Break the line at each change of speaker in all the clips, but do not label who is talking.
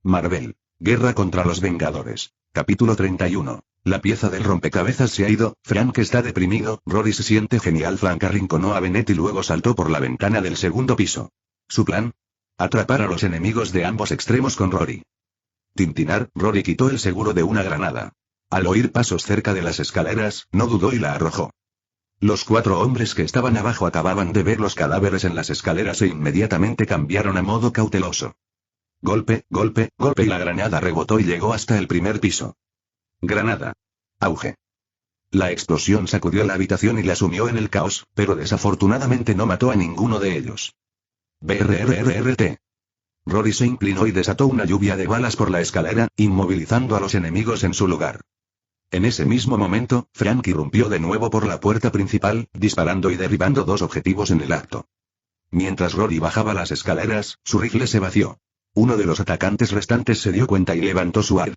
Marvel. Guerra contra los Vengadores. Capítulo 31. La pieza del rompecabezas se ha ido, Frank está deprimido, Rory se siente genial. Frank arrinconó a Bennett y luego saltó por la ventana del segundo piso. ¿Su plan? Atrapar a los enemigos de ambos extremos con Rory. Tintinar, Rory quitó el seguro de una granada. Al oír pasos cerca de las escaleras, no dudó y la arrojó. Los 4 hombres que estaban abajo acababan de ver los cadáveres en las escaleras e inmediatamente cambiaron a modo cauteloso. Golpe, golpe, golpe y la granada rebotó y llegó hasta el primer piso. Granada. Auge. La explosión sacudió la habitación y la sumió en el caos, pero desafortunadamente no mató a ninguno de ellos. BRRRRT. Rory se inclinó y desató una lluvia de balas por la escalera, inmovilizando a los enemigos en su lugar. En ese mismo momento, Frank irrumpió de nuevo por la puerta principal, disparando y derribando 2 objetivos en el acto. Mientras Rory bajaba las escaleras, su rifle se vació. Uno de los atacantes restantes se dio cuenta y levantó su arma.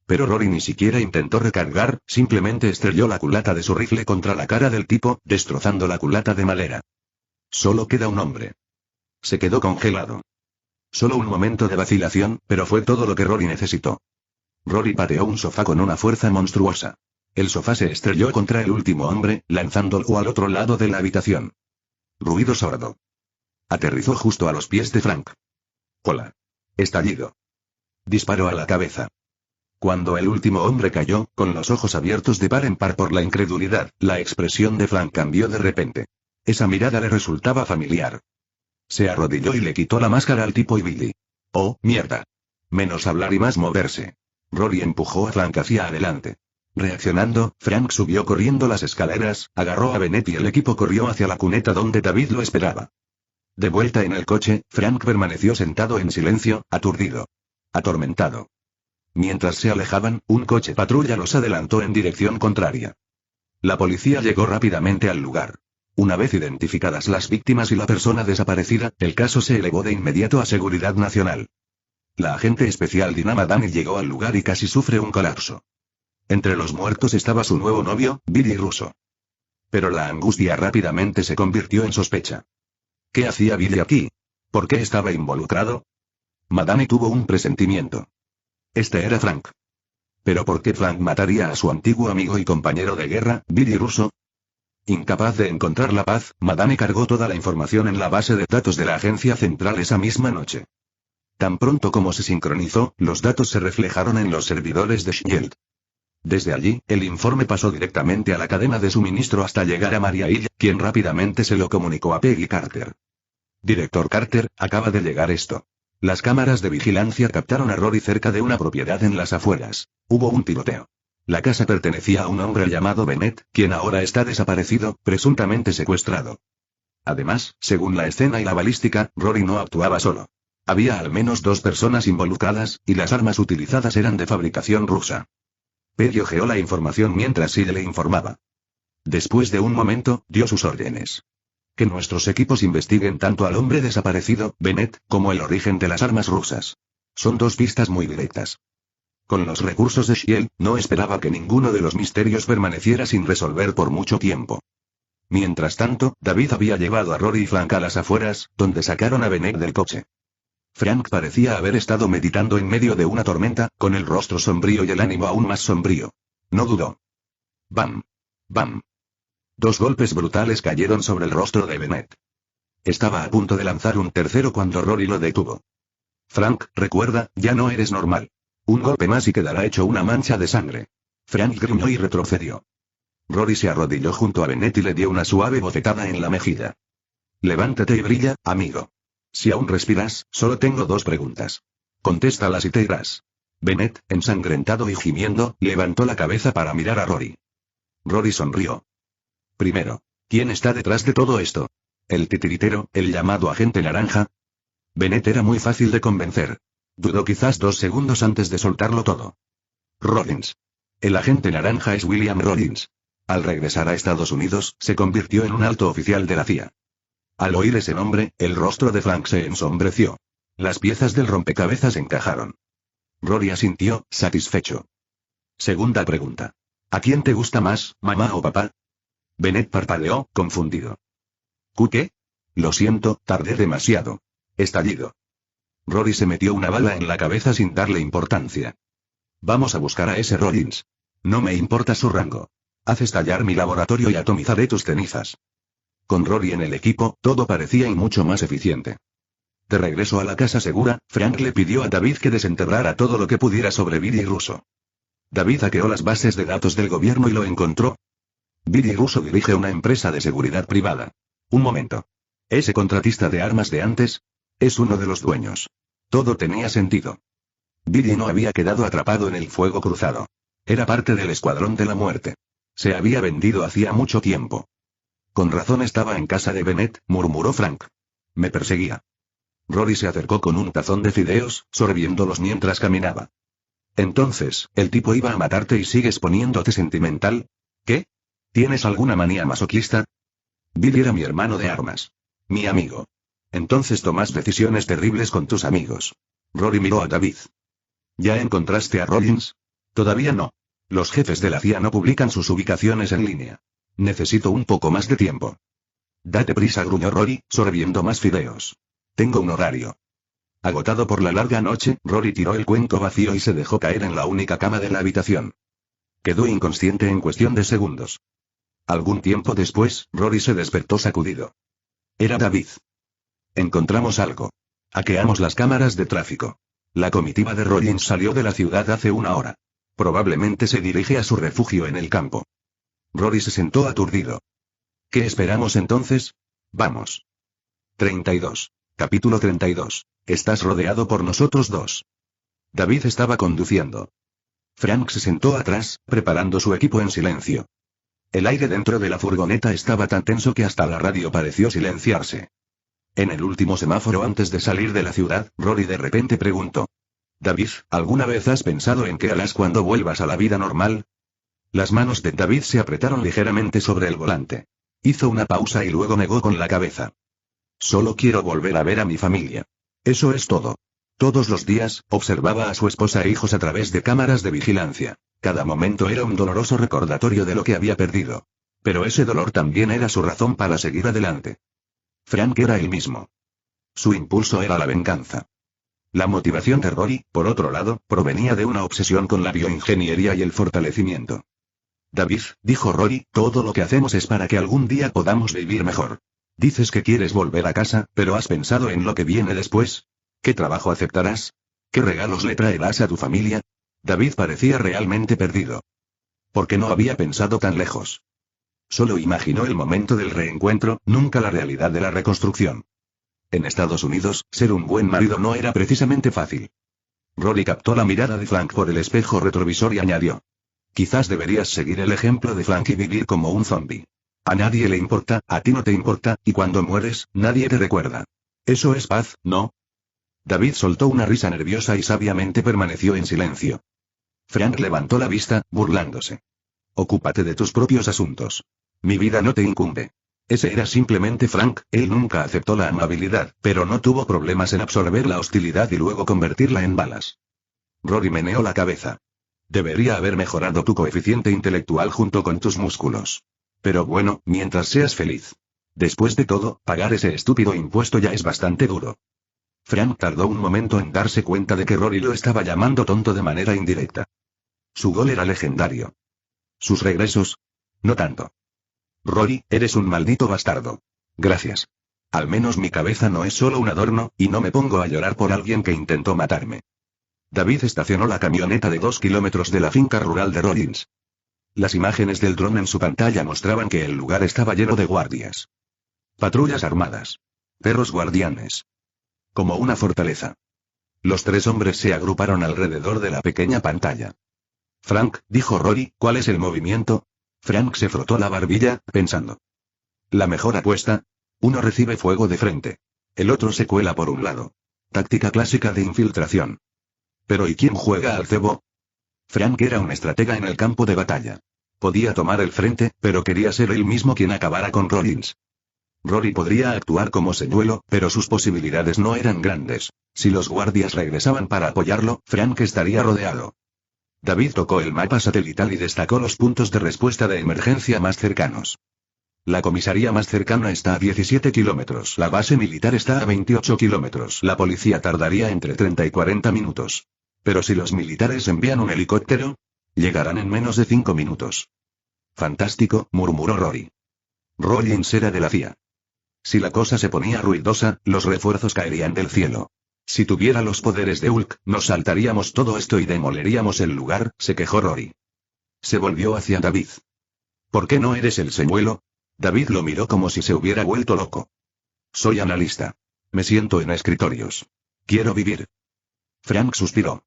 Pero Rory ni siquiera intentó recargar, simplemente estrelló la culata de su rifle contra la cara del tipo, destrozando la culata de madera. Solo queda un hombre. Se quedó congelado. Solo un momento de vacilación, pero fue todo lo que Rory necesitó. Rory pateó un sofá con una fuerza monstruosa. El sofá se estrelló contra el último hombre, lanzándolo al otro lado de la habitación. Ruido sordo. Aterrizó justo a los pies de Frank. Hola. Estallido. Disparó a la cabeza. Cuando el último hombre cayó, con los ojos abiertos de par en par por la incredulidad, la expresión de Frank cambió de repente. Esa mirada le resultaba familiar. Se arrodilló y le quitó la máscara al tipo y Billy. Oh, mierda. Menos hablar y más moverse. Rory empujó a Frank hacia adelante. Reaccionando, Frank subió corriendo las escaleras, agarró a Bennett y el equipo corrió hacia la cuneta donde David lo esperaba. De vuelta en el coche, Frank permaneció sentado en silencio, aturdido. Atormentado. Mientras se alejaban, un coche patrulla los adelantó en dirección contraria. La policía llegó rápidamente al lugar. Una vez identificadas las víctimas y la persona desaparecida, el caso se elevó de inmediato a Seguridad Nacional. La agente especial Dina Madani llegó al lugar y casi sufre un colapso. Entre los muertos estaba su nuevo novio, Billy Russo. Pero la angustia rápidamente se convirtió en sospecha. ¿Qué hacía Billy aquí? ¿Por qué estaba involucrado? Madani tuvo un presentimiento. Este era Frank. ¿Pero por qué Frank mataría a su antiguo amigo y compañero de guerra, Billy Russo? Incapaz de encontrar la paz, Madani cargó toda la información en la base de datos de la agencia central esa misma noche. Tan pronto como se sincronizó, los datos se reflejaron en los servidores de Shield. Desde allí, el informe pasó directamente a la cadena de suministro hasta llegar a Maria Hill, quien rápidamente se lo comunicó a Peggy Carter. Director Carter, acaba de llegar esto. Las cámaras de vigilancia captaron a Rory cerca de una propiedad en las afueras. Hubo un tiroteo. La casa pertenecía a un hombre llamado Bennett, quien ahora está desaparecido, presuntamente secuestrado. Además, según la escena y la balística, Rory no actuaba solo. Había al menos 2 personas involucradas, y las armas utilizadas eran de fabricación rusa. Peggy ojeó la información mientras Sille le informaba. Después de un momento, dio sus órdenes. Que nuestros equipos investiguen tanto al hombre desaparecido, Bennett, como el origen de las armas rusas. Son 2 pistas muy directas. Con los recursos de Shield, no esperaba que ninguno de los misterios permaneciera sin resolver por mucho tiempo. Mientras tanto, David había llevado a Rory y Frank a las afueras, donde sacaron a Bennett del coche. Frank parecía haber estado meditando en medio de una tormenta, con el rostro sombrío y el ánimo aún más sombrío. No dudó. Bam. Bam. 2 golpes brutales cayeron sobre el rostro de Bennett. Estaba a punto de lanzar un tercero cuando Rory lo detuvo. Frank, recuerda, ya no eres normal. Un golpe más y quedará hecho una mancha de sangre. Frank gruñó y retrocedió. Rory se arrodilló junto a Bennett y le dio una suave bofetada en la mejilla. Levántate y brilla, amigo. Si aún respiras, solo tengo 2 preguntas. Contéstalas y te irás. Bennett, ensangrentado y gimiendo, levantó la cabeza para mirar a Rory. Rory sonrió. Primero, ¿quién está detrás de todo esto? ¿El titiritero, el llamado agente naranja? Bennett era muy fácil de convencer. Dudó quizás 2 segundos antes de soltarlo todo. Rollins. El agente naranja es William Rollins. Al regresar a Estados Unidos, se convirtió en un alto oficial de la CIA. Al oír ese nombre, el rostro de Frank se ensombreció. Las piezas del rompecabezas encajaron. Rory asintió, satisfecho. Segunda pregunta. ¿A quién te gusta más, mamá o papá? Bennett parpadeó, confundido. ¿Qué? Lo siento, tardé demasiado. Estallido. Rory se metió una bala en la cabeza sin darle importancia. Vamos a buscar a ese Rollins. No me importa su rango. Haz estallar mi laboratorio y atomizaré tus cenizas. Con Rory en el equipo, todo parecía y mucho más eficiente. De regreso a la casa segura, Frank le pidió a David que desenterrara todo lo que pudiera sobre Billy Russo. David hackeó las bases de datos del gobierno y lo encontró. Billy Russo dirige una empresa de seguridad privada. Un momento. ¿Ese contratista de armas de antes? Es uno de los dueños. Todo tenía sentido. Billy no había quedado atrapado en el fuego cruzado. Era parte del escuadrón de la muerte. Se había vendido hacía mucho tiempo. Con razón estaba en casa de Bennett, murmuró Frank. Me perseguía. Rory se acercó con un tazón de fideos, sorbiéndolos mientras caminaba. Entonces, ¿el tipo iba a matarte y sigues poniéndote sentimental? ¿Qué? ¿Tienes alguna manía masoquista? Billy era mi hermano de armas. Mi amigo. Entonces tomas decisiones terribles con tus amigos. Rory miró a David. ¿Ya encontraste a Rollins? Todavía no. Los jefes de la CIA no publican sus ubicaciones en línea. Necesito un poco más de tiempo. Date prisa, gruñó Rory, sorbiendo más fideos. Tengo un horario. Agotado por la larga noche, Rory tiró el cuenco vacío y se dejó caer en la única cama de la habitación. Quedó inconsciente en cuestión de segundos. Algún tiempo después, Rory se despertó sacudido. Era David. Encontramos algo. Hackeamos las cámaras de tráfico. La comitiva de Rollins salió de la ciudad hace una hora. Probablemente se dirige a su refugio en el campo. Rory se sentó aturdido. ¿Qué esperamos entonces? Vamos. 32. Capítulo 32. Estás rodeado por nosotros dos. David estaba conduciendo. Frank se sentó atrás, preparando su equipo en silencio. El aire dentro de la furgoneta estaba tan tenso que hasta la radio pareció silenciarse. En el último semáforo antes de salir de la ciudad, Rory de repente preguntó. David, ¿alguna vez has pensado en qué harás cuando vuelvas a la vida normal? Las manos de David se apretaron ligeramente sobre el volante. Hizo una pausa y luego negó con la cabeza. Solo quiero volver a ver a mi familia. Eso es todo. Todos los días, observaba a su esposa e hijos a través de cámaras de vigilancia. Cada momento era un doloroso recordatorio de lo que había perdido. Pero ese dolor también era su razón para seguir adelante. Frank era el mismo. Su impulso era la venganza. La motivación de Rory, por otro lado, provenía de una obsesión con la bioingeniería y el fortalecimiento. David, dijo Rory, todo lo que hacemos es para que algún día podamos vivir mejor. Dices que quieres volver a casa, pero ¿has pensado en lo que viene después? ¿Qué trabajo aceptarás? ¿Qué regalos le traerás a tu familia? David parecía realmente perdido. Porque no había pensado tan lejos. Solo imaginó el momento del reencuentro, nunca la realidad de la reconstrucción. En Estados Unidos, ser un buen marido no era precisamente fácil. Rory captó la mirada de Frank por el espejo retrovisor y añadió. Quizás deberías seguir el ejemplo de Frank y vivir como un zombie. A nadie le importa, a ti no te importa, y cuando mueres, nadie te recuerda. Eso es paz, ¿no? David soltó una risa nerviosa y sabiamente permaneció en silencio. Frank levantó la vista, burlándose. Ocúpate de tus propios asuntos. Mi vida no te incumbe. Ese era simplemente Frank, él nunca aceptó la amabilidad, pero no tuvo problemas en absorber la hostilidad y luego convertirla en balas. Rory meneó la cabeza. Debería haber mejorado tu coeficiente intelectual junto con tus músculos. Pero bueno, mientras seas feliz. Después de todo, pagar ese estúpido impuesto ya es bastante duro. Frank tardó un momento en darse cuenta de que Rory lo estaba llamando tonto de manera indirecta. Su gol era legendario. Sus regresos, no tanto. Rory, eres un maldito bastardo. Gracias. Al menos mi cabeza no es solo un adorno, y no me pongo a llorar por alguien que intentó matarme. David estacionó la camioneta de 2 kilómetros de la finca rural de Rollins. Las imágenes del dron en su pantalla mostraban que el lugar estaba lleno de guardias. Patrullas armadas. Perros guardianes. Como una fortaleza. Los tres hombres se agruparon alrededor de la pequeña pantalla. Frank, dijo Rory, ¿cuál es el movimiento? Frank se frotó la barbilla, pensando. La mejor apuesta. Uno recibe fuego de frente. El otro se cuela por un lado. Táctica clásica de infiltración. Pero ¿y quién juega al cebo? Frank era un estratega en el campo de batalla. Podía tomar el frente, pero quería ser él mismo quien acabara con Rollins. Rory podría actuar como señuelo, pero sus posibilidades no eran grandes. Si los guardias regresaban para apoyarlo, Frank estaría rodeado. David tocó el mapa satelital y destacó los puntos de respuesta de emergencia más cercanos. La comisaría más cercana está a 17 kilómetros. La base militar está a 28 kilómetros. La policía tardaría entre 30 y 40 minutos. Pero si los militares envían un helicóptero, llegarán en menos de 5 minutos. Fantástico, murmuró Rory. Rollins era de la CIA. Si la cosa se ponía ruidosa, los refuerzos caerían del cielo. Si tuviera los poderes de Hulk, nos saltaríamos todo esto y demoleríamos el lugar, se quejó Rory. Se volvió hacia David. ¿Por qué no eres el señuelo? David lo miró como si se hubiera vuelto loco. Soy analista. Me siento en escritorios. Quiero vivir. Frank suspiró.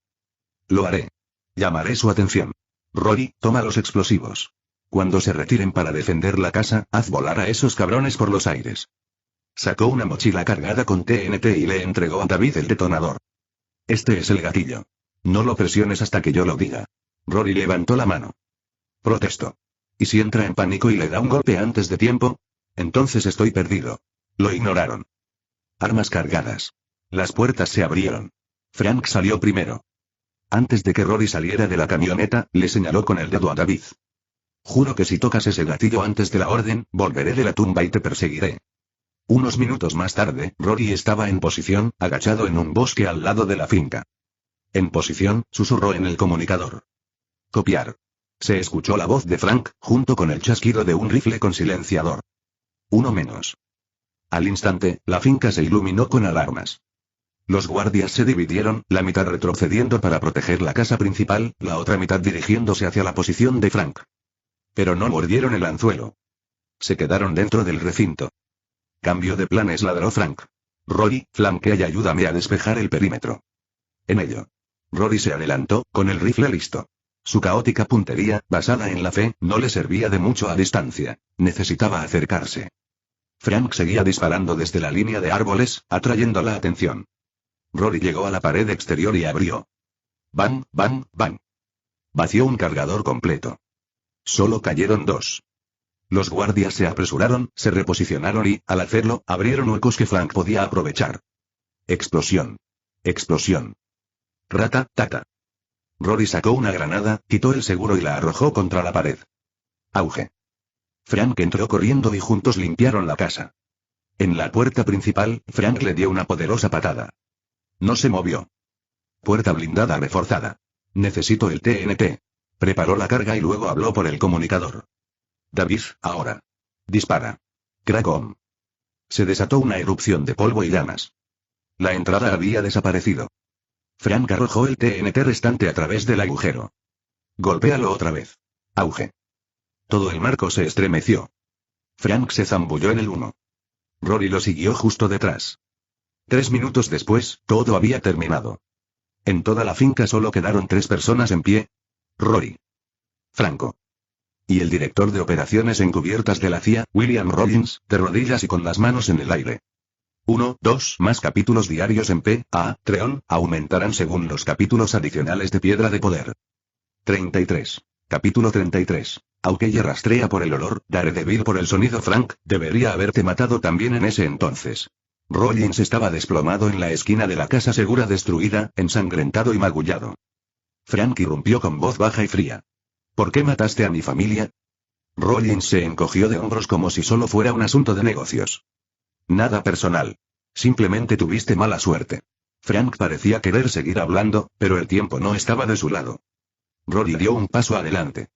Lo haré. Llamaré su atención. Rory, toma los explosivos. Cuando se retiren para defender la casa, haz volar a esos cabrones por los aires. Sacó una mochila cargada con TNT y le entregó a David el detonador. Este es el gatillo. No lo presiones hasta que yo lo diga. Rory levantó la mano. Protestó. ¿Y si entra en pánico y le da un golpe antes de tiempo? Entonces estoy perdido. Lo ignoraron. Armas cargadas. Las puertas se abrieron. Frank salió primero. Antes de que Rory saliera de la camioneta, le señaló con el dedo a David. Juro que si tocas ese gatillo antes de la orden, volveré de la tumba y te perseguiré. Unos minutos más tarde, Rory estaba en posición, agachado en un bosque al lado de la finca. En posición, susurró en el comunicador. Copiar. Se escuchó la voz de Frank, junto con el chasquido de un rifle con silenciador. Uno menos. Al instante, la finca se iluminó con alarmas. Los guardias se dividieron, la mitad retrocediendo para proteger la casa principal, la otra mitad dirigiéndose hacia la posición de Frank. Pero no mordieron el anzuelo. Se quedaron dentro del recinto. Cambio de planes, ladró Frank. Rory, flanquea y ayúdame a despejar el perímetro. En ello. Rory se adelantó, con el rifle listo. Su caótica puntería, basada en la fe, no le servía de mucho a distancia. Necesitaba acercarse. Frank seguía disparando desde la línea de árboles, atrayendo la atención. Rory llegó a la pared exterior y abrió. Bang, bang, bang. Vació un cargador completo. Solo cayeron 2. Los guardias se apresuraron, se reposicionaron y, al hacerlo, abrieron huecos que Frank podía aprovechar. Explosión. Explosión. Rata, tata. Rory sacó una granada, quitó el seguro y la arrojó contra la pared. Auge. Frank entró corriendo y juntos limpiaron la casa. En la puerta principal, Frank le dio una poderosa patada. No se movió. Puerta blindada reforzada. Necesito el TNT. Preparó la carga y luego habló por el comunicador. David, ahora. Dispara. Crack-on. Se desató una erupción de polvo y llamas. La entrada había desaparecido. Frank arrojó el TNT restante a través del agujero. Golpéalo otra vez. Auge. Todo el marco se estremeció. Frank se zambulló en el humo. Rory lo siguió justo detrás. 3 minutos después, todo había terminado. En toda la finca solo quedaron 3 personas en pie. Rory. Franco. Y el director de operaciones encubiertas de la CIA, William Rollins, de rodillas y con las manos en el aire. 1, 2 más capítulos diarios en Patreon, aumentarán según los capítulos adicionales de Piedra de Poder. 33. Capítulo 33. Aunque ella rastrea por el olor, Daredevil por el sonido. Frank, debería haberte matado también en ese entonces. Rollins estaba desplomado en la esquina de la casa segura destruida, ensangrentado y magullado. Frank irrumpió con voz baja y fría. ¿Por qué mataste a mi familia? Rollins se encogió de hombros como si solo fuera un asunto de negocios. Nada personal. Simplemente tuviste mala suerte. Frank parecía querer seguir hablando, pero el tiempo no estaba de su lado. Rory dio un paso adelante.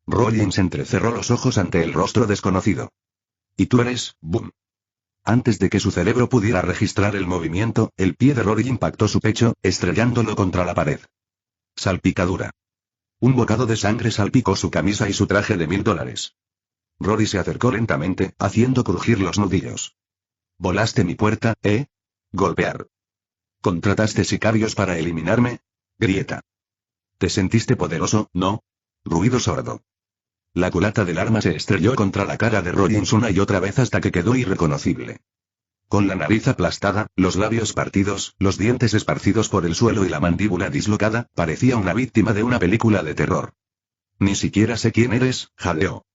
Rollins entrecerró los ojos ante el rostro desconocido. ¿Y tú eres, boom? Antes de que su cerebro pudiera registrar el movimiento, el pie de Rory impactó su pecho, estrellándolo contra la pared. Salpicadura. Un bocado de sangre salpicó su camisa y su traje de $1000. Rory se acercó lentamente, haciendo crujir los nudillos. ¿Volaste mi puerta, eh? Golpear. ¿Contrataste sicarios para eliminarme? Grieta. ¿Te sentiste poderoso, no? Ruido sordo. La culata del arma se estrelló contra la cara de Rollins una y otra vez hasta que quedó irreconocible. Con la nariz aplastada, los labios partidos, los dientes esparcidos por el suelo y la mandíbula dislocada, parecía una víctima de una película de terror. Ni siquiera sé quién eres, jadeó.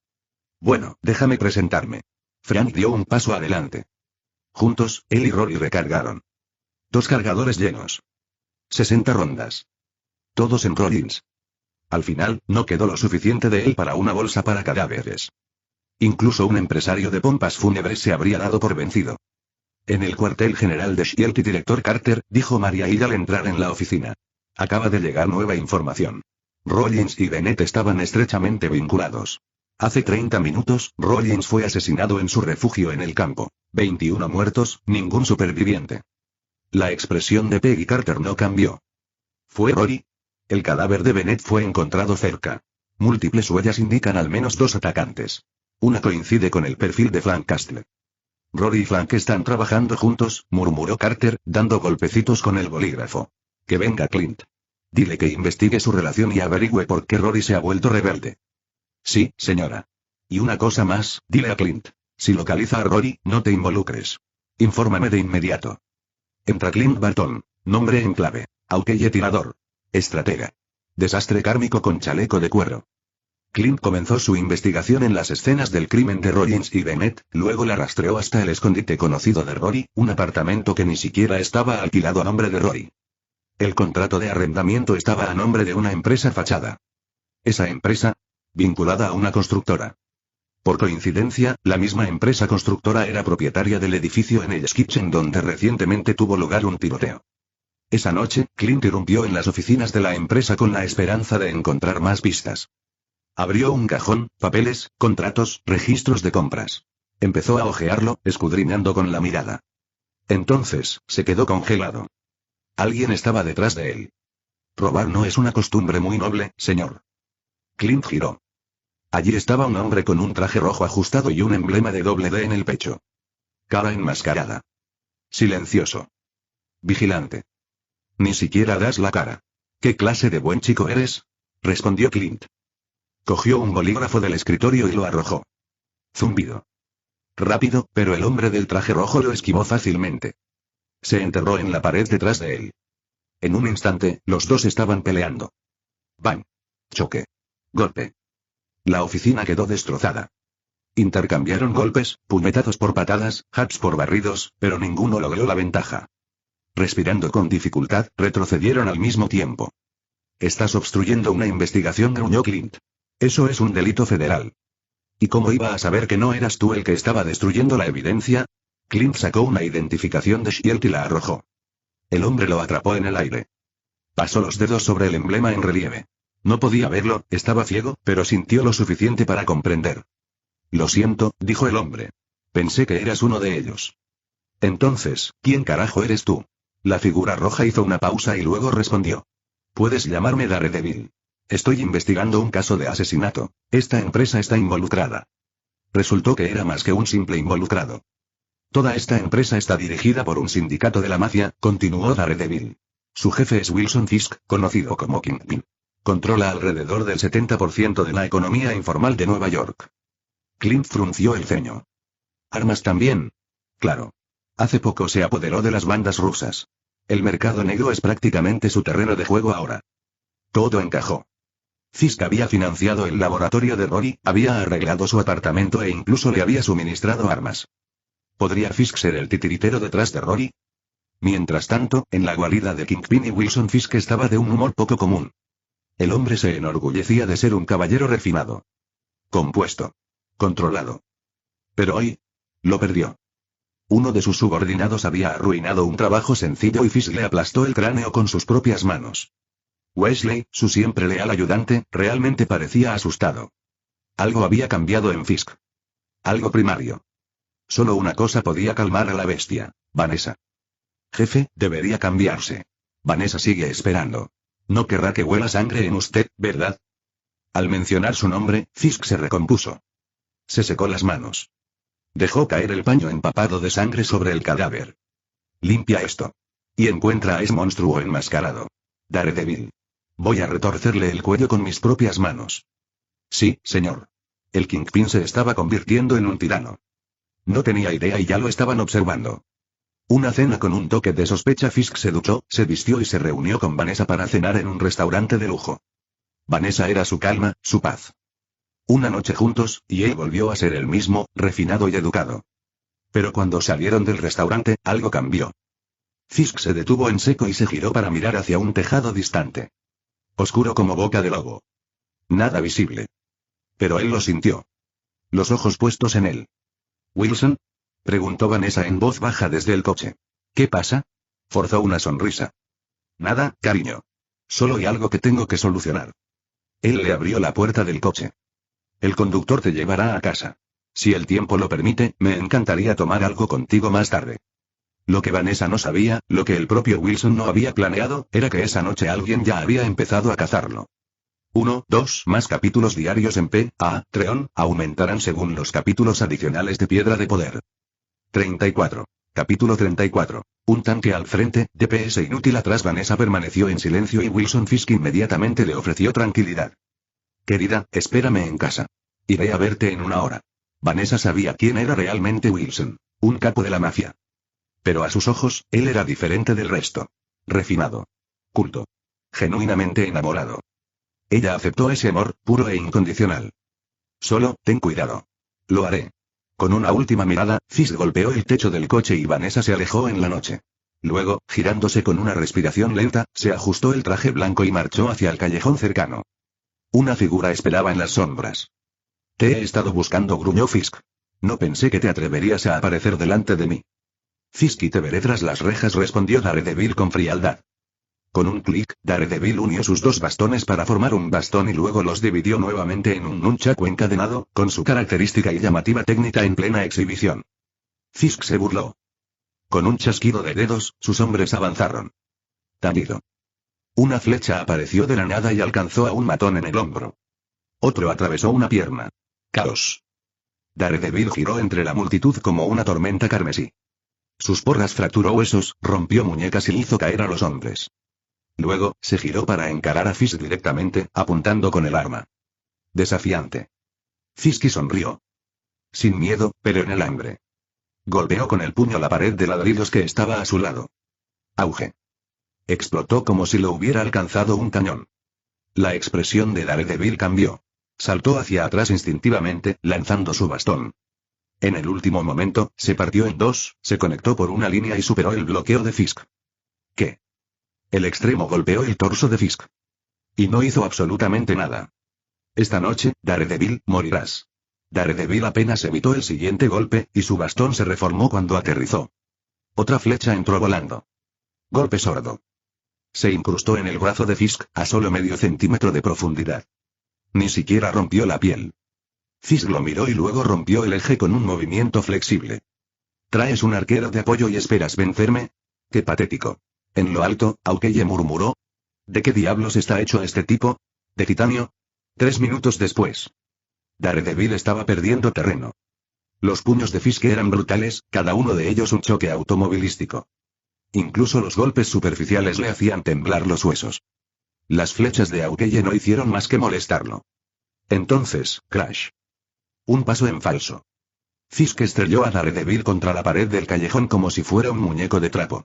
Bueno, déjame presentarme. Frank dio un paso adelante. Juntos, él y Rory recargaron. 2 cargadores llenos. 60 rondas. Todos en Rollins. Al final, no quedó lo suficiente de él para una bolsa para cadáveres. Incluso un empresario de pompas fúnebres se habría dado por vencido. En el cuartel general de Shield, director Carter, dijo Maria Hill al entrar en la oficina. Acaba de llegar nueva información. Rollins y Bennett estaban estrechamente vinculados. Hace 30 minutos, Rollins fue asesinado en su refugio en el campo. 21 muertos, ningún superviviente. La expresión de Peggy Carter no cambió. ¿Fue Rory? El cadáver de Bennett fue encontrado cerca. Múltiples huellas indican al menos 2 atacantes. Una coincide con el perfil de Frank Castle. Rory y Frank están trabajando juntos, murmuró Carter, dando golpecitos con el bolígrafo. Que venga Clint. Dile que investigue su relación y averigüe por qué Rory se ha vuelto rebelde. Sí, señora. Y una cosa más, dile a Clint. Si localiza a Rory, no te involucres. Infórmame de inmediato. Entra Clint Barton. Nombre en clave. Aukeye tirador. Estratega. Desastre kármico con chaleco de cuero. Clint comenzó su investigación en las escenas del crimen de Rollins y Bennett, luego la rastreó hasta el escondite conocido de Rory, un apartamento que ni siquiera estaba alquilado a nombre de Rory. El contrato de arrendamiento estaba a nombre de una empresa fachada. Esa empresa, vinculada a una constructora. Por coincidencia, la misma empresa constructora era propietaria del edificio en Hell's Kitchen donde recientemente tuvo lugar un tiroteo. Esa noche, Clint irrumpió en las oficinas de la empresa con la esperanza de encontrar más pistas. Abrió un cajón, papeles, contratos, registros de compras. Empezó a hojearlo, escudriñando con la mirada. Entonces, se quedó congelado. Alguien estaba detrás de él. Robar no es una costumbre muy noble, señor. Clint giró. Allí estaba un hombre con un traje rojo ajustado y un emblema de D en el pecho. Cara enmascarada. Silencioso. Vigilante. Ni siquiera das la cara. ¿Qué clase de buen chico eres? Respondió Clint. Cogió un bolígrafo del escritorio y lo arrojó. Zumbido. Rápido, pero el hombre del traje rojo lo esquivó fácilmente. Se enterró en la pared detrás de él. En un instante, los dos estaban peleando. Bang. Choque. Golpe. La oficina quedó destrozada. Intercambiaron golpes, puñetazos por patadas, jabs por barridos, pero ninguno logró la ventaja. Respirando con dificultad, retrocedieron al mismo tiempo. Estás obstruyendo una investigación, gruñó Clint. Eso es un delito federal. ¿Y cómo iba a saber que no eras tú el que estaba destruyendo la evidencia? Clint sacó una identificación de Shield y la arrojó. El hombre lo atrapó en el aire. Pasó los dedos sobre el emblema en relieve. No podía verlo, estaba ciego, pero sintió lo suficiente para comprender. Lo siento, dijo el hombre. Pensé que eras uno de ellos. Entonces, ¿quién carajo eres tú? La figura roja hizo una pausa y luego respondió. Puedes llamarme Daredevil. Estoy investigando un caso de asesinato. Esta empresa está involucrada. Resultó que era más que un simple involucrado. Toda esta empresa está dirigida por un sindicato de la mafia, continuó Daredevil. Su jefe es Wilson Fisk, conocido como Kingpin. Controla alrededor del 70% de la economía informal de Nueva York. Clint frunció el ceño. ¿Armas también? Claro. Hace poco se apoderó de las bandas rusas. El mercado negro es prácticamente su terreno de juego ahora. Todo encajó. Fisk había financiado el laboratorio de Rory, había arreglado su apartamento e incluso le había suministrado armas. ¿Podría Fisk ser el titiritero detrás de Rory? Mientras tanto, en la guarida de Kingpin y Wilson Fisk estaba de un humor poco común. El hombre se enorgullecía de ser un caballero refinado. Compuesto. Controlado. Pero hoy, lo perdió. Uno de sus subordinados había arruinado un trabajo sencillo y Fisk le aplastó el cráneo con sus propias manos. Wesley, su siempre leal ayudante, realmente parecía asustado. Algo había cambiado en Fisk. Algo primario. Solo una cosa podía calmar a la bestia: Vanessa. Jefe, debería cambiarse. Vanessa sigue esperando. No querrá que huela sangre en usted, ¿verdad? Al mencionar su nombre, Fisk se recompuso. Se secó las manos. Dejó caer el paño empapado de sangre sobre el cadáver. Limpia esto. Y encuentra a ese monstruo enmascarado. Daredevil. Voy a retorcerle el cuello con mis propias manos. Sí, señor. El Kingpin se estaba convirtiendo en un tirano. No tenía idea y ya lo estaban observando. Una cena con un toque de sospecha. Fisk se duchó, se vistió y se reunió con Vanessa para cenar en un restaurante de lujo. Vanessa era su calma, su paz. Una noche juntos, y él volvió a ser el mismo, refinado y educado. Pero cuando salieron del restaurante, algo cambió. Fisk se detuvo en seco y se giró para mirar hacia un tejado distante. Oscuro como boca de lobo. Nada visible. Pero él lo sintió. los ojos puestos en él. ¿Wilson? Preguntó Vanessa en voz baja desde el coche. ¿Qué pasa? Forzó una sonrisa. Nada, cariño. Solo hay algo que tengo que solucionar. Él le abrió la puerta del coche. El conductor te llevará a casa. Si el tiempo lo permite, me encantaría tomar algo contigo más tarde. Lo que Vanessa no sabía, lo que el propio Wilson no había planeado, era que esa noche alguien ya había empezado a cazarlo. 1, 2 más capítulos diarios en Patreon aumentarán según los capítulos adicionales de Piedra de Poder. 34. Capítulo 34. Un tanque al frente, DPS inútil atrás. Vanessa permaneció en silencio y Wilson Fisk inmediatamente le ofreció tranquilidad. Querida, espérame en casa. Iré a verte en una hora. Vanessa sabía quién era realmente Wilson, un capo de la mafia. Pero a sus ojos, él era diferente del resto. Refinado. Culto. Genuinamente enamorado. Ella aceptó ese amor, puro e incondicional. Solo, ten cuidado. Lo haré. Con una última mirada, Fisk golpeó el techo del coche y Vanessa se alejó en la noche. Luego, girándose con una respiración lenta, se ajustó el traje blanco y marchó hacia el callejón cercano. Una figura esperaba en las sombras. Te he estado buscando, gruñó Fisk. No pensé que te atreverías a aparecer delante de mí. Fisk, y te veré tras las rejas, respondió Daredevil con frialdad. Con un clic, Daredevil unió sus dos bastones para formar un bastón y luego los dividió nuevamente en un nunchaku encadenado, con su característica y llamativa técnica en plena exhibición. Fisk se burló. Con un chasquido de dedos, sus hombres avanzaron. Tañido. Una flecha apareció de la nada y alcanzó a un matón en el hombro. Otro atravesó una pierna. Caos. Daredevil giró entre la multitud como una tormenta carmesí. Sus porras fracturó huesos, rompió muñecas y hizo caer a los hombres. Luego, se giró para encarar a Fisk directamente, apuntando con el arma. Desafiante. Fisk sonrió. Sin miedo, pero en el hambre. Golpeó con el puño la pared de ladrillos que estaba a su lado. Auge. Explotó como si lo hubiera alcanzado un cañón. La expresión de Daredevil cambió. Saltó hacia atrás instintivamente, lanzando su bastón. En el último momento, se partió en dos, se conectó por una línea y superó el bloqueo de Fisk. ¿Qué? El extremo golpeó el torso de Fisk. Y no hizo absolutamente nada. Esta noche, Daredevil, morirás. Daredevil apenas evitó el siguiente golpe, y su bastón se reformó cuando aterrizó. Otra flecha entró volando. Golpe sordo. Se incrustó en el brazo de Fisk, a solo medio centímetro de profundidad. Ni siquiera rompió la piel. Fisk lo miró y luego rompió el eje con un movimiento flexible. ¿Traes un arquero de apoyo y esperas vencerme? ¡Qué patético! En lo alto, Aukeye murmuró. ¿De qué diablos está hecho este tipo? ¿De titanio? 3 minutos después. Daredevil estaba perdiendo terreno. Los puños de Fisk eran brutales, cada uno de ellos un choque automovilístico. Incluso los golpes superficiales le hacían temblar los huesos. Las flechas de Aukeye no hicieron más que molestarlo. Entonces, crash. Un paso en falso. Fisk estrelló a Daredevil contra la pared del callejón como si fuera un muñeco de trapo.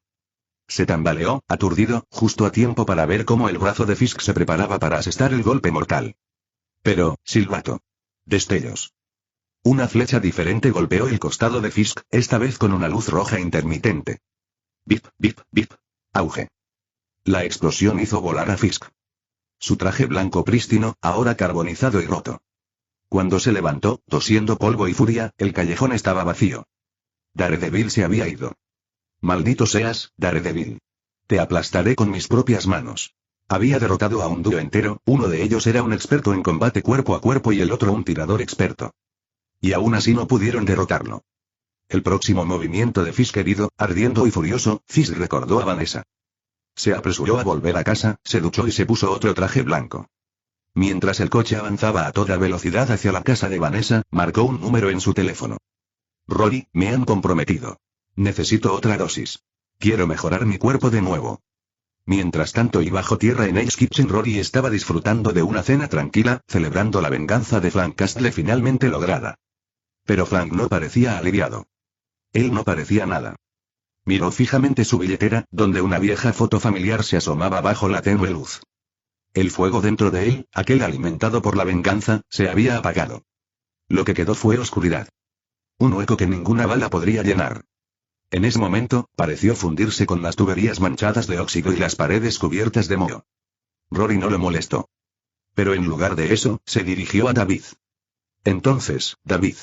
Se tambaleó, aturdido, justo a tiempo para ver cómo el brazo de Fisk se preparaba para asestar el golpe mortal. Pero, silbato. Destellos. Una flecha diferente golpeó el costado de Fisk, esta vez con una luz roja intermitente. Bip, bip, bip. Auge. La explosión hizo volar a Fisk. Su traje blanco prístino, ahora carbonizado y roto. Cuando se levantó, tosiendo polvo y furia, el callejón estaba vacío. Daredevil se había ido. Maldito seas, Daredevil. Te aplastaré con mis propias manos. Había derrotado a un dúo entero, uno de ellos era un experto en combate cuerpo a cuerpo y el otro un tirador experto. Y aún así no pudieron derrotarlo. El próximo movimiento de Fisk herido, ardiendo y furioso, Fisk recordó a Vanessa. Se apresuró a volver a casa, se duchó y se puso otro traje blanco. Mientras el coche avanzaba a toda velocidad hacia la casa de Vanessa, marcó un número en su teléfono. Rory, me han comprometido. Necesito otra dosis. Quiero mejorar mi cuerpo de nuevo. Mientras tanto y bajo tierra en Ace Kitchen, Rory estaba disfrutando de una cena tranquila, celebrando la venganza de Frank Castle finalmente lograda. Pero Frank no parecía aliviado. Él no parecía nada. Miró fijamente su billetera, donde una vieja foto familiar se asomaba bajo la tenue luz. El fuego dentro de él, aquel alimentado por la venganza, se había apagado. Lo que quedó fue oscuridad. Un hueco que ninguna bala podría llenar. En ese momento, pareció fundirse con las tuberías manchadas de óxido y las paredes cubiertas de moho. Rory no lo molestó. Pero en lugar de eso, se dirigió a David. Entonces, David.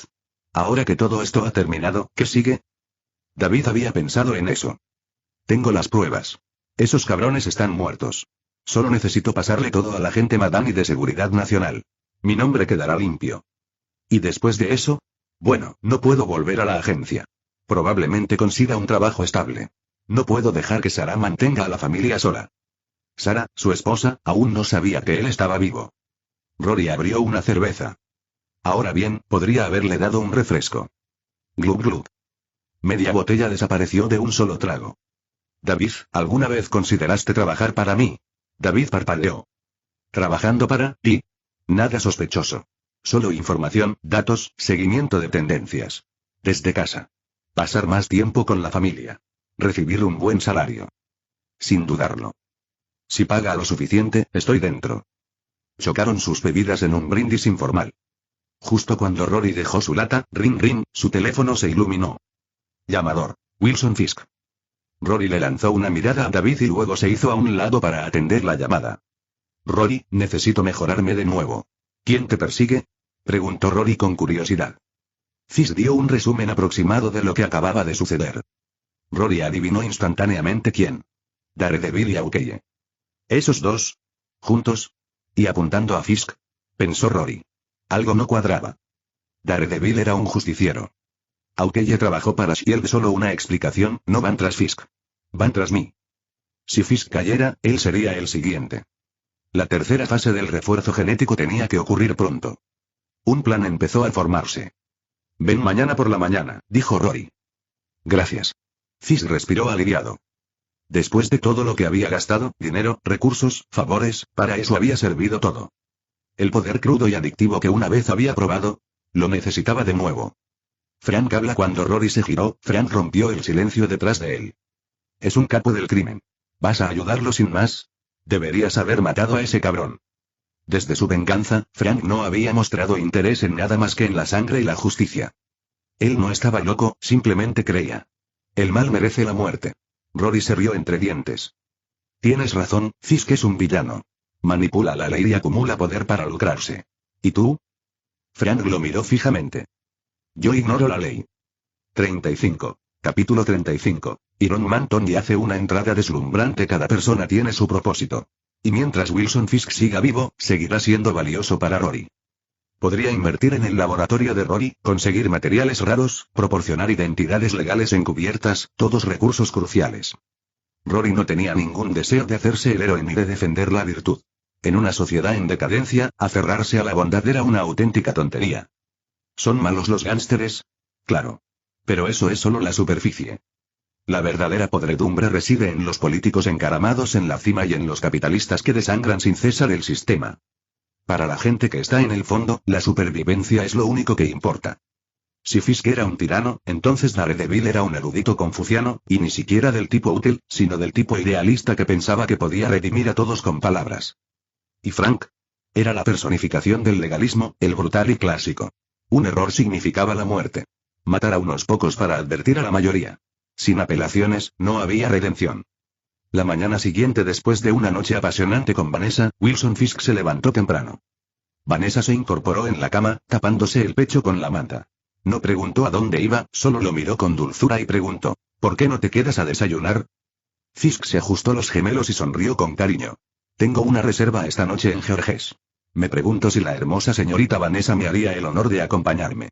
Ahora que todo esto ha terminado, ¿qué sigue? David había pensado en eso. Tengo las pruebas. Esos cabrones están muertos. Solo necesito pasarle todo a la gente Madani de Seguridad Nacional. Mi nombre quedará limpio. ¿Y después de eso? Bueno, no puedo volver a la agencia. Probablemente consiga un trabajo estable. No puedo dejar que Sara mantenga a la familia sola. Sara, su esposa, aún no sabía que él estaba vivo. Rory abrió una cerveza. Ahora bien, podría haberle dado un refresco. Glug glug. Media botella desapareció de un solo trago. David, ¿alguna vez consideraste trabajar para mí? David parpadeó. ¿Trabajando para ti? Nada sospechoso. Solo información, datos, seguimiento de tendencias. Desde casa. Pasar más tiempo con la familia. Recibir un buen salario. Sin dudarlo. Si paga lo suficiente, estoy dentro. Chocaron sus bebidas en un brindis informal. Justo cuando Rory dejó su lata, ring ring, su teléfono se iluminó. Llamador. Wilson Fisk. Rory le lanzó una mirada a David y luego se hizo a un lado para atender la llamada. Rory, necesito mejorarme de nuevo. ¿Quién te persigue? Preguntó Rory con curiosidad. Fisk dio un resumen aproximado de lo que acababa de suceder. Rory adivinó instantáneamente quién. Daredevil y Aukeye. ¿Esos dos? ¿Juntos? Y apuntando a Fisk, pensó Rory. Algo no cuadraba. Daredevil era un justiciero. Aukeye trabajó para Shield. Solo una explicación, no van tras Fisk. Van tras mí. Si Fisk cayera, él sería el siguiente. La tercera fase del refuerzo genético tenía que ocurrir pronto. Un plan empezó a formarse. Ven mañana por la mañana, dijo Rory. Gracias. Fisk respiró aliviado. Después de todo lo que había gastado, dinero, recursos, favores, para eso había servido todo. El poder crudo y adictivo que una vez había probado, lo necesitaba de nuevo. Frank habla. Cuando Rory se giró, Frank rompió el silencio detrás de él. Es un capo del crimen. ¿Vas a ayudarlo sin más? Deberías haber matado a ese cabrón. Desde su venganza, Frank no había mostrado interés en nada más que en la sangre y la justicia. Él no estaba loco, simplemente creía. El mal merece la muerte. Rory se rió entre dientes. Tienes razón, Fisk es un villano. Manipula la ley y acumula poder para lucrarse. ¿Y tú? Frank lo miró fijamente. Yo ignoro la ley. 35. Capítulo 35. Iron Man Tony hace una entrada deslumbrante. Cada persona tiene su propósito. Y mientras Wilson Fisk siga vivo, seguirá siendo valioso para Rory. Podría invertir en el laboratorio de Rory, conseguir materiales raros, proporcionar identidades legales encubiertas, todos recursos cruciales. Rory no tenía ningún deseo de hacerse el héroe ni de defender la virtud. En una sociedad en decadencia, aferrarse a la bondad era una auténtica tontería. ¿Son malos los gánsteres? Claro. Pero eso es solo la superficie. La verdadera podredumbre reside en los políticos encaramados en la cima y en los capitalistas que desangran sin cesar el sistema. Para la gente que está en el fondo, la supervivencia es lo único que importa. Si Fisk era un tirano, entonces Daredevil era un erudito confuciano, y ni siquiera del tipo útil, sino del tipo idealista que pensaba que podía redimir a todos con palabras. ¿Y Frank? Era la personificación del legalismo, el brutal y clásico. Un error significaba la muerte. Matar a unos pocos para advertir a la mayoría. Sin apelaciones, no había redención. La mañana siguiente, después de una noche apasionante con Vanessa, Wilson Fisk se levantó temprano. Vanessa se incorporó en la cama, tapándose el pecho con la manta. No preguntó a dónde iba, solo lo miró con dulzura y preguntó, ¿por qué no te quedas a desayunar? Fisk se ajustó los gemelos y sonrió con cariño. Tengo una reserva esta noche en Georges. Me pregunto si la hermosa señorita Vanessa me haría el honor de acompañarme.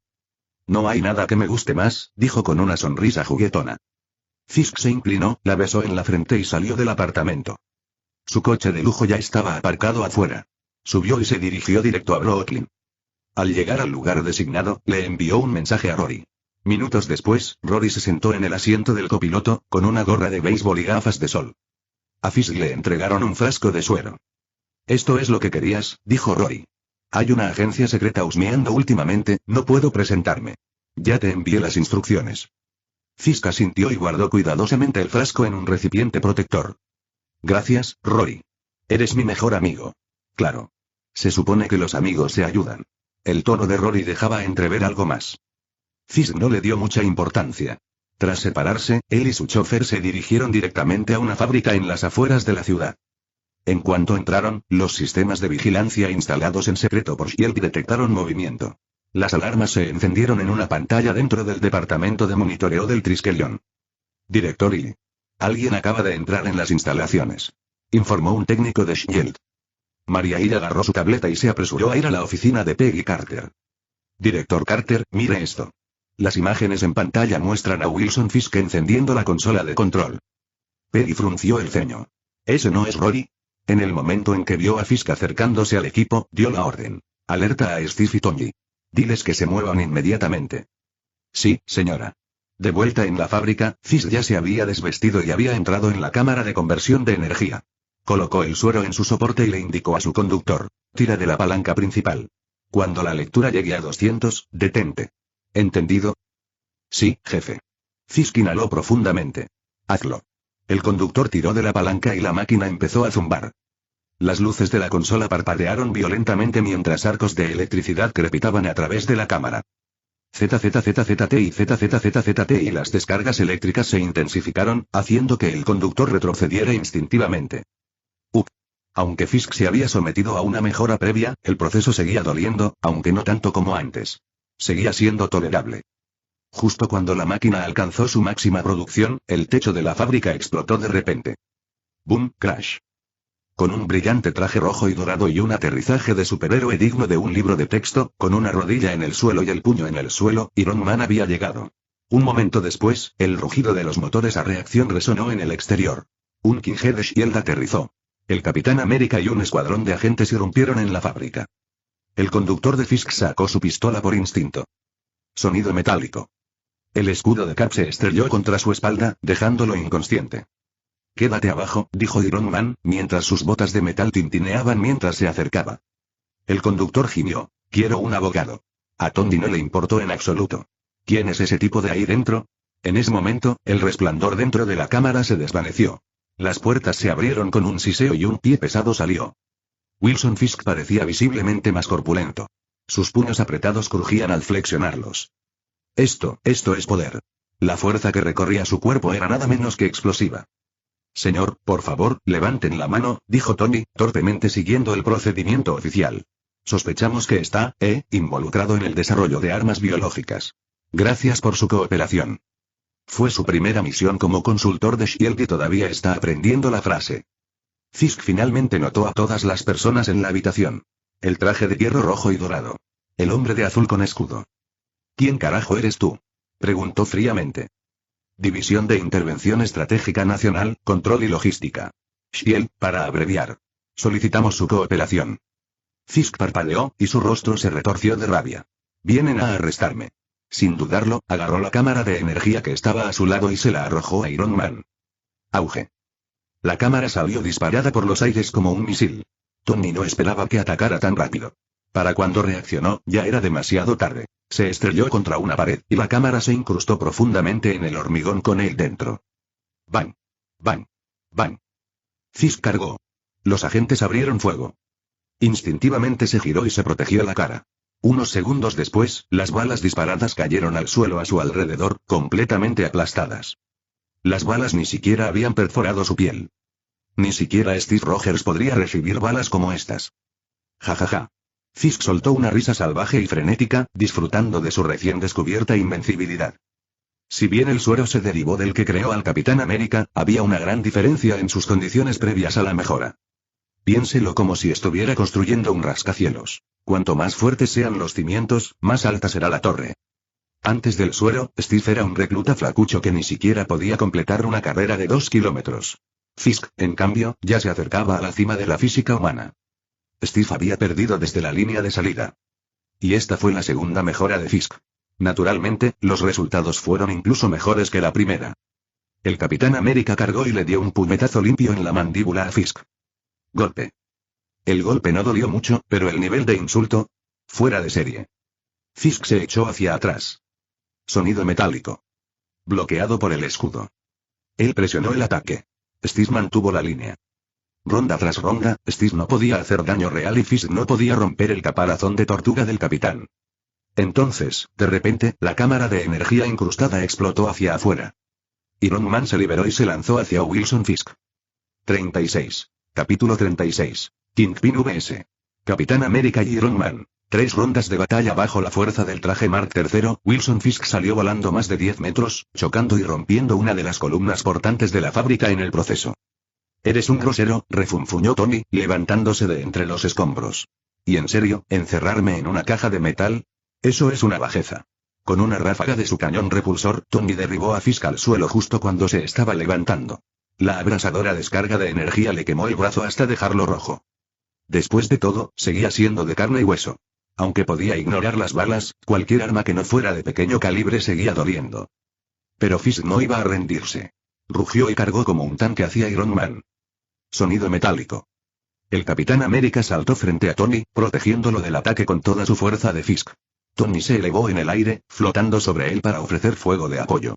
No hay nada que me guste más, dijo con una sonrisa juguetona. Fisk se inclinó, la besó en la frente y salió del apartamento. Su coche de lujo ya estaba aparcado afuera. Subió y se dirigió directo a Brooklyn. Al llegar al lugar designado, le envió un mensaje a Rory. Minutos después, Rory se sentó en el asiento del copiloto, con una gorra de béisbol y gafas de sol. A Fisk le entregaron un frasco de suero. «Esto es lo que querías», dijo Rory. «Hay una agencia secreta husmeando últimamente, no puedo presentarme. Ya te envié las instrucciones». Fisk asintió y guardó cuidadosamente el frasco en un recipiente protector. «Gracias, Rory. Eres mi mejor amigo». «Claro. Se supone que los amigos se ayudan». El tono de Rory dejaba entrever algo más. Fisk no le dio mucha importancia. Tras separarse, él y su chofer se dirigieron directamente a una fábrica en las afueras de la ciudad. En cuanto entraron, los sistemas de vigilancia instalados en secreto por Shield detectaron movimiento. Las alarmas se encendieron en una pantalla dentro del departamento de monitoreo del Triskelion. Director y... Alguien acaba de entrar en las instalaciones. Informó un técnico de Shield. Maria Hill agarró su tableta y se apresuró a ir a la oficina de Peggy Carter. Director Carter, mire esto. Las imágenes en pantalla muestran a Wilson Fisk encendiendo la consola de control. Peggy frunció el ceño. ¿Ese no es Rory? En el momento en que vio a Fisk acercándose al equipo, dio la orden. Alerta a Steve y Tony. Diles que se muevan inmediatamente. Sí, señora. De vuelta en la fábrica, Fisk ya se había desvestido y había entrado en la cámara de conversión de energía. Colocó el suero en su soporte y le indicó a su conductor. Tira de la palanca principal. Cuando la lectura llegue a 200, detente. ¿Entendido? Sí, jefe. Fisk inhaló profundamente. Hazlo. El conductor tiró de la palanca y la máquina empezó a zumbar. Las luces de la consola parpadearon violentamente mientras arcos de electricidad crepitaban a través de la cámara. ZZZZT y ZZZZT y las descargas eléctricas se intensificaron, haciendo que el conductor retrocediera instintivamente. Aunque Fisk se había sometido a una mejora previa, el proceso seguía doliendo, aunque no tanto como antes. Seguía siendo tolerable. Justo cuando la máquina alcanzó su máxima producción, el techo de la fábrica explotó de repente. Boom, crash. Con un brillante traje rojo y dorado y un aterrizaje de superhéroe digno de un libro de texto, con una rodilla en el suelo y el puño en el suelo, Iron Man había llegado. Un momento después, el rugido de los motores a reacción resonó en el exterior. Un King de Shield aterrizó. El Capitán América y un escuadrón de agentes irrumpieron en la fábrica. El conductor de Fisk sacó su pistola por instinto. Sonido metálico. El escudo de Cap se estrelló contra su espalda, dejándolo inconsciente. Quédate abajo, dijo Iron Man, mientras sus botas de metal tintineaban mientras se acercaba. El conductor gimió. Quiero un abogado. A Tony no le importó en absoluto. ¿Quién es ese tipo de ahí dentro? En ese momento, el resplandor dentro de la cámara se desvaneció. Las puertas se abrieron con un siseo y un pie pesado salió. Wilson Fisk parecía visiblemente más corpulento. Sus puños apretados crujían al flexionarlos. Esto es poder. La fuerza que recorría su cuerpo era nada menos que explosiva. Señor, por favor, levanten la mano, dijo Tony, torpemente siguiendo el procedimiento oficial. Sospechamos que está, involucrado en el desarrollo de armas biológicas. Gracias por su cooperación. Fue su primera misión como consultor de Shield y todavía está aprendiendo la frase. Fisk finalmente notó a todas las personas en la habitación. El traje de hierro rojo y dorado. El hombre de azul con escudo. ¿Quién carajo eres tú? Preguntó fríamente. División de Intervención Estratégica Nacional, Control y Logística. Shield, para abreviar. Solicitamos su cooperación. Fisk parpadeó, y su rostro se retorció de rabia. Vienen a arrestarme. Sin dudarlo, agarró la cámara de energía que estaba a su lado y se la arrojó a Iron Man. Auge. La cámara salió disparada por los aires como un misil. Tony no esperaba que atacara tan rápido. Para cuando reaccionó, ya era demasiado tarde. Se estrelló contra una pared, y la cámara se incrustó profundamente en el hormigón con él dentro. Bang. Bang. Bang. Fisk cargó. Los agentes abrieron fuego. Instintivamente se giró y se protegió la cara. Unos segundos después, las balas disparadas cayeron al suelo a su alrededor, completamente aplastadas. Las balas ni siquiera habían perforado su piel. Ni siquiera Steve Rogers podría recibir balas como estas. Ja ja ja. Fisk soltó una risa salvaje y frenética, disfrutando de su recién descubierta invencibilidad. Si bien el suero se derivó del que creó al Capitán América, había una gran diferencia en sus condiciones previas a la mejora. Piénselo como si estuviera construyendo un rascacielos. Cuanto más fuertes sean los cimientos, más alta será la torre. Antes del suero, Steve era un recluta flacucho que ni siquiera podía completar una carrera de 2 kilómetros. Fisk, en cambio, ya se acercaba a la cima de la física humana. Steve había perdido desde la línea de salida. Y esta fue la segunda mejora de Fisk. Naturalmente, los resultados fueron incluso mejores que la primera. El Capitán América cargó y le dio un puñetazo limpio en la mandíbula a Fisk. Golpe. El golpe no dolió mucho, pero el nivel de insulto... fuera de serie. Fisk se echó hacia atrás. Sonido metálico. Bloqueado por el escudo. Él presionó el ataque. Steve mantuvo la línea. Ronda tras ronda, Steve no podía hacer daño real y Fisk no podía romper el caparazón de tortuga del capitán. Entonces, de repente, la cámara de energía incrustada explotó hacia afuera. Iron Man se liberó y se lanzó hacia Wilson Fisk. 36. Capítulo 36. Kingpin vs. Capitán América y Iron Man. 3 rondas de batalla bajo la fuerza del traje Mark III, Wilson Fisk salió volando más de 10 metros, chocando y rompiendo una de las columnas portantes de la fábrica en el proceso. «Eres un grosero», refunfuñó Tony, levantándose de entre los escombros. «¿Y en serio, encerrarme en una caja de metal? Eso es una bajeza». Con una ráfaga de su cañón repulsor, Tony derribó a Fisk al suelo justo cuando se estaba levantando. La abrasadora descarga de energía le quemó el brazo hasta dejarlo rojo. Después de todo, seguía siendo de carne y hueso. Aunque podía ignorar las balas, cualquier arma que no fuera de pequeño calibre seguía doliendo. Pero Fisk no iba a rendirse. Rugió y cargó como un tanque hacia Iron Man. Sonido metálico. El Capitán América saltó frente a Tony, protegiéndolo del ataque con toda su fuerza de Fisk. Tony se elevó en el aire, flotando sobre él para ofrecer fuego de apoyo.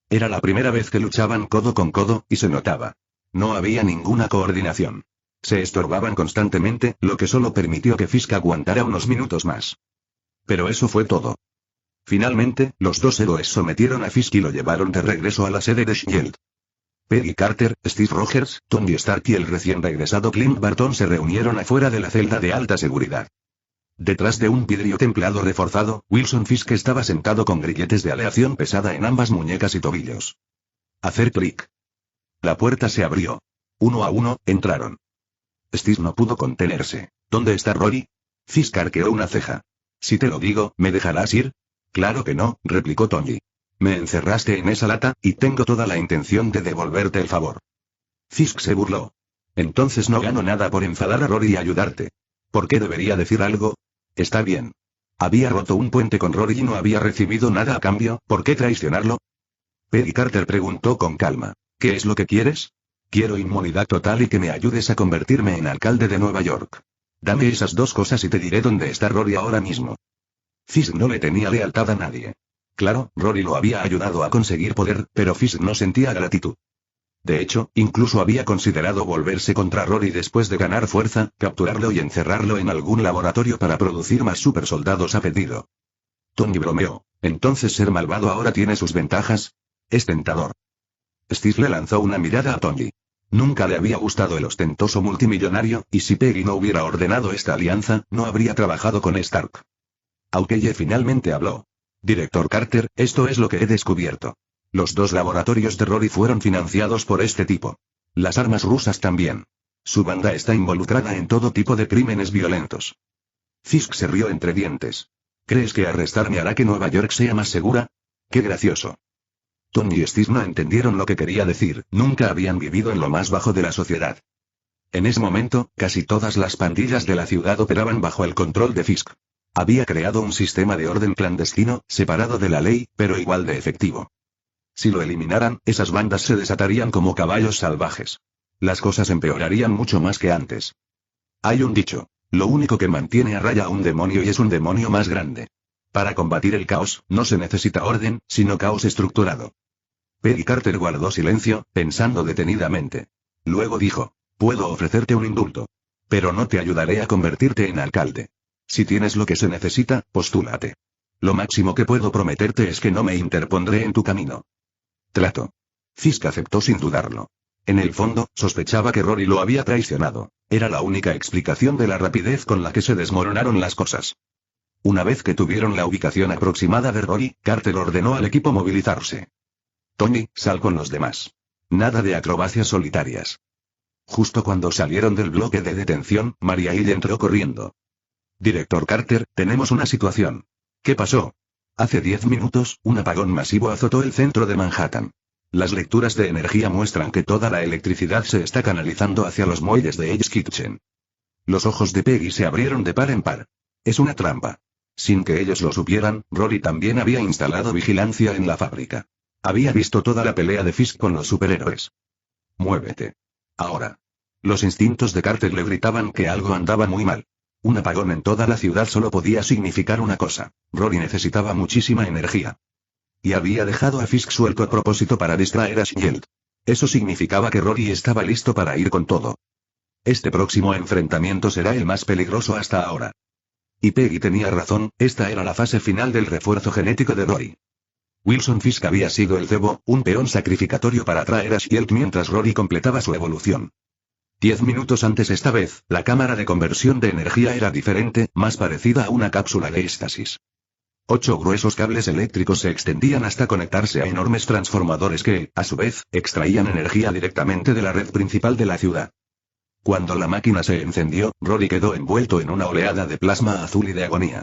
Era la primera vez que luchaban codo con codo, y se notaba. No había ninguna coordinación. Se estorbaban constantemente, lo que solo permitió que Fisk aguantara unos minutos más. Pero eso fue todo. Finalmente, los dos héroes sometieron a Fisk y lo llevaron de regreso a la sede de S.H.I.E.L.D. Peggy Carter, Steve Rogers, Tony Stark y el recién regresado Clint Barton se reunieron afuera de la celda de alta seguridad. Detrás de un vidrio templado reforzado, Wilson Fisk estaba sentado con grilletes de aleación pesada en ambas muñecas y tobillos. Hacer clic. La puerta se abrió. Uno a uno, entraron. Steve no pudo contenerse. ¿Dónde está Rory? Fisk arqueó una ceja. Si te lo digo, ¿me dejarás ir? Claro que no, replicó Tony. Me encerraste en esa lata, y tengo toda la intención de devolverte el favor. Fisk se burló. Entonces no gano nada por enfadar a Rory y ayudarte. ¿Por qué debería decir algo? Está bien. Había roto un puente con Rory y no había recibido nada a cambio, ¿por qué traicionarlo? Peggy Carter preguntó con calma. ¿Qué es lo que quieres? Quiero inmunidad total y que me ayudes a convertirme en alcalde de Nueva York. Dame esas dos cosas y te diré dónde está Rory ahora mismo. Fisk no le tenía lealtad a nadie. Claro, Rory lo había ayudado a conseguir poder, pero Fisk no sentía gratitud. De hecho, incluso había considerado volverse contra Rory después de ganar fuerza, capturarlo y encerrarlo en algún laboratorio para producir más supersoldados a pedido. Tony bromeó. ¿Entonces ser malvado ahora tiene sus ventajas? Es tentador. Steve le lanzó una mirada a Tony. Nunca le había gustado el ostentoso multimillonario, y si Peggy no hubiera ordenado esta alianza, no habría trabajado con Stark. Aunque finalmente habló. Director Carter, esto es lo que he descubierto. Los dos laboratorios de Rory fueron financiados por este tipo. Las armas rusas también. Su banda está involucrada en todo tipo de crímenes violentos. Fisk se rió entre dientes. ¿Crees que arrestarme hará que Nueva York sea más segura? ¡Qué gracioso! Tony y Steve no entendieron lo que quería decir, nunca habían vivido en lo más bajo de la sociedad. En ese momento, casi todas las pandillas de la ciudad operaban bajo el control de Fisk. Había creado un sistema de orden clandestino, separado de la ley, pero igual de efectivo. Si lo eliminaran, esas bandas se desatarían como caballos salvajes. Las cosas empeorarían mucho más que antes. Hay un dicho: lo único que mantiene a raya a un demonio y es un demonio más grande. Para combatir el caos, no se necesita orden, sino caos estructurado. Peggy Carter guardó silencio, pensando detenidamente. Luego dijo: puedo ofrecerte un indulto. Pero no te ayudaré a convertirte en alcalde. Si tienes lo que se necesita, postúlate. Lo máximo que puedo prometerte es que no me interpondré en tu camino. Trato. Fisk aceptó sin dudarlo. En el fondo, sospechaba que Rory lo había traicionado. Era la única explicación de la rapidez con la que se desmoronaron las cosas. Una vez que tuvieron la ubicación aproximada de Rory, Carter ordenó al equipo movilizarse. Tony, sal con los demás. Nada de acrobacias solitarias. Justo cuando salieron del bloque de detención, Maria Hill entró corriendo. Director Carter, tenemos una situación. ¿Qué pasó? Hace 10 minutos, un apagón masivo azotó el centro de Manhattan. Las lecturas de energía muestran que toda la electricidad se está canalizando hacia los muelles de Hell's Kitchen. Los ojos de Peggy se abrieron de par en par. Es una trampa. Sin que ellos lo supieran, Rory también había instalado vigilancia en la fábrica. Había visto toda la pelea de Fisk con los superhéroes. Muévete. Ahora. Los instintos de Carter le gritaban que algo andaba muy mal. Un apagón en toda la ciudad solo podía significar una cosa: Rory necesitaba muchísima energía. Y había dejado a Fisk suelto a propósito para distraer a S.H.I.E.L.D. Eso significaba que Rory estaba listo para ir con todo. Este próximo enfrentamiento será el más peligroso hasta ahora. Y Peggy tenía razón, esta era la fase final del refuerzo genético de Rory. Wilson Fisk había sido el cebo, un peón sacrificatorio para atraer a S.H.I.E.L.D. mientras Rory completaba su evolución. 10 minutos antes esta vez, la cámara de conversión de energía era diferente, más parecida a una cápsula de éxtasis. 8 gruesos cables eléctricos se extendían hasta conectarse a enormes transformadores que, a su vez, extraían energía directamente de la red principal de la ciudad. Cuando la máquina se encendió, Rory quedó envuelto en una oleada de plasma azul y de agonía.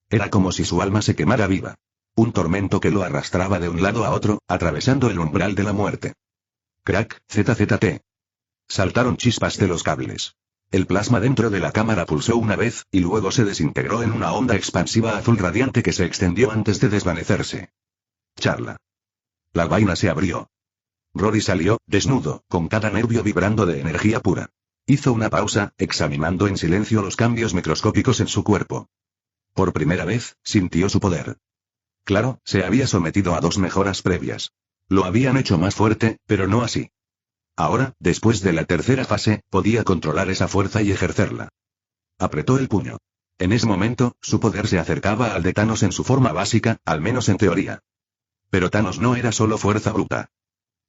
Era como si su alma se quemara viva. Un tormento que lo arrastraba de un lado a otro, atravesando el umbral de la muerte. Crack, ZZT. Saltaron chispas de los cables. El plasma dentro de la cámara pulsó una vez, y luego se desintegró en una onda expansiva azul radiante que se extendió antes de desvanecerse. Charla. La vaina se abrió. Rory salió, desnudo, con cada nervio vibrando de energía pura. Hizo una pausa, examinando en silencio los cambios microscópicos en su cuerpo. Por primera vez, sintió su poder. Claro, se había sometido a 2 mejoras previas. Lo habían hecho más fuerte, pero no así. Ahora, después de la tercera fase, podía controlar esa fuerza y ejercerla. Apretó el puño. En ese momento, su poder se acercaba al de Thanos en su forma básica, al menos en teoría. Pero Thanos no era solo fuerza bruta.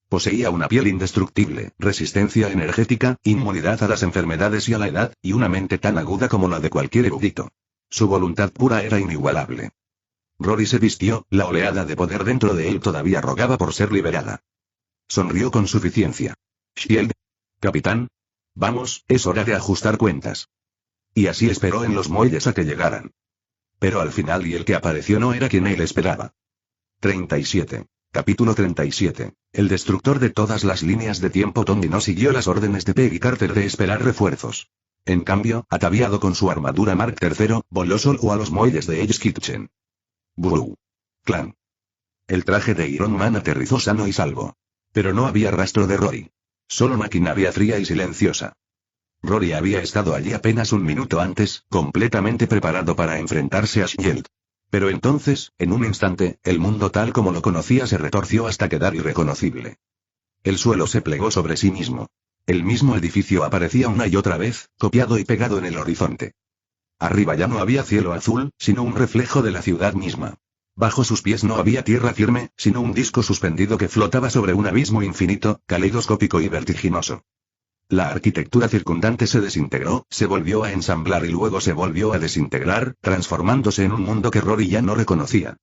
Poseía una piel indestructible, resistencia energética, inmunidad a las enfermedades y a la edad, y una mente tan aguda como la de cualquier erudito. Su voluntad pura era inigualable. Rory se vistió, la oleada de poder dentro de él todavía rogaba por ser liberada. Sonrió con suficiencia. Shield. Capitán. Vamos, es hora de ajustar cuentas. Y así esperó en los muelles a que llegaran. Pero al final el que apareció no era quien él esperaba. 37. Capítulo 37. El destructor de todas las líneas de tiempo. Tony no siguió las órdenes de Peggy Carter de esperar refuerzos. En cambio, ataviado con su armadura Mark III, voló solo a los muelles de Hell's Kitchen. Buu. Clan. El traje de Iron Man aterrizó sano y salvo. Pero no había rastro de Rory. Solo maquinaria fría y silenciosa. Rory había estado allí apenas un minuto antes, completamente preparado para enfrentarse a Shield. Pero entonces, en un instante, el mundo tal como lo conocía se retorció hasta quedar irreconocible. El suelo se plegó sobre sí mismo. El mismo edificio aparecía una y otra vez, copiado y pegado en el horizonte. Arriba ya no había cielo azul, sino un reflejo de la ciudad misma. Bajo sus pies no había tierra firme, sino un disco suspendido que flotaba sobre un abismo infinito, caleidoscópico y vertiginoso. La arquitectura circundante se desintegró, se volvió a ensamblar y luego se volvió a desintegrar, transformándose en un mundo que Rory ya no reconocía.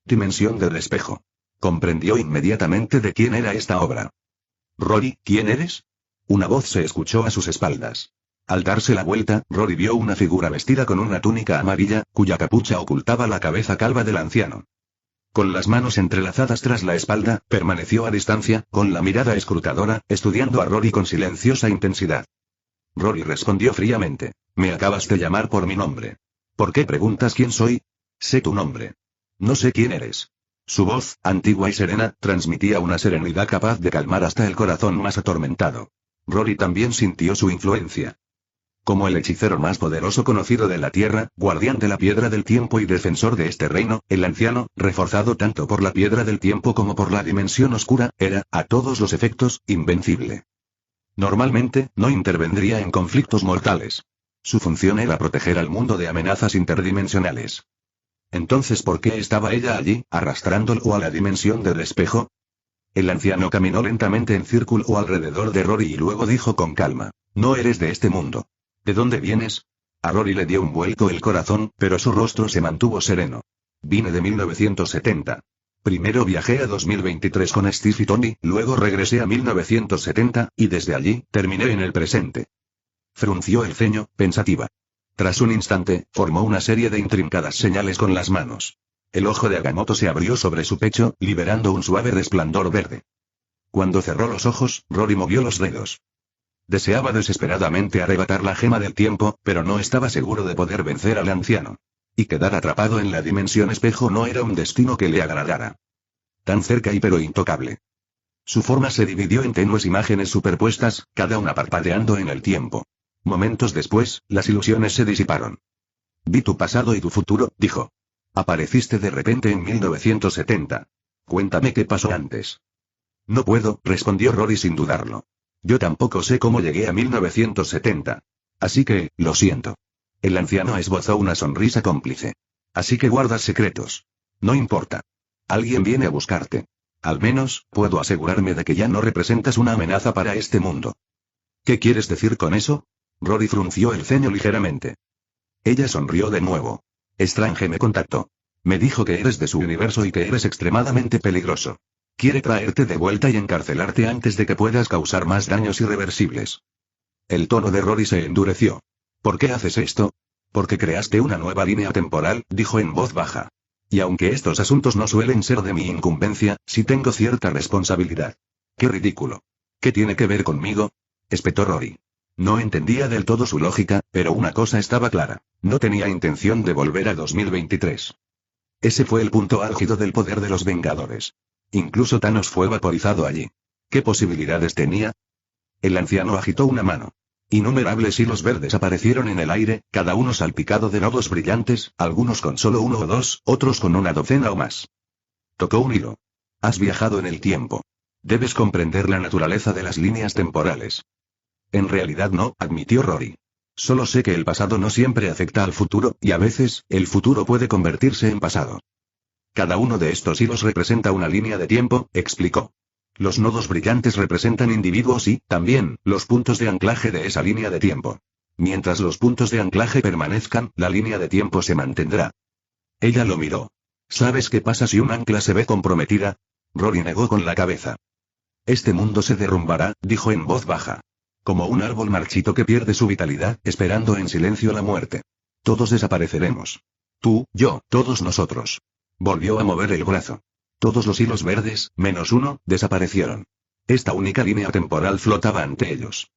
Dimensión del espejo. Comprendió inmediatamente de quién era esta obra. Rory, ¿quién eres? Una voz se escuchó a sus espaldas. Al darse la vuelta, Rory vio una figura vestida con una túnica amarilla, cuya capucha ocultaba la cabeza calva del anciano. Con las manos entrelazadas tras la espalda, permaneció a distancia, con la mirada escrutadora, estudiando a Rory con silenciosa intensidad. Rory respondió fríamente. Me acabas de llamar por mi nombre. ¿Por qué preguntas quién soy? Sé tu nombre. No sé quién eres. Su voz, antigua y serena, transmitía una serenidad capaz de calmar hasta el corazón más atormentado. Rory también sintió su influencia. Como el hechicero más poderoso conocido de la Tierra, guardián de la Piedra del Tiempo y defensor de este reino, el anciano, reforzado tanto por la Piedra del Tiempo como por la Dimensión Oscura, era, a todos los efectos, invencible. Normalmente, no intervendría en conflictos mortales. Su función era proteger al mundo de amenazas interdimensionales. Entonces, ¿por qué estaba ella allí, arrastrándolo a la dimensión del espejo? El anciano caminó lentamente en círculo alrededor de Rory y luego dijo con calma: No eres de este mundo. ¿De dónde vienes? A Rory le dio un vuelco el corazón, pero su rostro se mantuvo sereno. Vine de 1970. Primero viajé a 2023 con Steve y Tony, luego regresé a 1970, y desde allí, terminé en el presente. Frunció el ceño, pensativa. Tras un instante, formó una serie de intrincadas señales con las manos. El ojo de Agamotto se abrió sobre su pecho, liberando un suave resplandor verde. Cuando cerró los ojos, Rory movió los dedos. Deseaba desesperadamente arrebatar la gema del tiempo, pero no estaba seguro de poder vencer al anciano. Y quedar atrapado en la dimensión espejo no era un destino que le agradara. Tan cerca y pero intocable. Su forma se dividió en tenues imágenes superpuestas, cada una parpadeando en el tiempo. Momentos después, las ilusiones se disiparon. Vi tu pasado y tu futuro, dijo. Apareciste de repente en 1970. Cuéntame qué pasó antes. No puedo, respondió Rory sin dudarlo. Yo tampoco sé cómo llegué a 1970. Así que, lo siento. El anciano esbozó una sonrisa cómplice. Así que guardas secretos. No importa. Alguien viene a buscarte. Al menos, puedo asegurarme de que ya no representas una amenaza para este mundo. ¿Qué quieres decir con eso? Rory frunció el ceño ligeramente. Ella sonrió de nuevo. Strange me contactó. Me dijo que eres de su universo y que eres extremadamente peligroso. Quiere traerte de vuelta y encarcelarte antes de que puedas causar más daños irreversibles. El tono de Rory se endureció. ¿Por qué haces esto? Porque creaste una nueva línea temporal, dijo en voz baja. Y aunque estos asuntos no suelen ser de mi incumbencia, sí tengo cierta responsabilidad. ¡Qué ridículo! ¿Qué tiene que ver conmigo? Espetó Rory. No entendía del todo su lógica, pero una cosa estaba clara. No tenía intención de volver a 2023. Ese fue el punto álgido del poder de los Vengadores. Incluso Thanos fue vaporizado allí. ¿Qué posibilidades tenía? El anciano agitó una mano. Innumerables hilos verdes aparecieron en el aire, cada uno salpicado de nodos brillantes, algunos con solo uno o dos, otros con una docena o más. Tocó un hilo. Has viajado en el tiempo. Debes comprender la naturaleza de las líneas temporales. En realidad no, admitió Rory. Solo sé que el pasado no siempre afecta al futuro, y a veces, el futuro puede convertirse en pasado. Cada uno de estos hilos representa una línea de tiempo, explicó. Los nodos brillantes representan individuos y, también, los puntos de anclaje de esa línea de tiempo. Mientras los puntos de anclaje permanezcan, la línea de tiempo se mantendrá. Ella lo miró. ¿Sabes qué pasa si un ancla se ve comprometida? Rory negó con la cabeza. Este mundo se derrumbará, dijo en voz baja. Como un árbol marchito que pierde su vitalidad, esperando en silencio la muerte. Todos desapareceremos. Tú, yo, todos nosotros. Volvió a mover el brazo. Todos los hilos verdes, menos uno, desaparecieron. Esta única línea temporal flotaba ante ellos.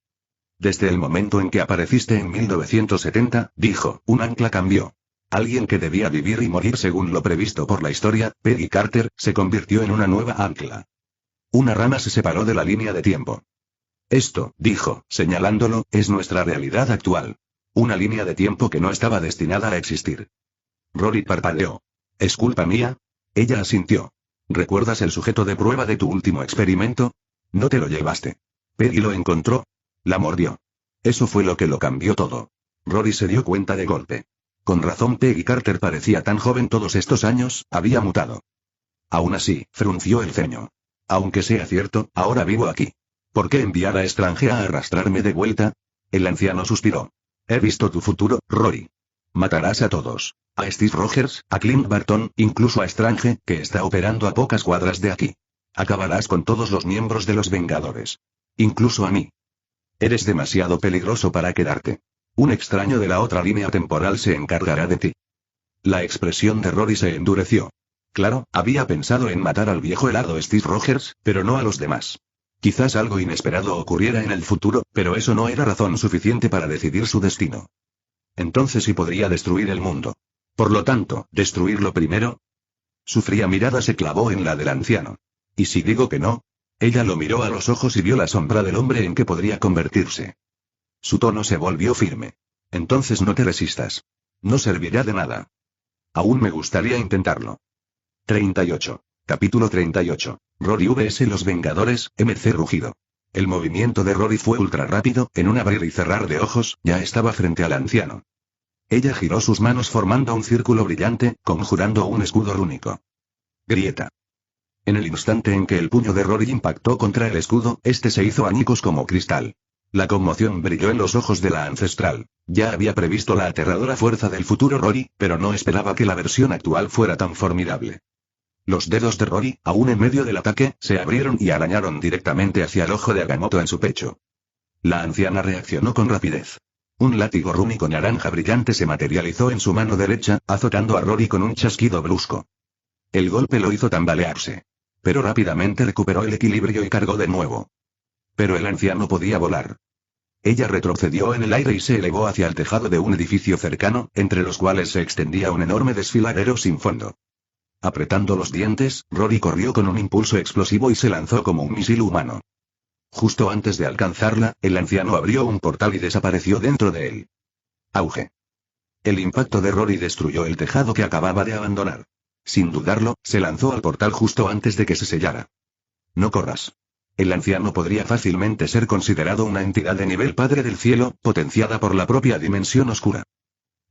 Desde el momento en que apareciste en 1970, dijo, un ancla cambió. Alguien que debía vivir y morir según lo previsto por la historia, Peggy Carter, se convirtió en una nueva ancla. Una rama se separó de la línea de tiempo. Esto, dijo, señalándolo, es nuestra realidad actual. Una línea de tiempo que no estaba destinada a existir. Rory parpadeó. ¿Es culpa mía? Ella asintió. ¿Recuerdas el sujeto de prueba de tu último experimento? No te lo llevaste. Peggy lo encontró. La mordió. Eso fue lo que lo cambió todo. Rory se dio cuenta de golpe. Con razón Peggy Carter parecía tan joven todos estos años, había mutado. Aún así, frunció el ceño. Aunque sea cierto, ahora vivo aquí. ¿Por qué enviar a Strange a arrastrarme de vuelta? El anciano suspiró. He visto tu futuro, Rory. Matarás a todos. A Steve Rogers, a Clint Barton, incluso a Strange, que está operando a pocas cuadras de aquí. Acabarás con todos los miembros de los Vengadores. Incluso a mí. Eres demasiado peligroso para quedarte. Un extraño de la otra línea temporal se encargará de ti. La expresión de Rory se endureció. Claro, había pensado en matar al viejo helado Steve Rogers, pero no a los demás. Quizás algo inesperado ocurriera en el futuro, pero eso no era razón suficiente para decidir su destino. Entonces sí podría destruir el mundo. Por lo tanto, ¿destruirlo primero? Su fría mirada se clavó en la del anciano. ¿Y si digo que no? Ella lo miró a los ojos y vio la sombra del hombre en que podría convertirse. Su tono se volvió firme. Entonces no te resistas. No servirá de nada. Aún me gustaría intentarlo. 38. Capítulo 38. Rory vs Los Vengadores, MC rugido. El movimiento de Rory fue ultra rápido, en un abrir y cerrar de ojos, ya estaba frente al anciano. Ella giró sus manos formando un círculo brillante, conjurando un escudo rúnico. Grieta. En el instante en que el puño de Rory impactó contra el escudo, este se hizo añicos como cristal. La conmoción brilló en los ojos de la ancestral. Ya había previsto la aterradora fuerza del futuro Rory, pero no esperaba que la versión actual fuera tan formidable. Los dedos de Rory, aún en medio del ataque, se abrieron y arañaron directamente hacia el ojo de Agamotto en su pecho. La anciana reaccionó con rapidez. Un látigo rúnico naranja brillante se materializó en su mano derecha, azotando a Rory con un chasquido brusco. El golpe lo hizo tambalearse. Pero rápidamente recuperó el equilibrio y cargó de nuevo. Pero el anciano podía volar. Ella retrocedió en el aire y se elevó hacia el tejado de un edificio cercano, entre los cuales se extendía un enorme desfiladero sin fondo. Apretando los dientes, Rory corrió con un impulso explosivo y se lanzó como un misil humano. Justo antes de alcanzarla, el anciano abrió un portal y desapareció dentro de él. Auge. El impacto de Rory destruyó el tejado que acababa de abandonar. Sin dudarlo, se lanzó al portal justo antes de que se sellara. No corras. El anciano podría fácilmente ser considerado una entidad de nivel Padre del Cielo, potenciada por la propia dimensión oscura.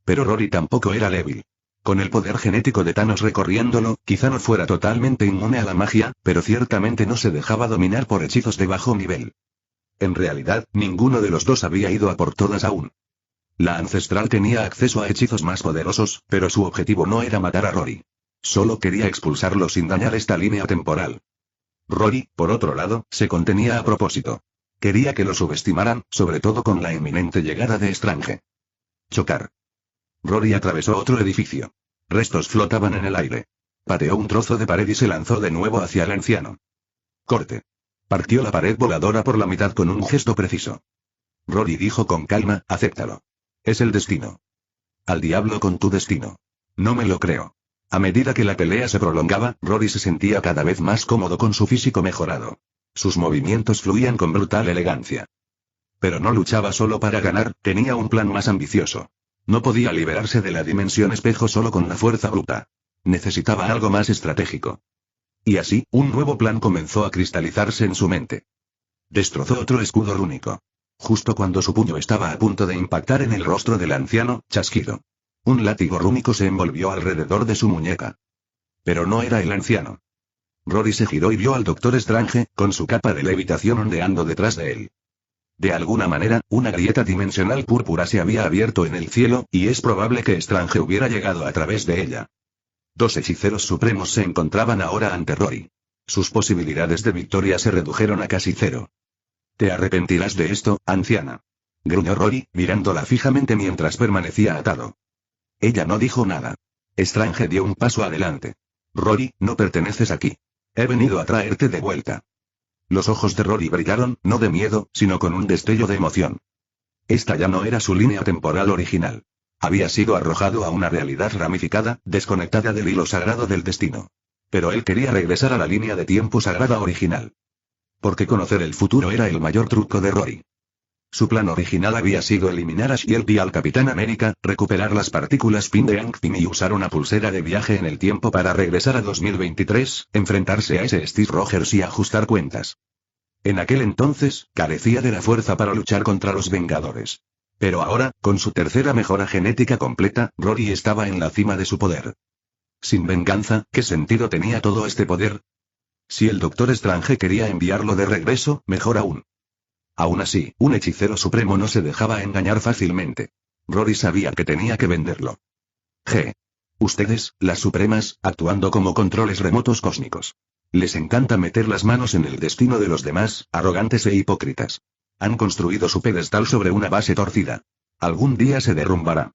Pero Rory tampoco era débil. Con el poder genético de Thanos recorriéndolo, quizá no fuera totalmente inmune a la magia, pero ciertamente no se dejaba dominar por hechizos de bajo nivel. En realidad, ninguno de los dos había ido a por todas aún. La ancestral tenía acceso a hechizos más poderosos, pero su objetivo no era matar a Rory. Solo quería expulsarlo sin dañar esta línea temporal. Rory, por otro lado, se contenía a propósito. Quería que lo subestimaran, sobre todo con la inminente llegada de Strange. Chocar. Rory atravesó otro edificio. Restos flotaban en el aire. Pateó un trozo de pared y se lanzó de nuevo hacia el anciano. Corte. Partió la pared voladora por la mitad con un gesto preciso. Rory dijo con calma, acéptalo. Es el destino. Al diablo con tu destino. No me lo creo. A medida que la pelea se prolongaba, Rory se sentía cada vez más cómodo con su físico mejorado. Sus movimientos fluían con brutal elegancia. Pero no luchaba solo para ganar, tenía un plan más ambicioso. No podía liberarse de la dimensión espejo solo con la fuerza bruta. Necesitaba algo más estratégico. Y así, un nuevo plan comenzó a cristalizarse en su mente. Destrozó otro escudo rúnico. Justo cuando su puño estaba a punto de impactar en el rostro del anciano, chasquido. Un látigo rúnico se envolvió alrededor de su muñeca. Pero no era el anciano. Rory se giró y vio al Doctor Strange, con su capa de levitación ondeando detrás de él. De alguna manera, una grieta dimensional púrpura se había abierto en el cielo, y es probable que Strange hubiera llegado a través de ella. Dos hechiceros supremos se encontraban ahora ante Rory. Sus posibilidades de victoria se redujeron a casi cero. Te arrepentirás de esto, anciana. Gruñó Rory, mirándola fijamente mientras permanecía atado. Ella no dijo nada. Strange dio un paso adelante. Rory, no perteneces aquí. He venido a traerte de vuelta. Los ojos de Rory brillaron, no de miedo, sino con un destello de emoción. Esta ya no era su línea temporal original. Había sido arrojado a una realidad ramificada, desconectada del hilo sagrado del destino. Pero él quería regresar a la línea de tiempo sagrada original. Porque conocer el futuro era el mayor truco de Rory. Su plan original había sido eliminar a Shield y al Capitán América, recuperar las partículas Pym de Hank Pym y usar una pulsera de viaje en el tiempo para regresar a 2023, enfrentarse a ese Steve Rogers y ajustar cuentas. En aquel entonces, carecía de la fuerza para luchar contra los Vengadores. Pero ahora, con su tercera mejora genética completa, Rory estaba en la cima de su poder. Sin venganza, ¿qué sentido tenía todo este poder? Si el Doctor Strange quería enviarlo de regreso, mejor aún. Aún así, un hechicero supremo no se dejaba engañar fácilmente. Rory sabía que tenía que venderlo. Ustedes, las supremas, actuando como controles remotos cósmicos. Les encanta meter las manos en el destino de los demás, arrogantes e hipócritas. Han construido su pedestal sobre una base torcida. Algún día se derrumbará.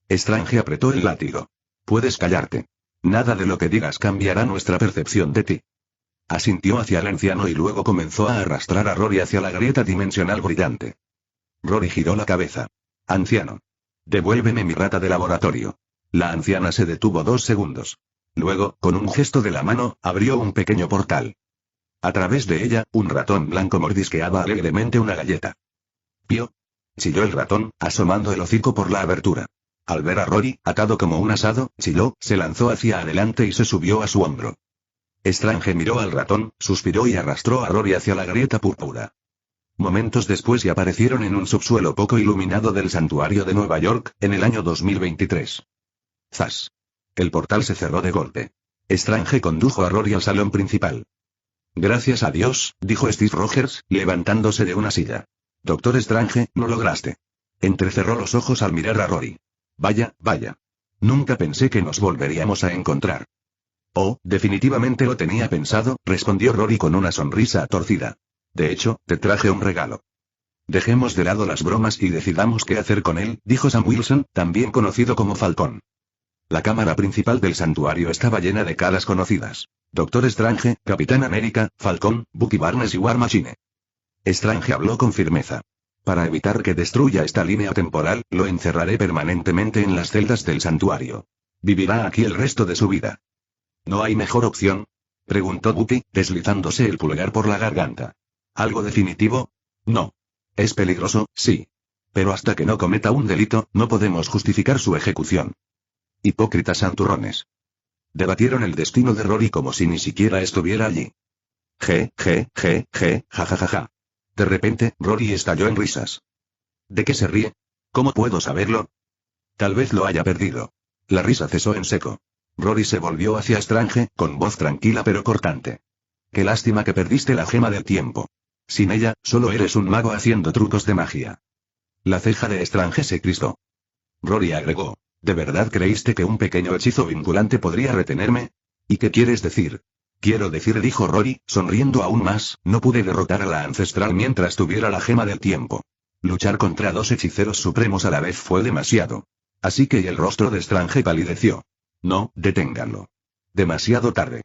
Strange apretó el látigo. Puedes callarte. Nada de lo que digas cambiará nuestra percepción de ti. Asintió hacia el anciano y luego comenzó a arrastrar a Rory hacia la grieta dimensional brillante. Rory giró la cabeza. Anciano. Devuélveme mi rata de laboratorio. La anciana se detuvo 2 segundos. Luego, con un gesto de la mano, abrió un pequeño portal. A través de ella, un ratón blanco mordisqueaba alegremente una galleta. Pío. Chilló el ratón, asomando el hocico por la abertura. Al ver a Rory, atado como un asado, chilló, se lanzó hacia adelante y se subió a su hombro. Strange miró al ratón, suspiró y arrastró a Rory hacia la grieta púrpura. Momentos después y aparecieron en un subsuelo poco iluminado del santuario de Nueva York, en el año 2023. ¡Zas! El portal se cerró de golpe. Strange condujo a Rory al salón principal. Gracias a Dios, dijo Steve Rogers, levantándose de una silla. Doctor Strange, lo lograste. Entrecerró los ojos al mirar a Rory. Vaya, vaya. Nunca pensé que nos volveríamos a encontrar. Oh, definitivamente lo tenía pensado, respondió Rory con una sonrisa torcida. De hecho, te traje un regalo. Dejemos de lado las bromas y decidamos qué hacer con él, dijo Sam Wilson, también conocido como Falcón. La cámara principal del santuario estaba llena de caras conocidas. Doctor Strange, Capitán América, Falcón, Bucky Barnes y War Machine. Strange habló con firmeza. Para evitar que destruya esta línea temporal, lo encerraré permanentemente en las celdas del santuario. Vivirá aquí el resto de su vida. ¿No hay mejor opción? Preguntó Bucky, deslizándose el pulgar por la garganta. ¿Algo definitivo? No. Es peligroso, sí. Pero hasta que no cometa un delito, no podemos justificar su ejecución. Hipócritas santurrones. Debatieron el destino de Rory como si ni siquiera estuviera allí. Jajajaja. De repente, Rory estalló en risas. ¿De qué se ríe? ¿Cómo puedo saberlo? Tal vez lo haya perdido. La risa cesó en seco. Rory se volvió hacia Strange, con voz tranquila pero cortante. Qué lástima que perdiste la gema del tiempo. Sin ella, solo eres un mago haciendo trucos de magia. La ceja de Strange se crispó. Rory agregó, ¿de verdad creíste que un pequeño hechizo vinculante podría retenerme? ¿Y qué quieres decir? Quiero decir, dijo Rory, sonriendo aún más, no pude derrotar a la ancestral mientras tuviera la gema del tiempo. Luchar contra dos hechiceros supremos a la vez fue demasiado. Así que el rostro de Strange palideció. No, deténganlo. Demasiado tarde.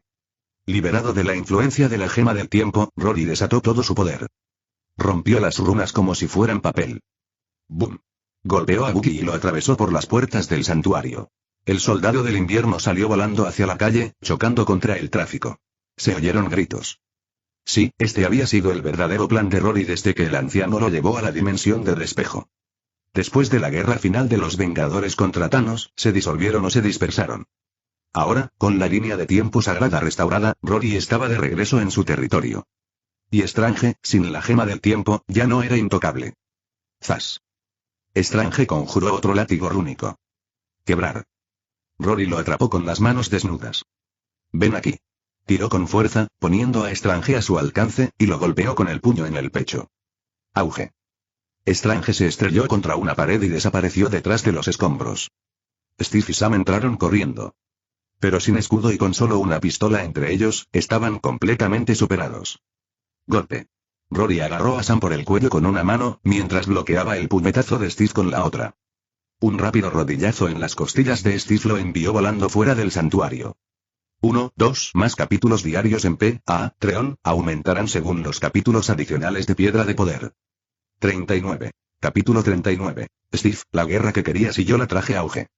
Liberado de la influencia de la gema del tiempo, Rory desató todo su poder. Rompió las runas como si fueran papel. ¡Bum! Golpeó a Buggy y lo atravesó por las puertas del santuario. El soldado del invierno salió volando hacia la calle, chocando contra el tráfico. Se oyeron gritos. Sí, este había sido el verdadero plan de Rory desde que el anciano lo llevó a la dimensión del espejo. Después de la guerra final de los Vengadores contra Thanos, se disolvieron o se dispersaron. Ahora, con la línea de tiempo sagrada restaurada, Rory estaba de regreso en su territorio. Y Strange, sin la gema del tiempo, ya no era intocable. ¡Zas! Strange conjuró otro látigo rúnico. Quebrar. Rory lo atrapó con las manos desnudas. Ven aquí. Tiró con fuerza, poniendo a Strange a su alcance, y lo golpeó con el puño en el pecho. Auge. Strange se estrelló contra una pared y desapareció detrás de los escombros. Steve y Sam entraron corriendo. Pero sin escudo y con solo una pistola entre ellos, estaban completamente superados. Golpe. Rory agarró a Sam por el cuello con una mano, mientras bloqueaba el puñetazo de Steve con la otra. Un rápido rodillazo en las costillas de Steve lo envió volando fuera del santuario. 1, 2 más capítulos diarios en Patreon aumentarán según los capítulos adicionales de Piedra de Poder. 39. Capítulo 39. Steve, la guerra que querías y yo la traje a auge.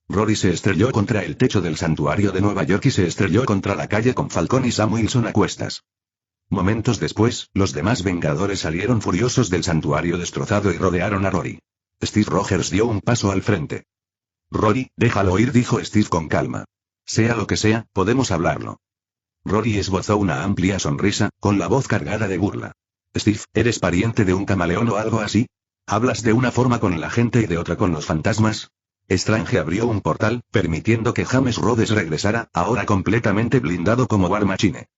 Rory se estrelló contra el techo del santuario de Nueva York y se estrelló contra la calle con Falcón y Sam Wilson a cuestas. Momentos después, los demás Vengadores salieron furiosos del santuario destrozado y rodearon a Rory. Steve Rogers dio un paso al frente. Rory, déjalo ir, dijo Steve con calma. Sea lo que sea, podemos hablarlo. Rory esbozó una amplia sonrisa, con la voz cargada de burla. Steve, ¿eres pariente de un camaleón o algo así? ¿Hablas de una forma con la gente y de otra con los fantasmas? Strange abrió un portal, permitiendo que James Rhodes regresara, ahora completamente blindado como War Machine.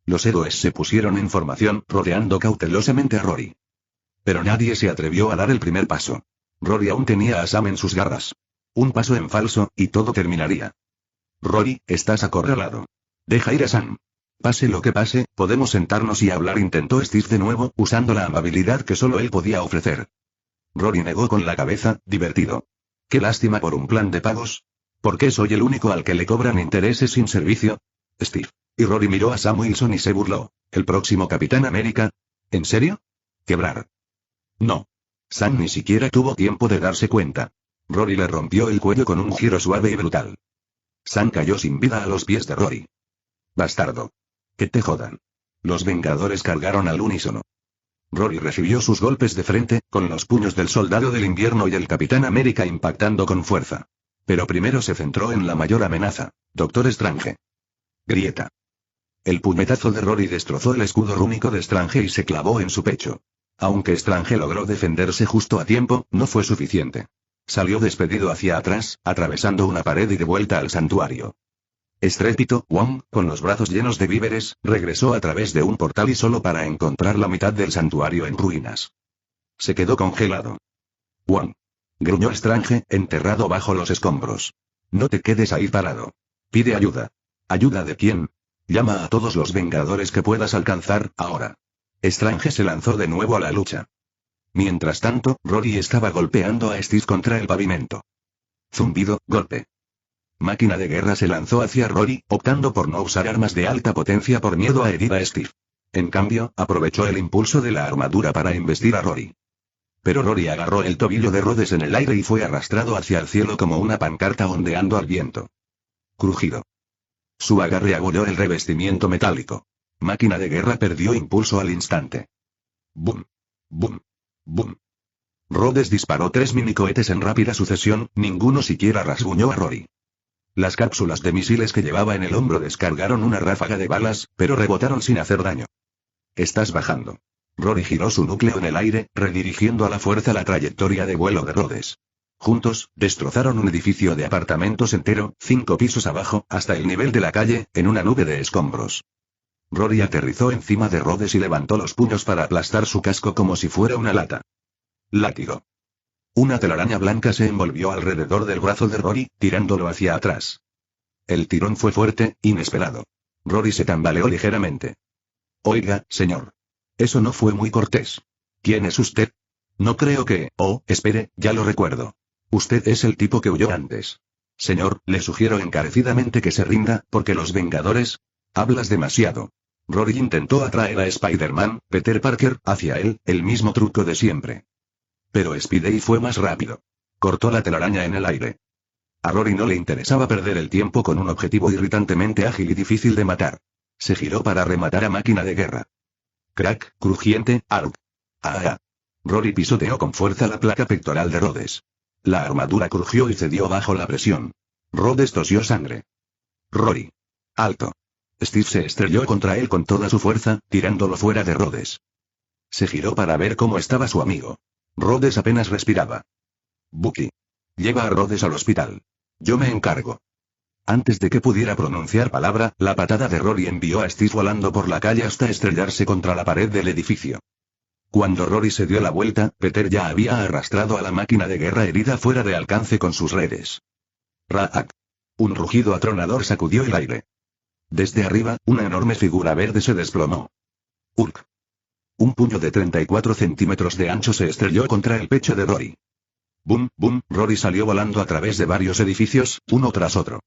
Los héroes se pusieron en formación, rodeando cautelosamente a Rory. Pero nadie se atrevió a dar el primer paso. Rory aún tenía a Sam en sus garras. Un paso en falso, y todo terminaría. Rory, estás acorralado. Deja ir a Sam. Pase lo que pase, podemos sentarnos y hablar, intentó Steve de nuevo, usando la amabilidad que solo él podía ofrecer. Rory negó con la cabeza, divertido. Qué lástima por un plan de pagos. ¿Por qué soy el único al que le cobran intereses sin servicio? Steve. Y Rory miró a Sam Wilson y se burló. ¿El próximo Capitán América? ¿En serio? Quebrar. No. Sam ni siquiera tuvo tiempo de darse cuenta. Rory le rompió el cuello con un giro suave y brutal. Sam cayó sin vida a los pies de Rory. Bastardo. Que te jodan. Los Vengadores cargaron al unísono. Rory recibió sus golpes de frente, con los puños del Soldado del Invierno y el Capitán América impactando con fuerza. Pero primero se centró en la mayor amenaza, Doctor Strange. Grieta. El puñetazo de Rory destrozó el escudo rúnico de Strange y se clavó en su pecho. Aunque Strange logró defenderse justo a tiempo, no fue suficiente. Salió despedido hacia atrás, atravesando una pared y de vuelta al santuario. Estrépito, Wong, con los brazos llenos de víveres, regresó a través de un portal y solo para encontrar la mitad del santuario en ruinas. Se quedó congelado. Wong. Gruñó Strange, enterrado bajo los escombros. No te quedes ahí parado. Pide ayuda. ¿Ayuda de quién? Llama a todos los Vengadores que puedas alcanzar, ahora. Strange se lanzó de nuevo a la lucha. Mientras tanto, Rory estaba golpeando a Steve contra el pavimento. Zumbido, golpe. Máquina de guerra se lanzó hacia Rory, optando por no usar armas de alta potencia por miedo a herir a Steve. En cambio, aprovechó el impulso de la armadura para embestir a Rory. Pero Rory agarró el tobillo de Rhodes en el aire y fue arrastrado hacia el cielo como una pancarta ondeando al viento. Crujido. Su agarre agulló el revestimiento metálico. Máquina de guerra perdió impulso al instante. Boom. Boom. Boom. Rhodes disparó 3 minicohetes en rápida sucesión, ninguno siquiera rasguñó a Rory. Las cápsulas de misiles que llevaba en el hombro descargaron una ráfaga de balas, pero rebotaron sin hacer daño. Estás bajando. Rory giró su núcleo en el aire, redirigiendo a la fuerza la trayectoria de vuelo de Rhodes. Juntos, destrozaron un edificio de apartamentos entero, 5 pisos abajo, hasta el nivel de la calle, en una nube de escombros. Rory aterrizó encima de Rhodes y levantó los puños para aplastar su casco como si fuera una lata. Látigo. Una telaraña blanca se envolvió alrededor del brazo de Rory, tirándolo hacia atrás. El tirón fue fuerte, inesperado. Rory se tambaleó ligeramente. Oiga, señor. Eso no fue muy cortés. ¿Quién es usted? No creo que... Oh, espere, ya lo recuerdo. Usted es el tipo que huyó antes. Señor, le sugiero encarecidamente que se rinda, porque los Vengadores... Hablas demasiado. Rory intentó atraer a Spider-Man, Peter Parker, hacia él, el mismo truco de siempre. Pero Spidey fue más rápido. Cortó la telaraña en el aire. A Rory no le interesaba perder el tiempo con un objetivo irritantemente ágil y difícil de matar. Se giró para rematar a Máquina de Guerra. Crack, crujiente, arg. Ah. Rory pisoteó con fuerza la placa pectoral de Rhodes. La armadura crujió y cedió bajo la presión. Rhodes tosió sangre. Rory. Alto. Steve se estrelló contra él con toda su fuerza, tirándolo fuera de Rhodes. Se giró para ver cómo estaba su amigo. Rhodes apenas respiraba. Bucky. Lleva a Rhodes al hospital. Yo me encargo. Antes de que pudiera pronunciar palabra, la patada de Rory envió a Steve volando por la calle hasta estrellarse contra la pared del edificio. Cuando Rory se dio la vuelta, Peter ya había arrastrado a la Máquina de Guerra herida fuera de alcance con sus redes. ¡Raak! Un rugido atronador sacudió el aire. Desde arriba, una enorme figura verde se desplomó. ¡Hulk! Un puño de 34 centímetros de ancho se estrelló contra el pecho de Rory. ¡Bum, bum! Rory salió volando a través de varios edificios, uno tras otro.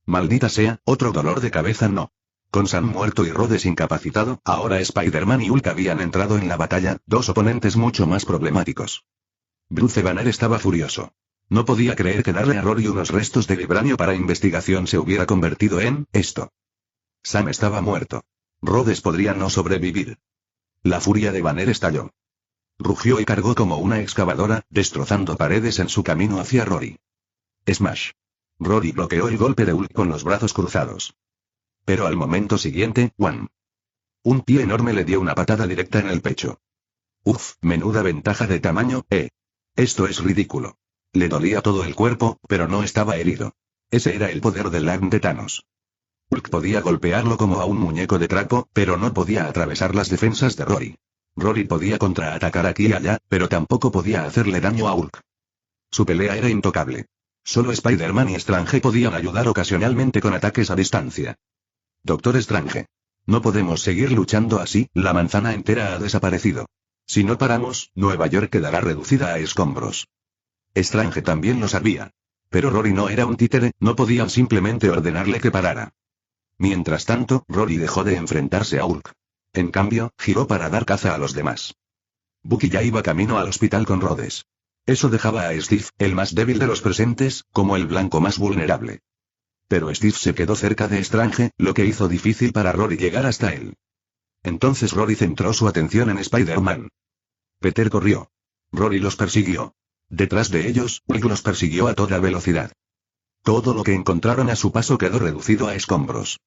Maldita sea, otro dolor de cabeza no. Con Sam muerto y Rhodes incapacitado, ahora Spider-Man y Hulk habían entrado en la batalla, dos oponentes mucho más problemáticos. Bruce Banner estaba furioso. No podía creer que darle a Rory unos restos de vibranio para investigación se hubiera convertido en esto. Sam estaba muerto. Rhodes podría no sobrevivir. La furia de Banner estalló. Rugió y cargó como una excavadora, destrozando paredes en su camino hacia Rory. Smash. Rory bloqueó el golpe de Hulk con los brazos cruzados. Pero al momento siguiente, ¡guam! Un pie enorme le dio una patada directa en el pecho. Uf, menuda ventaja de tamaño, Esto es ridículo. Le dolía todo el cuerpo, pero no estaba herido. Ese era el poder del Arm de Thanos. Hulk podía golpearlo como a un muñeco de trapo, pero no podía atravesar las defensas de Rory. Rory podía contraatacar aquí y allá, pero tampoco podía hacerle daño a Hulk. Su pelea era intocable. Solo Spider-Man y Strange podían ayudar ocasionalmente con ataques a distancia. Doctor Strange. No podemos seguir luchando así, la manzana entera ha desaparecido. Si no paramos, Nueva York quedará reducida a escombros. Strange también lo sabía. Pero Rory no era un títere, no podían simplemente ordenarle que parara. Mientras tanto, Rory dejó de enfrentarse a Hulk. En cambio, giró para dar caza a los demás. Bucky ya iba camino al hospital con Rhodes. Eso dejaba a Steve, el más débil de los presentes, como el blanco más vulnerable. Pero Steve se quedó cerca de Strange, lo que hizo difícil para Rory llegar hasta él. Entonces Rory centró su atención en Spider-Man. Peter corrió. Rory los persiguió. Detrás de ellos, Hulk los persiguió a toda velocidad. Todo lo que encontraron a su paso quedó reducido a escombros.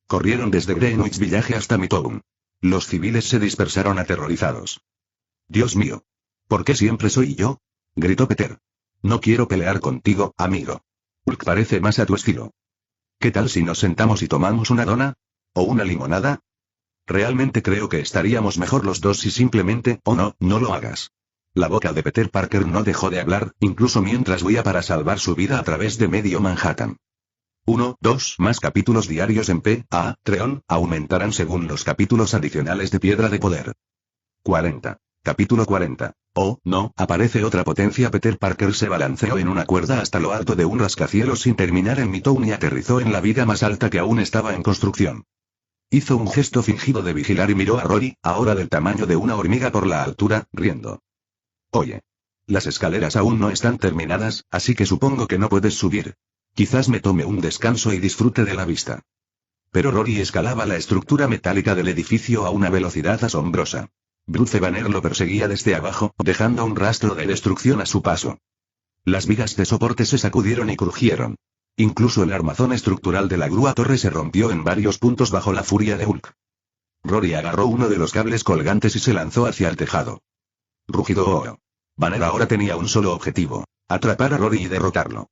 Corrieron desde Greenwich Village hasta Midtown. Los civiles se dispersaron aterrorizados. Dios mío. ¿Por qué siempre soy yo? Gritó Peter. No quiero pelear contigo, amigo. Hulk parece más a tu estilo. ¿Qué tal si nos sentamos y tomamos una dona? ¿O una limonada? Realmente creo que estaríamos mejor los dos si simplemente, no lo hagas. La boca de Peter Parker no dejó de hablar, incluso mientras huía para salvar su vida a través de medio Manhattan. 2 más capítulos diarios en Patreon aumentarán según los capítulos adicionales de Piedra de Poder. 40. Capítulo 40. Oh, no, aparece otra potencia. Peter Parker se balanceó en una cuerda hasta lo alto de un rascacielos sin terminar en Midtown y aterrizó en la viga más alta que aún estaba en construcción. Hizo un gesto fingido de vigilar y miró a Rory, ahora del tamaño de una hormiga por la altura, riendo. Oye. Las escaleras aún no están terminadas, así que supongo que no puedes subir. Quizás me tome un descanso y disfrute de la vista. Pero Rory escalaba la estructura metálica del edificio a una velocidad asombrosa. Bruce Banner lo perseguía desde abajo, dejando un rastro de destrucción a su paso. Las vigas de soporte se sacudieron y crujieron. Incluso el armazón estructural de la grúa torre se rompió en varios puntos bajo la furia de Hulk. Rory agarró uno de los cables colgantes y se lanzó hacia el tejado. Rugido. Banner ahora tenía un solo objetivo: atrapar a Rory y derrotarlo.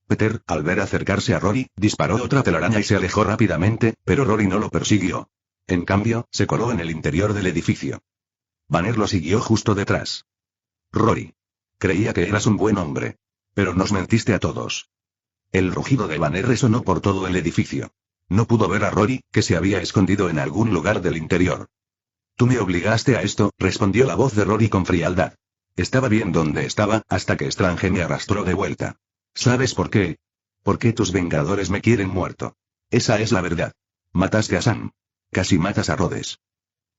Peter, al ver acercarse a Rory, disparó otra telaraña y se alejó rápidamente, pero Rory no lo persiguió. En cambio, se coló en el interior del edificio. Banner lo siguió justo detrás. Rory. Creía que eras un buen hombre. Pero nos mentiste a todos. El rugido de Banner resonó por todo el edificio. No pudo ver a Rory, que se había escondido en algún lugar del interior. Tú me obligaste a esto, respondió la voz de Rory con frialdad. Estaba bien donde estaba, hasta que Strange me arrastró de vuelta. ¿Sabes por qué? Porque tus vengadores me quieren muerto. Esa es la verdad. Mataste a Sam. Casi matas a Rhodes.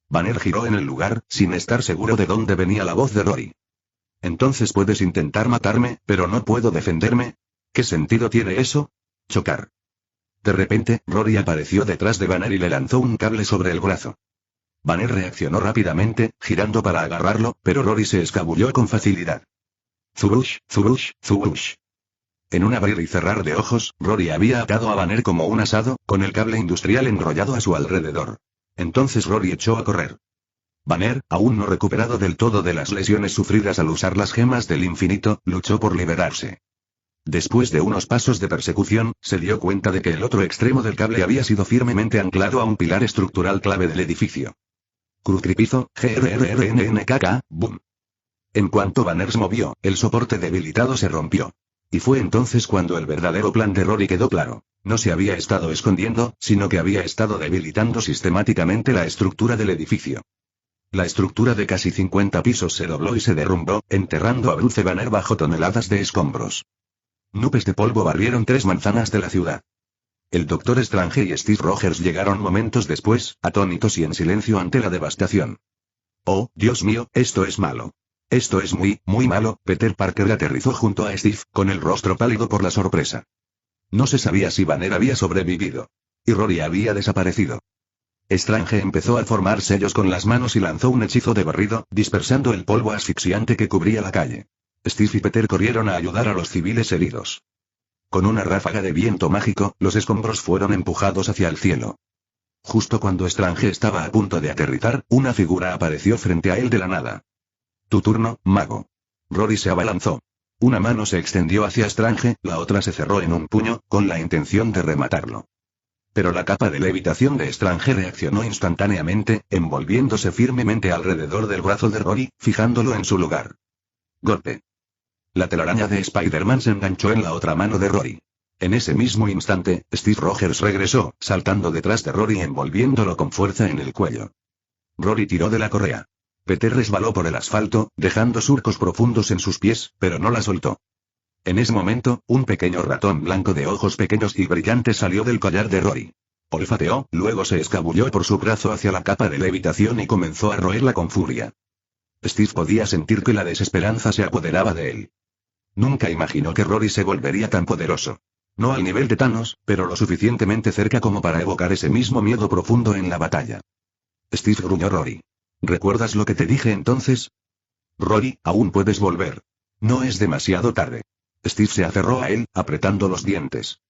Banner giró en el lugar, sin estar seguro de dónde venía la voz de Rory. Entonces puedes intentar matarme, pero no puedo defenderme. ¿Qué sentido tiene eso? Chocar. De repente, Rory apareció detrás de Banner y le lanzó un cable sobre el brazo. Banner reaccionó rápidamente, girando para agarrarlo, pero Rory se escabulló con facilidad. Zubush, zubush, zubush. En un abrir y cerrar de ojos, Rory había atado a Banner como un asado, con el cable industrial enrollado a su alrededor. Entonces Rory echó a correr. Banner, aún no recuperado del todo de las lesiones sufridas al usar las gemas del infinito, luchó por liberarse. Después de unos pasos de persecución, se dio cuenta de que el otro extremo del cable había sido firmemente anclado a un pilar estructural clave del edificio. Crucipizo, grrrnnkkk, boom. En cuanto Banner se movió, el soporte debilitado se rompió. Y fue entonces cuando el verdadero plan de Rory quedó claro. No se había estado escondiendo, sino que había estado debilitando sistemáticamente la estructura del edificio. La estructura de casi 50 pisos se dobló y se derrumbó, enterrando a Bruce Banner bajo toneladas de escombros. Nubes de polvo barrieron 3 manzanas de la ciudad. El Doctor Strange y Steve Rogers llegaron momentos después, atónitos y en silencio ante la devastación. Oh, Dios mío, esto es malo. Esto es muy, muy malo. Peter Parker aterrizó junto a Steve, con el rostro pálido por la sorpresa. No se sabía si Banner había sobrevivido. Y Rory había desaparecido. Strange empezó a formar sellos con las manos y lanzó un hechizo de barrido, dispersando el polvo asfixiante que cubría la calle. Steve y Peter corrieron a ayudar a los civiles heridos. Con una ráfaga de viento mágico, los escombros fueron empujados hacia el cielo. Justo cuando Strange estaba a punto de aterrizar, una figura apareció frente a él de la nada. Tu turno, mago. Rory se abalanzó. Una mano se extendió hacia Strange, la otra se cerró en un puño, con la intención de rematarlo. Pero la capa de levitación de Strange reaccionó instantáneamente, envolviéndose firmemente alrededor del brazo de Rory, fijándolo en su lugar. Golpe. La telaraña de Spider-Man se enganchó en la otra mano de Rory. En ese mismo instante, Steve Rogers regresó, saltando detrás de Rory y envolviéndolo con fuerza en el cuello. Rory tiró de la correa. Peter resbaló por el asfalto, dejando surcos profundos en sus pies, pero no la soltó. En ese momento, un pequeño ratón blanco de ojos pequeños y brillantes salió del collar de Rory. Olfateó, luego se escabulló por su brazo hacia la capa de levitación y comenzó a roerla con furia. Steve podía sentir que la desesperanza se apoderaba de él. Nunca imaginó que Rory se volvería tan poderoso. No al nivel de Thanos, pero lo suficientemente cerca como para evocar ese mismo miedo profundo en la batalla. Steve, gruñó Rory. ¿Recuerdas lo que te dije entonces? Rory, aún puedes volver. No es demasiado tarde. Steve se aferró a él, apretando los dientes.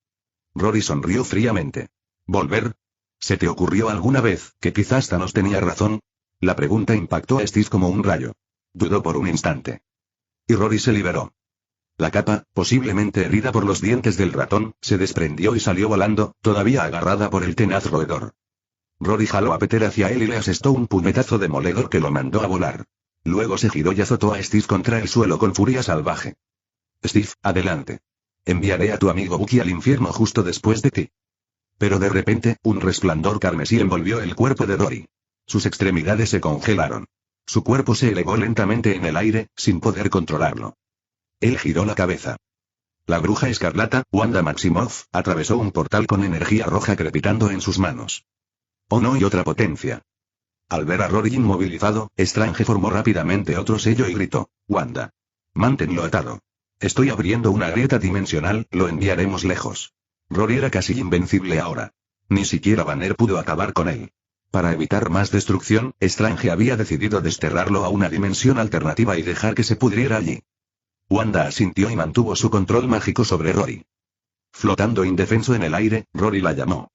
Rory sonrió fríamente. ¿Volver? ¿Se te ocurrió alguna vez que quizás Thanos tenía razón? La pregunta impactó a Steve como un rayo. Dudó por un instante. Y Rory se liberó. La capa, posiblemente herida por los dientes del ratón, se desprendió y salió volando, todavía agarrada por el tenaz roedor. Rory jaló a Peter hacia él y le asestó un puñetazo demoledor que lo mandó a volar. Luego se giró y azotó a Steve contra el suelo con furia salvaje. Steve, adelante. Enviaré a tu amigo Bucky al infierno justo después de ti. Pero de repente, un resplandor carmesí envolvió el cuerpo de Rory. Sus extremidades se congelaron. Su cuerpo se elevó lentamente en el aire, sin poder controlarlo. Él giró la cabeza. La bruja escarlata, Wanda Maximoff, atravesó un portal con energía roja crepitando en sus manos. Oh no, y otra potencia. Al ver a Rory inmovilizado, Strange formó rápidamente otro sello y gritó: Wanda. Manténlo atado. Estoy abriendo una grieta dimensional, lo enviaremos lejos. Rory era casi invencible ahora. Ni siquiera Banner pudo acabar con él. Para evitar más destrucción, Strange había decidido desterrarlo a una dimensión alternativa y dejar que se pudriera allí. Wanda asintió y mantuvo su control mágico sobre Rory. Flotando indefenso en el aire, Rory la llamó.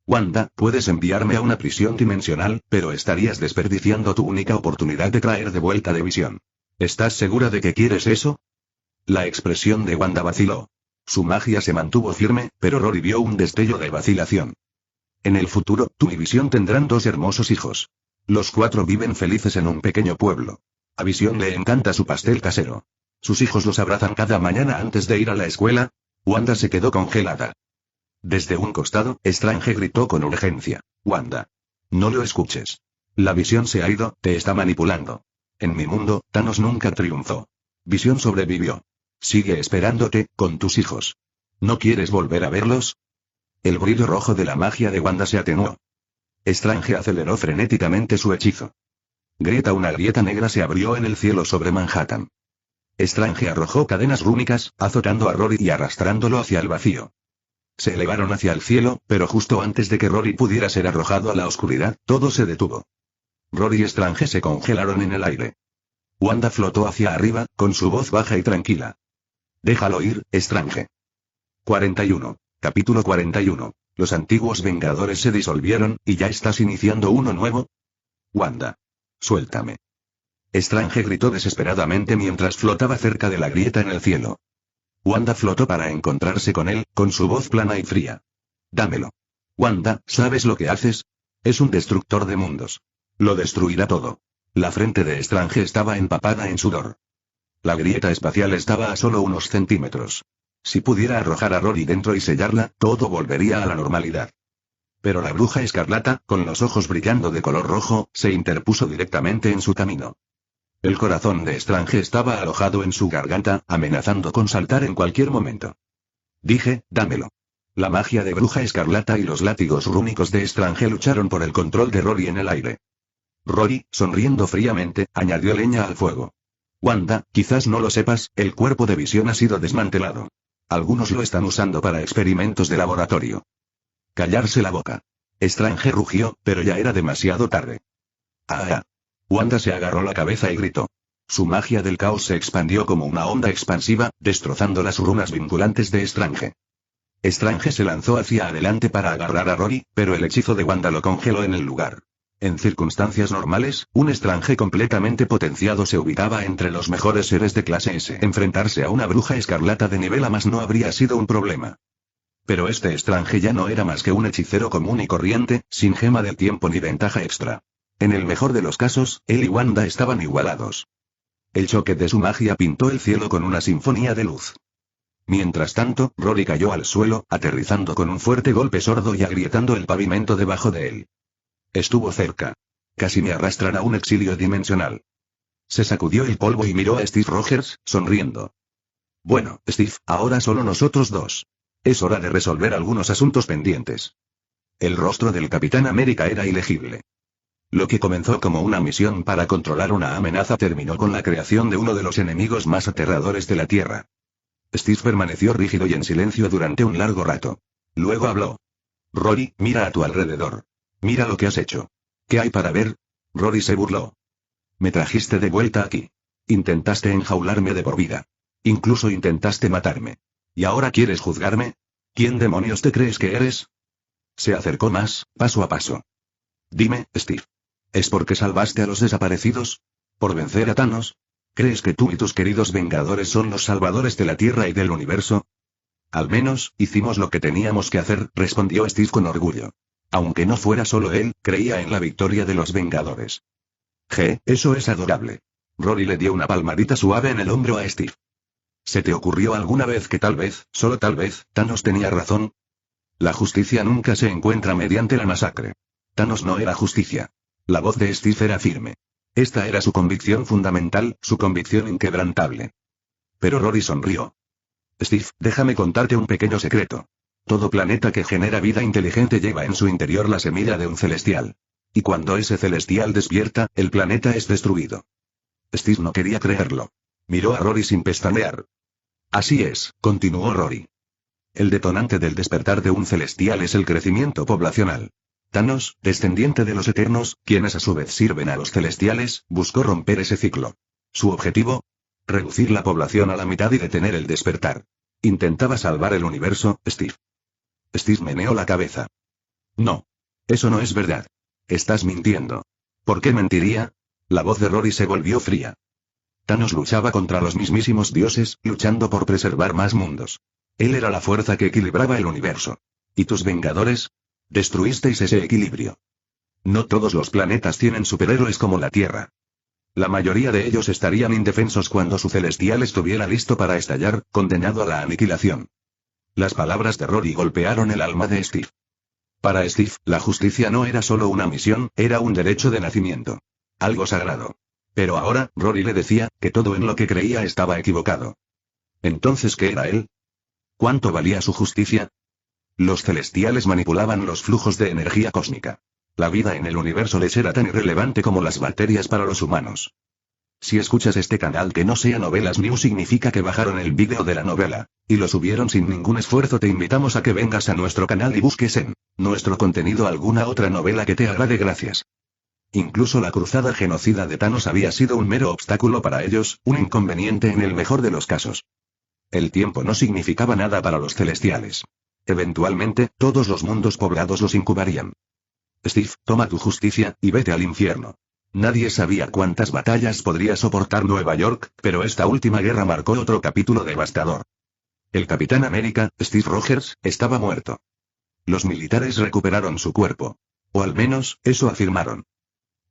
Wanda, puedes enviarme a una prisión dimensional, pero estarías desperdiciando tu única oportunidad de traer de vuelta de Visión. ¿Estás segura de que quieres eso? La expresión de Wanda vaciló. Su magia se mantuvo firme, pero Rory vio un destello de vacilación. En el futuro, tú y Visión tendrán 2 hermosos hijos. Los 4 viven felices en un pequeño pueblo. A Visión le encanta su pastel casero. Sus hijos los abrazan cada mañana antes de ir a la escuela. Wanda se quedó congelada. Desde un costado, Strange gritó con urgencia. Wanda. No lo escuches. La Visión se ha ido, te está manipulando. En mi mundo, Thanos nunca triunfó. Visión sobrevivió. Sigue esperándote, con tus hijos. ¿No quieres volver a verlos? El brillo rojo de la magia de Wanda se atenuó. Strange aceleró frenéticamente su hechizo. Una grieta negra se abrió en el cielo sobre Manhattan. Strange arrojó cadenas rúnicas, azotando a Rory y arrastrándolo hacia el vacío. Se elevaron hacia el cielo, pero justo antes de que Rory pudiera ser arrojado a la oscuridad, todo se detuvo. Rory y Strange se congelaron en el aire. Wanda flotó hacia arriba, con su voz baja y tranquila. Déjalo ir, Strange. 41. Capítulo 41. Los antiguos Vengadores se disolvieron, ¿y ya estás iniciando uno nuevo? Wanda. Suéltame. Strange gritó desesperadamente mientras flotaba cerca de la grieta en el cielo. Wanda flotó para encontrarse con él, con su voz plana y fría. Dámelo. Wanda, ¿sabes lo que haces? Es un destructor de mundos. Lo destruirá todo. La frente de Strange estaba empapada en sudor. La grieta espacial estaba a solo unos centímetros. Si pudiera arrojar a Rory dentro y sellarla, todo volvería a la normalidad. Pero la bruja escarlata, con los ojos brillando de color rojo, se interpuso directamente en su camino. El corazón de Strange estaba alojado en su garganta, amenazando con saltar en cualquier momento. Dije, dámelo. La magia de bruja escarlata y los látigos rúnicos de Strange lucharon por el control de Rory en el aire. Rory, sonriendo fríamente, añadió leña al fuego. Wanda, quizás no lo sepas, el cuerpo de Visión ha sido desmantelado. Algunos lo están usando para experimentos de laboratorio. Callarse la boca. Strange rugió, pero ya era demasiado tarde. ¡Ah! Wanda se agarró la cabeza y gritó. Su magia del caos se expandió como una onda expansiva, destrozando las runas vinculantes de Strange. Strange se lanzó hacia adelante para agarrar a Rory, pero el hechizo de Wanda lo congeló en el lugar. En circunstancias normales, un Strange completamente potenciado se ubicaba entre los mejores seres de clase S. Enfrentarse a una bruja escarlata de nivel A+ no habría sido un problema. Pero este Strange ya no era más que un hechicero común y corriente, sin gema del tiempo ni ventaja extra. En el mejor de los casos, él y Wanda estaban igualados. El choque de su magia pintó el cielo con una sinfonía de luz. Mientras tanto, Rory cayó al suelo, aterrizando con un fuerte golpe sordo y agrietando el pavimento debajo de él. Estuvo cerca. Casi me arrastran a un exilio dimensional. Se sacudió el polvo y miró a Steve Rogers, sonriendo. Bueno, Steve, ahora solo nosotros dos. Es hora de resolver algunos asuntos pendientes. El rostro del Capitán América era ilegible. Lo que comenzó como una misión para controlar una amenaza terminó con la creación de uno de los enemigos más aterradores de la Tierra. Steve permaneció rígido y en silencio durante un largo rato. Luego habló. Rory, mira a tu alrededor. Mira lo que has hecho. ¿Qué hay para ver? Rory se burló. Me trajiste de vuelta aquí. Intentaste enjaularme de por vida. Incluso intentaste matarme. ¿Y ahora quieres juzgarme? ¿Quién demonios te crees que eres? Se acercó más, paso a paso. Dime, Steve. ¿Es porque salvaste a los desaparecidos? ¿Por vencer a Thanos? ¿Crees que tú y tus queridos Vengadores son los salvadores de la Tierra y del universo? Al menos, hicimos lo que teníamos que hacer, respondió Steve con orgullo. Aunque no fuera solo él, creía en la victoria de los Vengadores. Eso es adorable. Rory le dio una palmadita suave en el hombro a Steve. ¿Se te ocurrió alguna vez que tal vez, solo tal vez, Thanos tenía razón? La justicia nunca se encuentra mediante la masacre. Thanos no era justicia. La voz de Steve era firme. Esta era su convicción fundamental, su convicción inquebrantable. Pero Rory sonrió. Steve, déjame contarte un pequeño secreto. Todo planeta que genera vida inteligente lleva en su interior la semilla de un celestial. Y cuando ese celestial despierta, el planeta es destruido. Steve no quería creerlo. Miró a Rory sin pestañear. Así es, continuó Rory. El detonante del despertar de un celestial es el crecimiento poblacional. Thanos, descendiente de los Eternos, quienes a su vez sirven a los celestiales, buscó romper ese ciclo. Su objetivo: reducir la población a la mitad y detener el despertar. Intentaba salvar el universo, Steve. Steve meneó la cabeza. No. Eso no es verdad. Estás mintiendo. ¿Por qué mentiría? La voz de Rory se volvió fría. Thanos luchaba contra los mismísimos dioses, luchando por preservar más mundos. Él era la fuerza que equilibraba el universo. ¿Y tus Vengadores? Destruisteis ese equilibrio. No todos los planetas tienen superhéroes como la Tierra. La mayoría de ellos estarían indefensos cuando su celestial estuviera listo para estallar, condenado a la aniquilación. Las palabras de Rory golpearon el alma de Steve. Para Steve, la justicia no era solo una misión, era un derecho de nacimiento. Algo sagrado. Pero ahora, Rory le decía, que todo en lo que creía estaba equivocado. Entonces, ¿qué era él? ¿Cuánto valía su justicia? Los celestiales manipulaban los flujos de energía cósmica. La vida en el universo les era tan irrelevante como las bacterias para los humanos. Si escuchas este canal que no sea Novelas News significa que bajaron el vídeo de la novela, y lo subieron sin ningún esfuerzo. Te invitamos a que vengas a nuestro canal y busques en nuestro contenido alguna otra novela que te agrade. Gracias. Incluso la cruzada genocida de Thanos había sido un mero obstáculo para ellos, un inconveniente en el mejor de los casos. El tiempo no significaba nada para los celestiales. Eventualmente, todos los mundos poblados los incubarían. Steve, toma tu justicia, y vete al infierno. Nadie sabía cuántas batallas podría soportar Nueva York, pero esta última guerra marcó otro capítulo devastador. El Capitán América, Steve Rogers, estaba muerto. Los militares recuperaron su cuerpo. O al menos, eso afirmaron.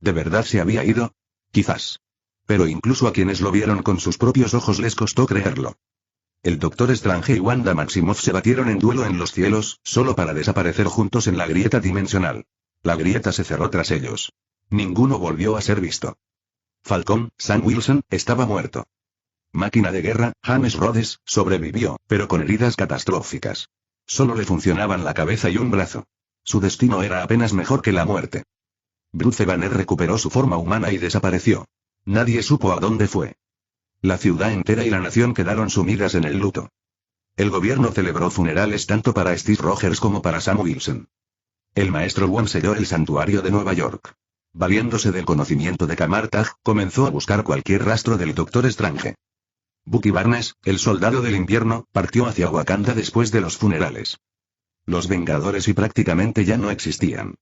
¿De verdad se había ido? Quizás. Pero incluso a quienes lo vieron con sus propios ojos les costó creerlo. El Doctor Strange y Wanda Maximoff se batieron en duelo en los cielos, solo para desaparecer juntos en la grieta dimensional. La grieta se cerró tras ellos. Ninguno volvió a ser visto. Falcón, Sam Wilson, estaba muerto. Máquina de guerra, James Rhodes, sobrevivió, pero con heridas catastróficas. Solo le funcionaban la cabeza y un brazo. Su destino era apenas mejor que la muerte. Bruce Banner recuperó su forma humana y desapareció. Nadie supo a dónde fue. La ciudad entera y la nación quedaron sumidas en el luto. El gobierno celebró funerales tanto para Steve Rogers como para Sam Wilson. El maestro Wong selló el santuario de Nueva York. Valiéndose del conocimiento de Kamartaj, comenzó a buscar cualquier rastro del Doctor Strange. Bucky Barnes, el soldado del invierno, partió hacia Wakanda después de los funerales. Los Vengadores y prácticamente ya no existían.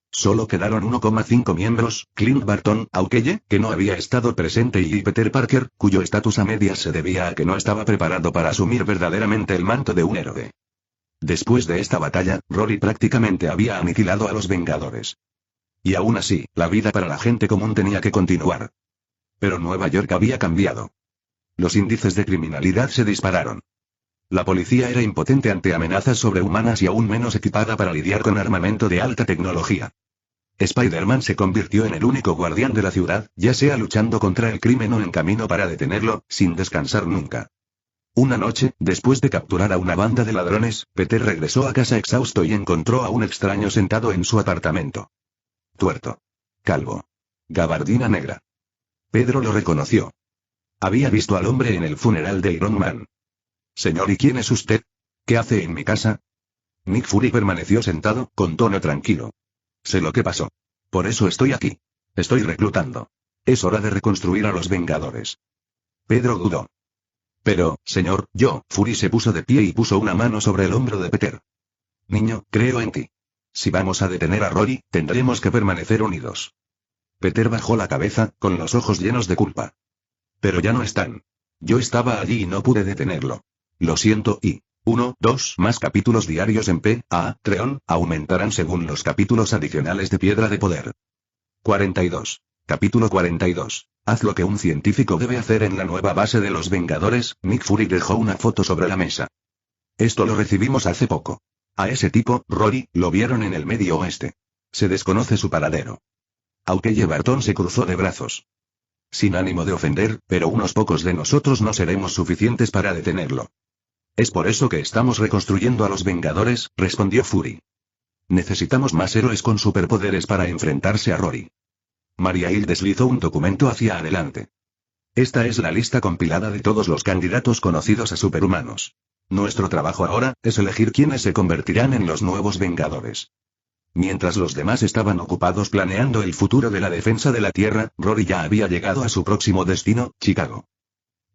Solo quedaron 1,5 miembros, Clint Barton, Hawkeye, que no había estado presente, y Peter Parker, cuyo estatus a medias se debía a que no estaba preparado para asumir verdaderamente el manto de un héroe. Después de esta batalla, Rory prácticamente había aniquilado a los Vengadores. Y aún así, la vida para la gente común tenía que continuar. Pero Nueva York había cambiado. Los índices de criminalidad se dispararon. La policía era impotente ante amenazas sobrehumanas y aún menos equipada para lidiar con armamento de alta tecnología. Spider-Man se convirtió en el único guardián de la ciudad, ya sea luchando contra el crimen o en camino para detenerlo, sin descansar nunca. Una noche, después de capturar a una banda de ladrones, Peter regresó a casa exhausto y encontró a un extraño sentado en su apartamento. Tuerto. Calvo. Gabardina negra. Pedro lo reconoció. Había visto al hombre en el funeral de Iron Man. Señor, ¿y quién es usted? ¿Qué hace en mi casa? Nick Fury permaneció sentado, con tono tranquilo. Sé lo que pasó. Por eso estoy aquí. Estoy reclutando. Es hora de reconstruir a los Vengadores. Pedro dudó. Pero, señor, Fury se puso de pie y puso una mano sobre el hombro de Peter. Niño, creo en ti. Si vamos a detener a Rory, tendremos que permanecer unidos. Peter bajó la cabeza, con los ojos llenos de culpa. Pero ya no están. Yo estaba allí y no pude detenerlo. Lo siento y... 2 más capítulos diarios en Patreon aumentarán según los capítulos adicionales de Piedra de Poder. 42. Capítulo 42. Haz lo que un científico debe hacer en la nueva base de los Vengadores. Nick Fury dejó una foto sobre la mesa. Esto lo recibimos hace poco. A ese tipo, Rory, lo vieron en el Medio Oeste. Se desconoce su paradero. Hawkeye Barton se cruzó de brazos. Sin ánimo de ofender, pero unos pocos de nosotros no seremos suficientes para detenerlo. Es por eso que estamos reconstruyendo a los Vengadores, respondió Fury. Necesitamos más héroes con superpoderes para enfrentarse a Rory. Maria Hill deslizó un documento hacia adelante. Esta es la lista compilada de todos los candidatos conocidos a superhumanos. Nuestro trabajo ahora es elegir quiénes se convertirán en los nuevos Vengadores. Mientras los demás estaban ocupados planeando el futuro de la defensa de la Tierra, Rory ya había llegado a su próximo destino, Chicago.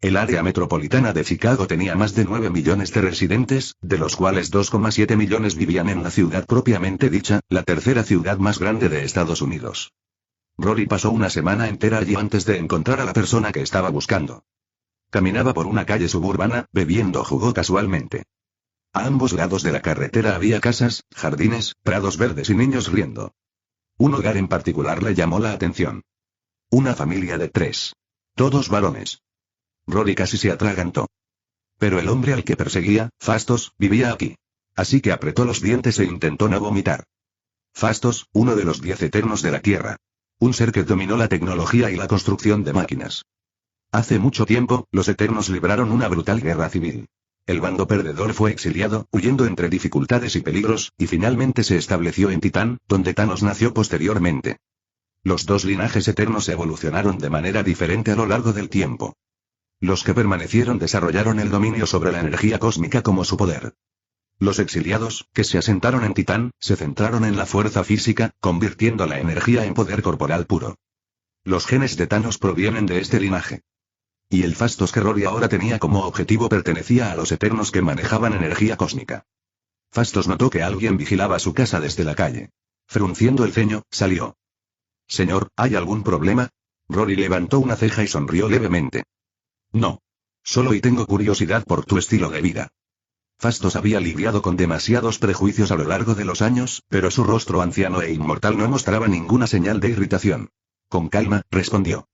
El área metropolitana de Chicago tenía más de 9 millones de residentes, de los cuales 2,7 millones vivían en la ciudad propiamente dicha, la tercera ciudad más grande de Estados Unidos. Rory pasó una semana entera allí antes de encontrar a la persona que estaba buscando. Caminaba por una calle suburbana, bebiendo jugo casualmente. A ambos lados de la carretera había casas, jardines, prados verdes y niños riendo. Un hogar en particular le llamó la atención. Una familia de 3. Todos varones. Rory casi se atragantó. Pero el hombre al que perseguía, Fastos, vivía aquí. Así que apretó los dientes e intentó no vomitar. Fastos, uno de los 10 eternos de la Tierra. Un ser que dominó la tecnología y la construcción de máquinas. Hace mucho tiempo, los eternos libraron una brutal guerra civil. El bando perdedor fue exiliado, huyendo entre dificultades y peligros, y finalmente se estableció en Titán, donde Thanos nació posteriormente. Los dos linajes eternos evolucionaron de manera diferente a lo largo del tiempo. Los que permanecieron desarrollaron el dominio sobre la energía cósmica como su poder. Los exiliados, que se asentaron en Titán, se centraron en la fuerza física, convirtiendo la energía en poder corporal puro. Los genes de Thanos provienen de este linaje. Y el Fastos que Rory ahora tenía como objetivo pertenecía a los eternos que manejaban energía cósmica. Fastos notó que alguien vigilaba su casa desde la calle. Frunciendo el ceño, salió. «Señor, ¿hay algún problema?» Rory levantó una ceja y sonrió levemente. «No. Solo y tengo curiosidad por tu estilo de vida». Fastos había lidiado con demasiados prejuicios a lo largo de los años, pero su rostro anciano e inmortal no mostraba ninguna señal de irritación. Con calma, respondió.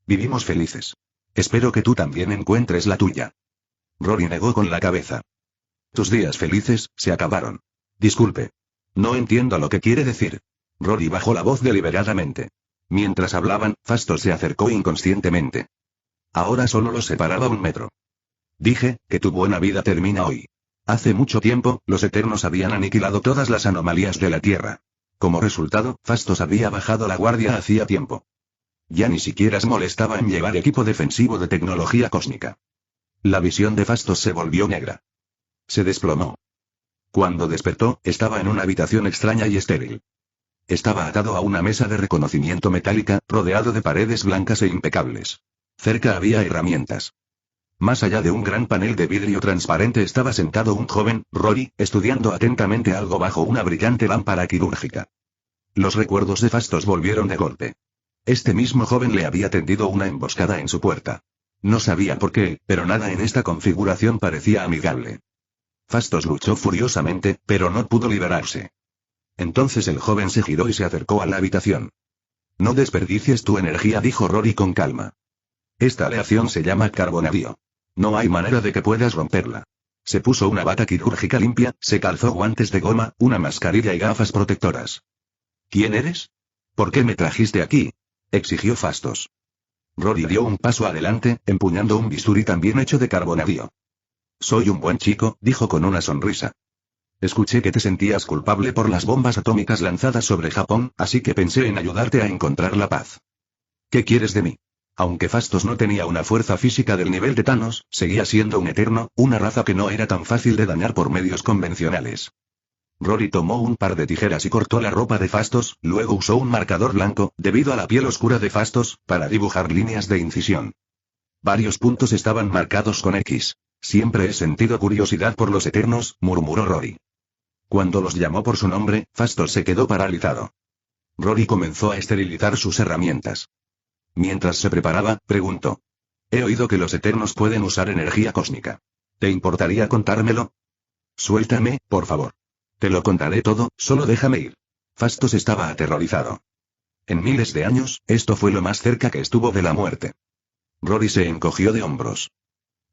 «Vivimos felices. Espero que tú también encuentres la tuya». Rory negó con la cabeza. «Tus días felices, se acabaron. Disculpe. No entiendo lo que quiere decir». Rory bajó la voz deliberadamente. Mientras hablaban, Fastos se acercó inconscientemente. Ahora solo los separaba 1 metro. «Dije, que tu buena vida termina hoy. Hace mucho tiempo, los Eternos habían aniquilado todas las anomalías de la Tierra. Como resultado, Fastos había bajado la guardia hacía tiempo. Ya ni siquiera se molestaba en llevar equipo defensivo de tecnología cósmica». La visión de Fastos se volvió negra. Se desplomó. Cuando despertó, estaba en una habitación extraña y estéril. Estaba atado a una mesa de reconocimiento metálica, rodeado de paredes blancas e impecables. Cerca había herramientas. Más allá de un gran panel de vidrio transparente estaba sentado un joven, Rory, estudiando atentamente algo bajo una brillante lámpara quirúrgica. Los recuerdos de Fastos volvieron de golpe. Este mismo joven le había tendido una emboscada en su puerta. No sabía por qué, pero nada en esta configuración parecía amigable. Fastos luchó furiosamente, pero no pudo liberarse. Entonces el joven se giró y se acercó a la habitación. «No desperdicies tu energía», dijo Rory con calma. «Esta aleación se llama carbonadío. No hay manera de que puedas romperla». Se puso una bata quirúrgica limpia, se calzó guantes de goma, una mascarilla y gafas protectoras. «¿Quién eres? ¿Por qué me trajiste aquí?», exigió Fastos. Rory dio un paso adelante, empuñando un bisturí también hecho de carbonadío. «Soy un buen chico», dijo con una sonrisa. «Escuché que te sentías culpable por las bombas atómicas lanzadas sobre Japón, así que pensé en ayudarte a encontrar la paz». «¿Qué quieres de mí?». Aunque Fastos no tenía una fuerza física del nivel de Thanos, seguía siendo un eterno, una raza que no era tan fácil de dañar por medios convencionales. Rory tomó un par de tijeras y cortó la ropa de Fastos, luego usó un marcador blanco, debido a la piel oscura de Fastos, para dibujar líneas de incisión. Varios puntos estaban marcados con X. «Siempre he sentido curiosidad por los eternos», murmuró Rory. Cuando los llamó por su nombre, Fastos se quedó paralizado. Rory comenzó a esterilizar sus herramientas. Mientras se preparaba, preguntó. «He oído que los eternos pueden usar energía cósmica. ¿Te importaría contármelo?». «Suéltame, por favor. Te lo contaré todo, solo déjame ir». Fastos estaba aterrorizado. En miles de años, esto fue lo más cerca que estuvo de la muerte. Rory se encogió de hombros.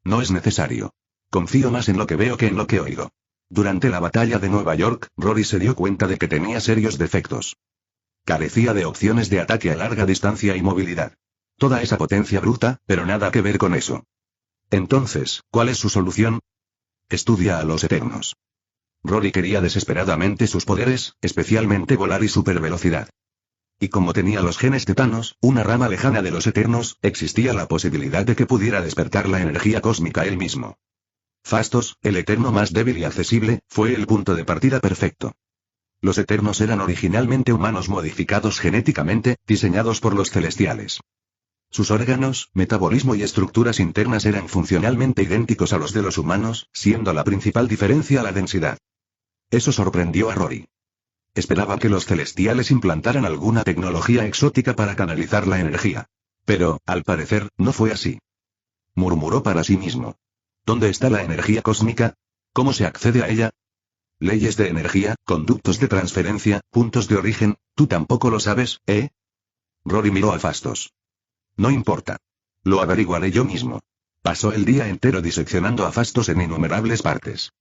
«No es necesario. Confío más en lo que veo que en lo que oigo». Durante la batalla de Nueva York, Rory se dio cuenta de que tenía serios defectos. Carecía de opciones de ataque a larga distancia y movilidad. Toda esa potencia bruta, pero nada que ver con eso. Entonces, ¿cuál es su solución? Estudia a los eternos. Rory quería desesperadamente sus poderes, especialmente volar y supervelocidad. Y como tenía los genes de Thanos, una rama lejana de los eternos, existía la posibilidad de que pudiera despertar la energía cósmica él mismo. Fastos, el eterno más débil y accesible, fue el punto de partida perfecto. Los eternos eran originalmente humanos modificados genéticamente, diseñados por los celestiales. Sus órganos, metabolismo y estructuras internas eran funcionalmente idénticos a los de los humanos, siendo la principal diferencia la densidad. Eso sorprendió a Rory. Esperaba que los celestiales implantaran alguna tecnología exótica para canalizar la energía. Pero, al parecer, no fue así. Murmuró para sí mismo. ¿Dónde está la energía cósmica? ¿Cómo se accede a ella? Leyes de energía, conductos de transferencia, puntos de origen, ¿tú tampoco lo sabes, eh? Rory miró a Fastos. No importa. Lo averiguaré yo mismo. Pasó el día entero diseccionando a Fastos en innumerables partes.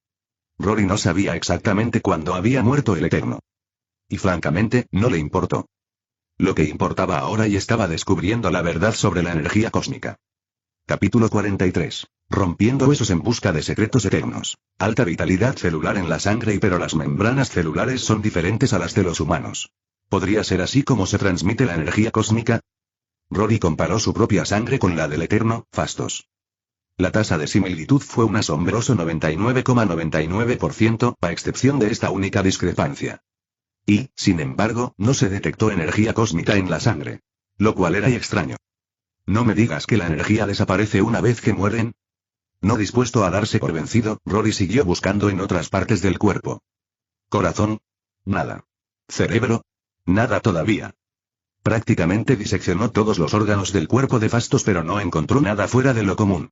Rory no sabía exactamente cuándo había muerto el Eterno. Y francamente, no le importó. Lo que importaba ahora y estaba descubriendo la verdad sobre la energía cósmica. Capítulo 43. Rompiendo huesos en busca de secretos eternos. Alta vitalidad celular en la sangre pero las membranas celulares son diferentes a las de los humanos. ¿Podría ser así como se transmite la energía cósmica? Rory comparó su propia sangre con la del Eterno, Fastos. La tasa de similitud fue un asombroso 99,99%, a excepción de esta única discrepancia. Y, sin embargo, no se detectó energía cósmica en la sangre. Lo cual era extraño. No me digas que la energía desaparece una vez que mueren. No dispuesto a darse por vencido, Rory siguió buscando en otras partes del cuerpo. Corazón. Nada. Cerebro. Nada todavía. Prácticamente diseccionó todos los órganos del cuerpo de Fastos pero no encontró nada fuera de lo común.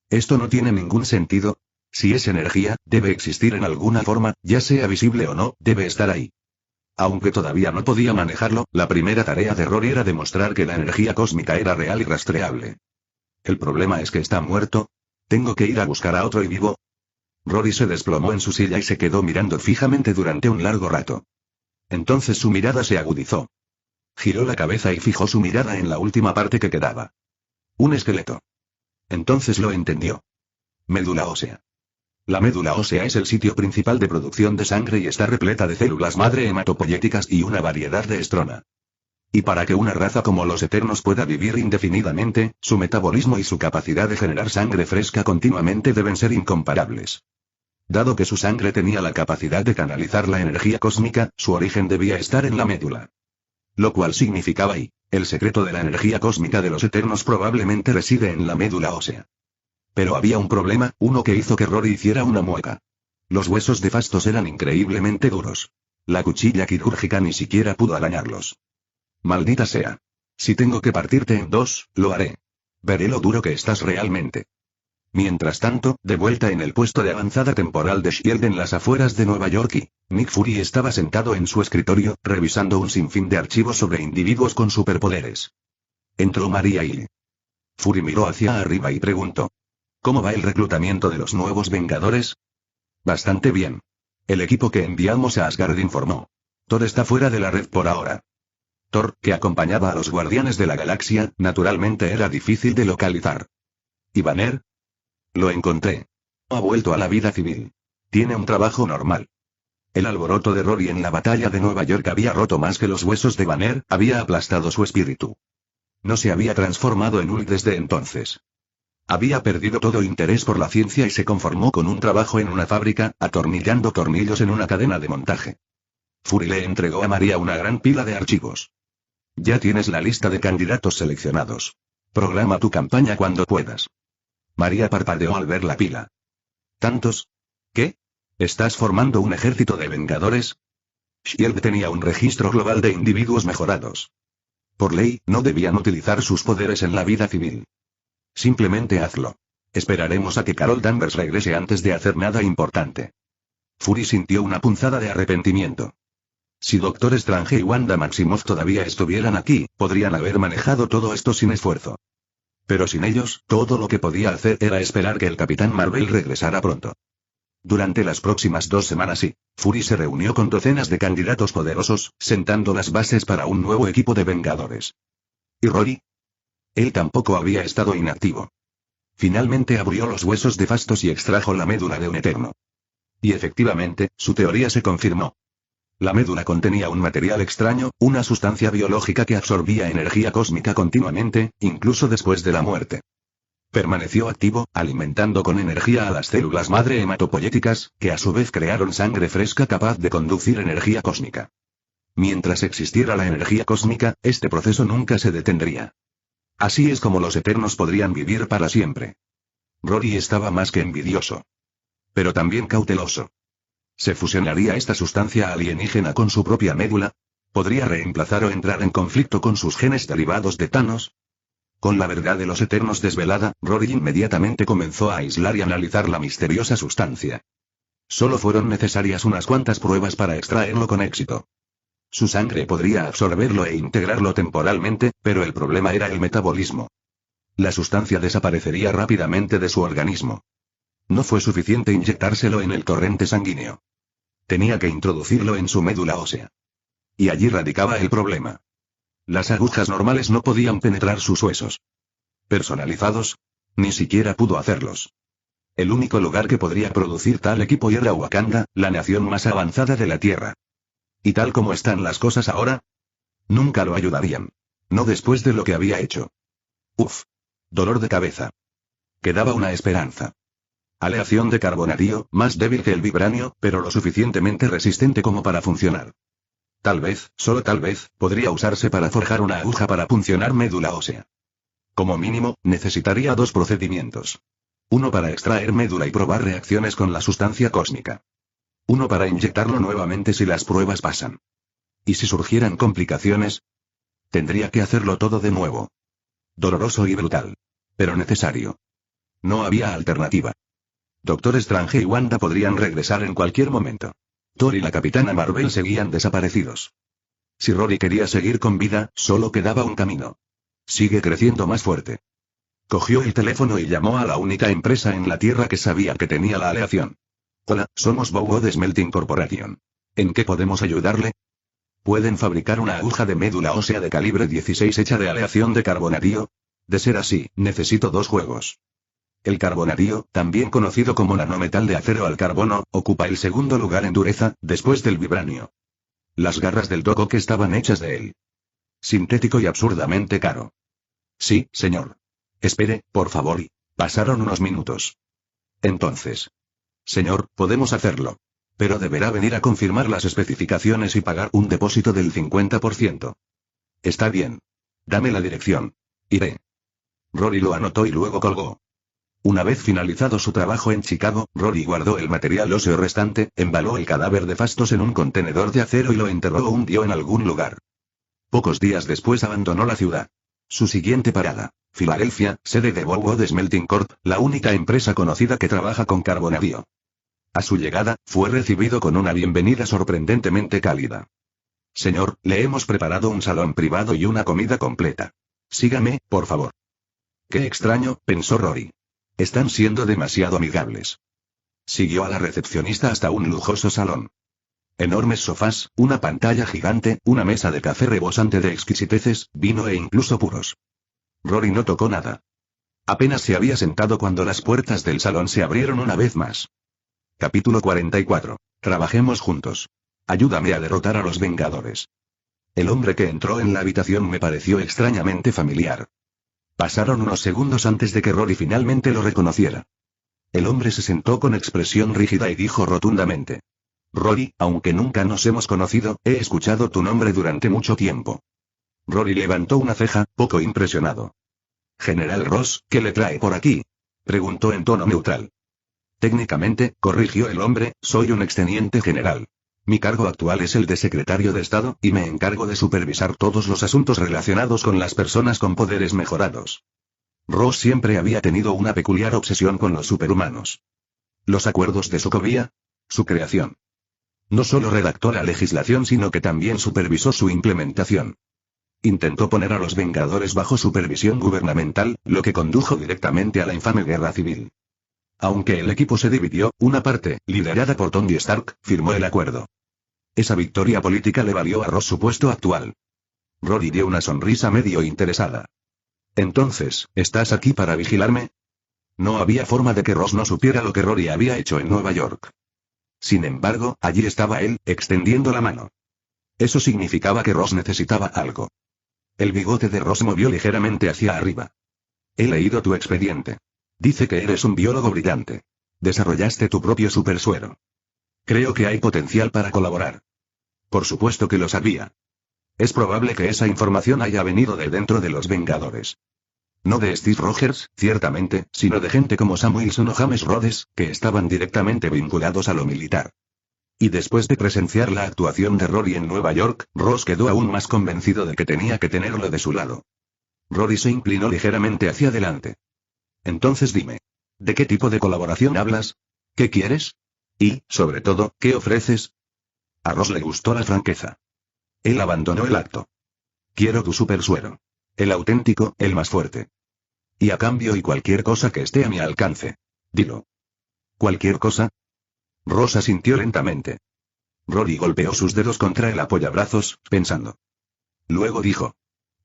Esto no tiene ningún sentido. Si es energía, debe existir en alguna forma, ya sea visible o no, debe estar ahí. Aunque todavía no podía manejarlo, la primera tarea de Rory era demostrar que la energía cósmica era real y rastreable. El problema es que está muerto. ¿Tengo que ir a buscar a otro y vivo? Rory se desplomó en su silla y se quedó mirando fijamente durante un largo rato. Entonces su mirada se agudizó. Giró la cabeza y fijó su mirada en la última parte que quedaba. Un esqueleto. Entonces lo entendió. Médula ósea. La médula ósea es el sitio principal de producción de sangre y está repleta de células madre hematopoyéticas y una variedad de estrona. Y para que una raza como los Eternos pueda vivir indefinidamente, su metabolismo y su capacidad de generar sangre fresca continuamente deben ser incomparables. Dado que su sangre tenía la capacidad de canalizar la energía cósmica, su origen debía estar en la médula. Lo cual significaba el secreto de la energía cósmica de los Eternos probablemente reside en la médula ósea. Pero había un problema, uno que hizo que Rory hiciera una mueca. Los huesos de Fastos eran increíblemente duros. La cuchilla quirúrgica ni siquiera pudo arañarlos. Maldita sea. Si tengo que partirte en dos, lo haré. Veré lo duro que estás realmente. Mientras tanto, de vuelta en el puesto de avanzada temporal de S.H.I.E.L.D. en las afueras de Nueva York, Nick Fury estaba sentado en su escritorio, revisando un sinfín de archivos sobre individuos con superpoderes. Entró María y Fury miró hacia arriba y preguntó. ¿Cómo va el reclutamiento de los nuevos Vengadores? Bastante bien. El equipo que enviamos a Asgard informó. Thor está fuera de la red por ahora. Thor, que acompañaba a los Guardianes de la Galaxia, naturalmente era difícil de localizar. ¿Y Banner? Lo encontré. Ha vuelto a la vida civil. Tiene un trabajo normal. El alboroto de Rory en la batalla de Nueva York había roto más que los huesos de Banner, había aplastado su espíritu. No se había transformado en Hulk desde entonces. Había perdido todo interés por la ciencia y se conformó con un trabajo en una fábrica, atornillando tornillos en una cadena de montaje. Fury le entregó a María una gran pila de archivos. Ya tienes la lista de candidatos seleccionados. Programa tu campaña cuando puedas. María parpadeó al ver la pila. ¿Tantos? ¿Qué? ¿Estás formando un ejército de Vengadores? S.H.I.E.L.D. tenía un registro global de individuos mejorados. Por ley, no debían utilizar sus poderes en la vida civil. Simplemente hazlo. Esperaremos a que Carol Danvers regrese antes de hacer nada importante. Fury sintió una punzada de arrepentimiento. Si Doctor Strange y Wanda Maximoff todavía estuvieran aquí, podrían haber manejado todo esto sin esfuerzo. Pero sin ellos, todo lo que podía hacer era esperar que el Capitán Marvel regresara pronto. Durante las próximas 2 semanas Fury se reunió con docenas de candidatos poderosos, sentando las bases para un nuevo equipo de Vengadores. ¿Y Rory? Él tampoco había estado inactivo. Finalmente abrió los huesos de Fastos y extrajo la médula de un Eterno. Y efectivamente, su teoría se confirmó. La médula contenía un material extraño, una sustancia biológica que absorbía energía cósmica continuamente, incluso después de la muerte. Permaneció activo, alimentando con energía a las células madre hematopoyéticas, que a su vez crearon sangre fresca capaz de conducir energía cósmica. Mientras existiera la energía cósmica, este proceso nunca se detendría. Así es como los Eternos podrían vivir para siempre. Rory estaba más que envidioso. Pero también cauteloso. ¿Se fusionaría esta sustancia alienígena con su propia médula? ¿Podría reemplazar o entrar en conflicto con sus genes derivados de Thanos? Con la verdad de los Eternos desvelada, Rory inmediatamente comenzó a aislar y analizar la misteriosa sustancia. Solo fueron necesarias unas cuantas pruebas para extraerlo con éxito. Su sangre podría absorberlo e integrarlo temporalmente, pero el problema era el metabolismo. La sustancia desaparecería rápidamente de su organismo. No fue suficiente inyectárselo en el torrente sanguíneo. Tenía que introducirlo en su médula ósea. Y allí radicaba el problema. Las agujas normales no podían penetrar sus huesos. Personalizados, ni siquiera pudo hacerlos. El único lugar que podría producir tal equipo era Wakanda, la nación más avanzada de la Tierra. ¿Y tal como están las cosas ahora? Nunca lo ayudarían. No después de lo que había hecho. Uf. Dolor de cabeza. Quedaba una esperanza. Aleación de carbonario, más débil que el vibranio, pero lo suficientemente resistente como para funcionar. Tal vez, solo tal vez, podría usarse para forjar una aguja para funcionar médula ósea. Como mínimo, necesitaría 2 procedimientos. Uno para extraer médula y probar reacciones con la sustancia cósmica. Uno para inyectarlo nuevamente si las pruebas pasan. ¿Y si surgieran complicaciones? Tendría que hacerlo todo de nuevo. Doloroso y brutal. Pero necesario. No había alternativa. Doctor Strange y Wanda podrían regresar en cualquier momento. Thor y la Capitana Marvel seguían desaparecidos. Si Rory quería seguir con vida, solo quedaba un camino. Sigue creciendo más fuerte. Cogió el teléfono y llamó a la única empresa en la Tierra que sabía que tenía la aleación. Hola, somos Bow Smelting Corporation. ¿En qué podemos ayudarle? ¿Pueden fabricar una aguja de médula ósea de calibre 16 hecha de aleación de carbonario? De ser así, necesito 2 juegos. El carbonario, también conocido como nanometal de acero al carbono, ocupa el segundo lugar en dureza, después del vibranio. Las garras del Dogo que estaban hechas de él. Sintético y absurdamente caro. Sí, señor. Espere, por favor. Y pasaron unos minutos. Entonces. Señor, podemos hacerlo. Pero deberá venir a confirmar las especificaciones y pagar un depósito del 50%. Está bien. Dame la dirección. Iré. Rory lo anotó y luego colgó. Una vez finalizado su trabajo en Chicago, Rory guardó el material óseo restante, embaló el cadáver de Fastos en un contenedor de acero y lo enterró o hundió en algún lugar. Pocos días después abandonó la ciudad. Su siguiente parada, Filadelfia, sede de Bow Smelting Corp, la única empresa conocida que trabaja con carbonario. A su llegada, fue recibido con una bienvenida sorprendentemente cálida. Señor, le hemos preparado un salón privado y una comida completa. Sígame, por favor. Qué extraño, pensó Rory. Están siendo demasiado amigables. Siguió a la recepcionista hasta un lujoso salón. Enormes sofás, una pantalla gigante, una mesa de café rebosante de exquisiteces, vino e incluso puros. Rory no tocó nada. Apenas se había sentado cuando las puertas del salón se abrieron una vez más. Capítulo 44. Trabajemos juntos. Ayúdame a derrotar a los Vengadores. El hombre que entró en la habitación me pareció extrañamente familiar. Pasaron unos segundos antes de que Rory finalmente lo reconociera. El hombre se sentó con expresión rígida y dijo rotundamente. Rory, aunque nunca nos hemos conocido, he escuchado tu nombre durante mucho tiempo. Rory levantó una ceja, poco impresionado. General Ross, ¿qué le trae por aquí? Preguntó en tono neutral. Técnicamente, corrigió el hombre, soy un exteniente general. Mi cargo actual es el de secretario de Estado, y me encargo de supervisar todos los asuntos relacionados con las personas con poderes mejorados. Ross siempre había tenido una peculiar obsesión con los superhumanos. Los acuerdos de Sokovia. Su creación. No solo redactó la legislación sino que también supervisó su implementación. Intentó poner a los Vengadores bajo supervisión gubernamental, lo que condujo directamente a la infame guerra civil. Aunque el equipo se dividió, una parte, liderada por Tony Stark, firmó el acuerdo. Esa victoria política le valió a Ross su puesto actual. Rory dio una sonrisa medio interesada. Entonces, ¿estás aquí para vigilarme? No había forma de que Ross no supiera lo que Rory había hecho en Nueva York. Sin embargo, allí estaba él, extendiendo la mano. Eso significaba que Ross necesitaba algo. El bigote de Ross movió ligeramente hacia arriba. He leído tu expediente. Dice que eres un biólogo brillante. Desarrollaste tu propio supersuero. Creo que hay potencial para colaborar. Por supuesto que lo sabía. Es probable que esa información haya venido de dentro de los Vengadores. No de Steve Rogers, ciertamente, sino de gente como Sam Wilson o James Rhodes, que estaban directamente vinculados a lo militar. Y después de presenciar la actuación de Rory en Nueva York, Ross quedó aún más convencido de que tenía que tenerlo de su lado. Rory se inclinó ligeramente hacia adelante. Entonces dime. ¿De qué tipo de colaboración hablas? ¿Qué quieres? Y, sobre todo, ¿qué ofreces? A Ross le gustó la franqueza. Él abandonó el acto. Quiero tu super suero. El auténtico, el más fuerte. Y a cambio y cualquier cosa que esté a mi alcance. Dilo. ¿Cualquier cosa? Ross asintió lentamente. Rory golpeó sus dedos contra el apoyabrazos, pensando. Luego dijo.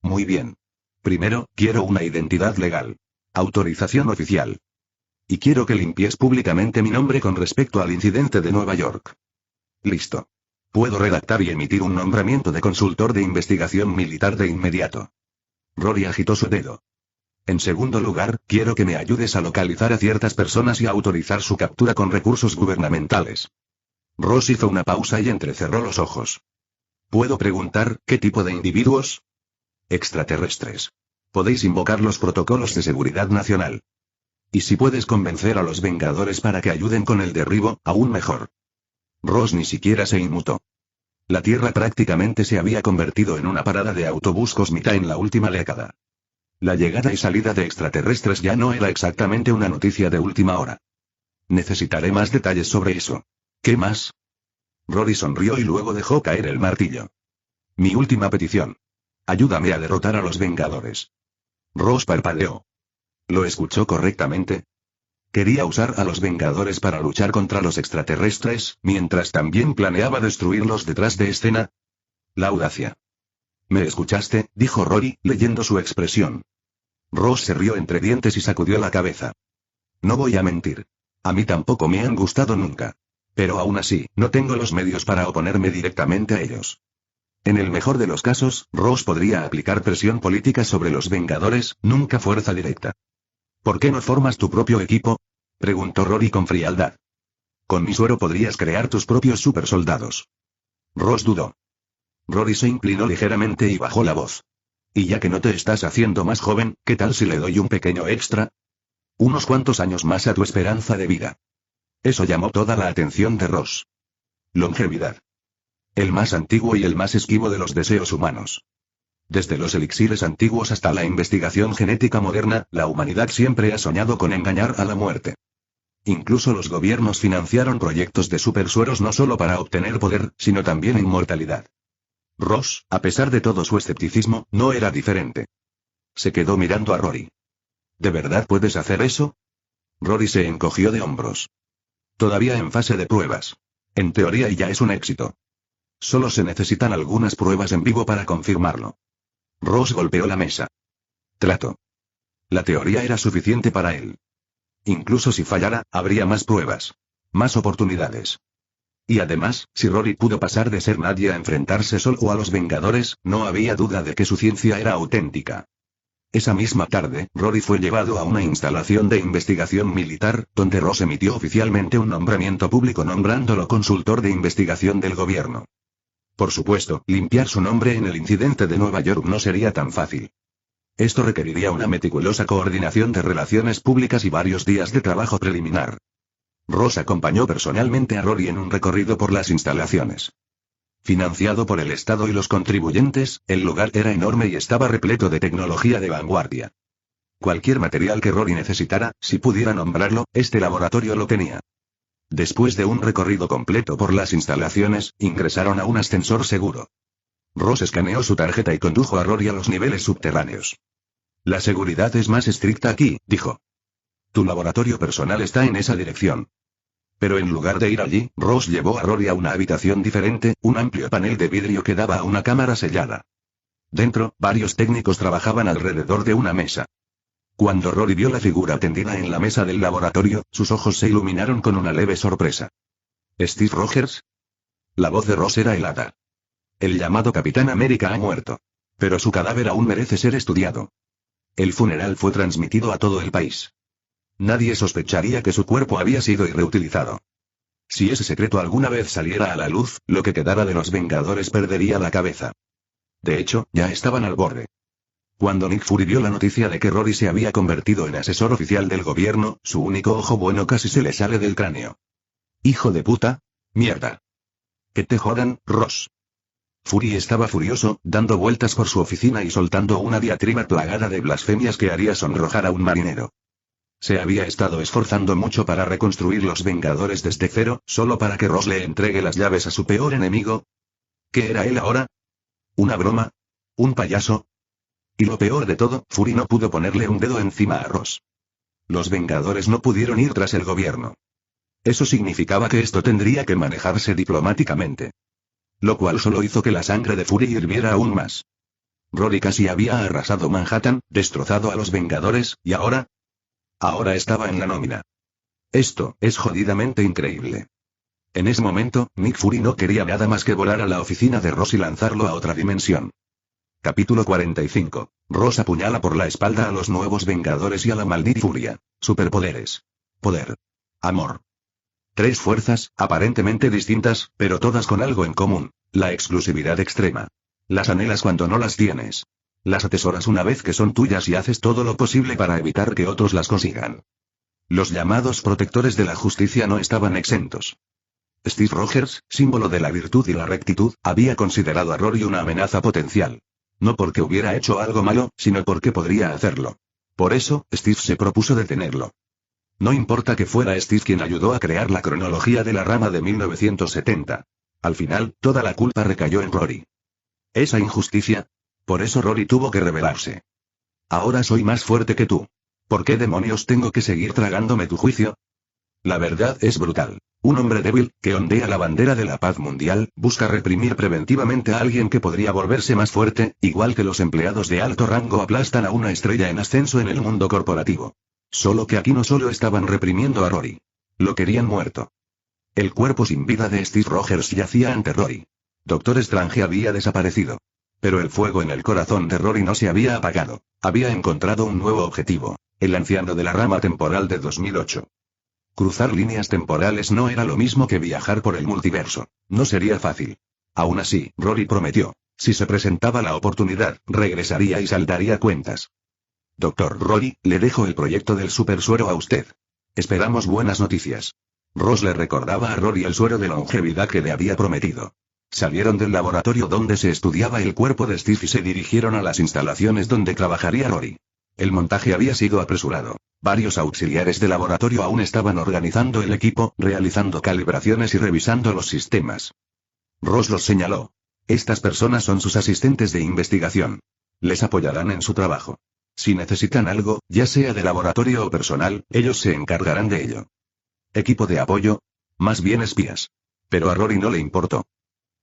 Muy bien. Primero, quiero una identidad legal. Autorización oficial. Y quiero que limpies públicamente mi nombre con respecto al incidente de Nueva York. Listo. Puedo redactar y emitir un nombramiento de consultor de investigación militar de inmediato. Rory agitó su dedo. En segundo lugar, quiero que me ayudes a localizar a ciertas personas y a autorizar su captura con recursos gubernamentales. Ross hizo una pausa y entrecerró los ojos. ¿Puedo preguntar, qué tipo de individuos? Extraterrestres. Podéis invocar los protocolos de seguridad nacional. Y si puedes convencer a los Vengadores para que ayuden con el derribo, aún mejor. Ross ni siquiera se inmutó. La Tierra prácticamente se había convertido en una parada de autobús cósmica en la última década. La llegada y salida de extraterrestres ya no era exactamente una noticia de última hora. Necesitaré más detalles sobre eso. ¿Qué más? Rory sonrió y luego dejó caer el martillo. Mi última petición. Ayúdame a derrotar a los Vengadores. Ross parpadeó. ¿Lo escuchó correctamente? Quería usar a los Vengadores para luchar contra los extraterrestres, mientras también planeaba destruirlos detrás de escena. La audacia. ¿Me escuchaste?, dijo Rory, leyendo su expresión. Ross se rió entre dientes y sacudió la cabeza. No voy a mentir. A mí tampoco me han gustado nunca. Pero aún así, no tengo los medios para oponerme directamente a ellos. En el mejor de los casos, Ross podría aplicar presión política sobre los Vengadores, nunca fuerza directa. ¿Por qué no formas tu propio equipo?, preguntó Rory con frialdad. Con mi suero podrías crear tus propios supersoldados. Ross dudó. Rory se inclinó ligeramente y bajó la voz. Y ya que no te estás haciendo más joven, ¿qué tal si le doy un pequeño extra? Unos cuantos años más a tu esperanza de vida. Eso llamó toda la atención de Ross. Longevidad. El más antiguo y el más esquivo de los deseos humanos. Desde los elixires antiguos hasta la investigación genética moderna, la humanidad siempre ha soñado con engañar a la muerte. Incluso los gobiernos financiaron proyectos de supersueros no solo para obtener poder, sino también inmortalidad. Ross, a pesar de todo su escepticismo, no era diferente. Se quedó mirando a Rory. ¿De verdad puedes hacer eso? Rory se encogió de hombros. Todavía en fase de pruebas. En teoría ya es un éxito. Solo se necesitan algunas pruebas en vivo para confirmarlo. Ross golpeó la mesa. Trato. La teoría era suficiente para él. Incluso si fallara, habría más pruebas. Más oportunidades. Y además, si Rory pudo pasar de ser nadie a enfrentarse solo a los Vengadores, no había duda de que su ciencia era auténtica. Esa misma tarde, Rory fue llevado a una instalación de investigación militar, donde Ross emitió oficialmente un nombramiento público nombrándolo consultor de investigación del gobierno. Por supuesto, limpiar su nombre en el incidente de Nueva York no sería tan fácil. Esto requeriría una meticulosa coordinación de relaciones públicas y varios días de trabajo preliminar. Ross acompañó personalmente a Rory en un recorrido por las instalaciones. Financiado por el Estado y los contribuyentes, el lugar era enorme y estaba repleto de tecnología de vanguardia. Cualquier material que Rory necesitara, si pudiera nombrarlo, este laboratorio lo tenía. Después de un recorrido completo por las instalaciones, ingresaron a un ascensor seguro. Ross escaneó su tarjeta y condujo a Rory a los niveles subterráneos. La seguridad es más estricta aquí, dijo. Tu laboratorio personal está en esa dirección. Pero en lugar de ir allí, Ross llevó a Rory a una habitación diferente, un amplio panel de vidrio que daba a una cámara sellada. Dentro, varios técnicos trabajaban alrededor de una mesa. Cuando Rory vio la figura tendida en la mesa del laboratorio, sus ojos se iluminaron con una leve sorpresa. ¿Steve Rogers? La voz de Ross era helada. El llamado Capitán América ha muerto. Pero su cadáver aún merece ser estudiado. El funeral fue transmitido a todo el país. Nadie sospecharía que su cuerpo había sido reutilizado. Si ese secreto alguna vez saliera a la luz, lo que quedara de los Vengadores perdería la cabeza. De hecho, ya estaban al borde. Cuando Nick Fury vio la noticia de que Rory se había convertido en asesor oficial del gobierno, su único ojo bueno casi se le sale del cráneo. ¡Hijo de puta! ¡Mierda! ¡Que te jodan, Ross! Fury estaba furioso, dando vueltas por su oficina y soltando una diatriba plagada de blasfemias que haría sonrojar a un marinero. Se había estado esforzando mucho para reconstruir los Vengadores desde cero, solo para que Ross le entregue las llaves a su peor enemigo. ¿Qué era él ahora? ¿Una broma? ¿Un payaso? Y lo peor de todo, Fury no pudo ponerle un dedo encima a Ross. Los Vengadores no pudieron ir tras el gobierno. Eso significaba que esto tendría que manejarse diplomáticamente. Lo cual solo hizo que la sangre de Fury hirviera aún más. Rory casi había arrasado Manhattan, destrozado a los Vengadores, y ahora... Ahora estaba en la nómina. Esto es jodidamente increíble. En ese momento, Nick Fury no quería nada más que volar a la oficina de Ross y lanzarlo a otra dimensión. Capítulo 45. Ross apuñala por la espalda a los nuevos Vengadores y a la maldita furia. Superpoderes. Poder. Amor. Tres fuerzas, aparentemente distintas, pero todas con algo en común. La exclusividad extrema. Las anhelas cuando no las tienes. Las atesoras una vez que son tuyas y haces todo lo posible para evitar que otros las consigan. Los llamados protectores de la justicia no estaban exentos. Steve Rogers, símbolo de la virtud y la rectitud, había considerado a Rory una amenaza potencial. No porque hubiera hecho algo malo, sino porque podría hacerlo. Por eso, Steve se propuso detenerlo. No importa que fuera Steve quien ayudó a crear la cronología de la rama de 1970. Al final, toda la culpa recayó en Rory. Esa injusticia. Por eso Rory tuvo que rebelarse. Ahora soy más fuerte que tú. ¿Por qué demonios tengo que seguir tragándome tu juicio? La verdad es brutal. Un hombre débil, que ondea la bandera de la paz mundial, busca reprimir preventivamente a alguien que podría volverse más fuerte, igual que los empleados de alto rango aplastan a una estrella en ascenso en el mundo corporativo. Solo que aquí no solo estaban reprimiendo a Rory. Lo querían muerto. El cuerpo sin vida de Steve Rogers yacía ante Rory. Doctor Strange había desaparecido. Pero el fuego en el corazón de Rory no se había apagado. Había encontrado un nuevo objetivo. El anciano de la rama temporal de 2008. Cruzar líneas temporales no era lo mismo que viajar por el multiverso. No sería fácil. Aún así, Rory prometió. Si se presentaba la oportunidad, regresaría y saldaría cuentas. Doctor Rory, le dejo el proyecto del supersuero a usted. Esperamos buenas noticias. Ross le recordaba a Rory el suero de longevidad que le había prometido. Salieron del laboratorio donde se estudiaba el cuerpo de Steve y se dirigieron a las instalaciones donde trabajaría Rory. El montaje había sido apresurado. Varios auxiliares de laboratorio aún estaban organizando el equipo, realizando calibraciones y revisando los sistemas. Ross los señaló. Estas personas son sus asistentes de investigación. Les apoyarán en su trabajo. Si necesitan algo, ya sea de laboratorio o personal, ellos se encargarán de ello. ¿Equipo de apoyo? Más bien espías. Pero a Rory no le importó.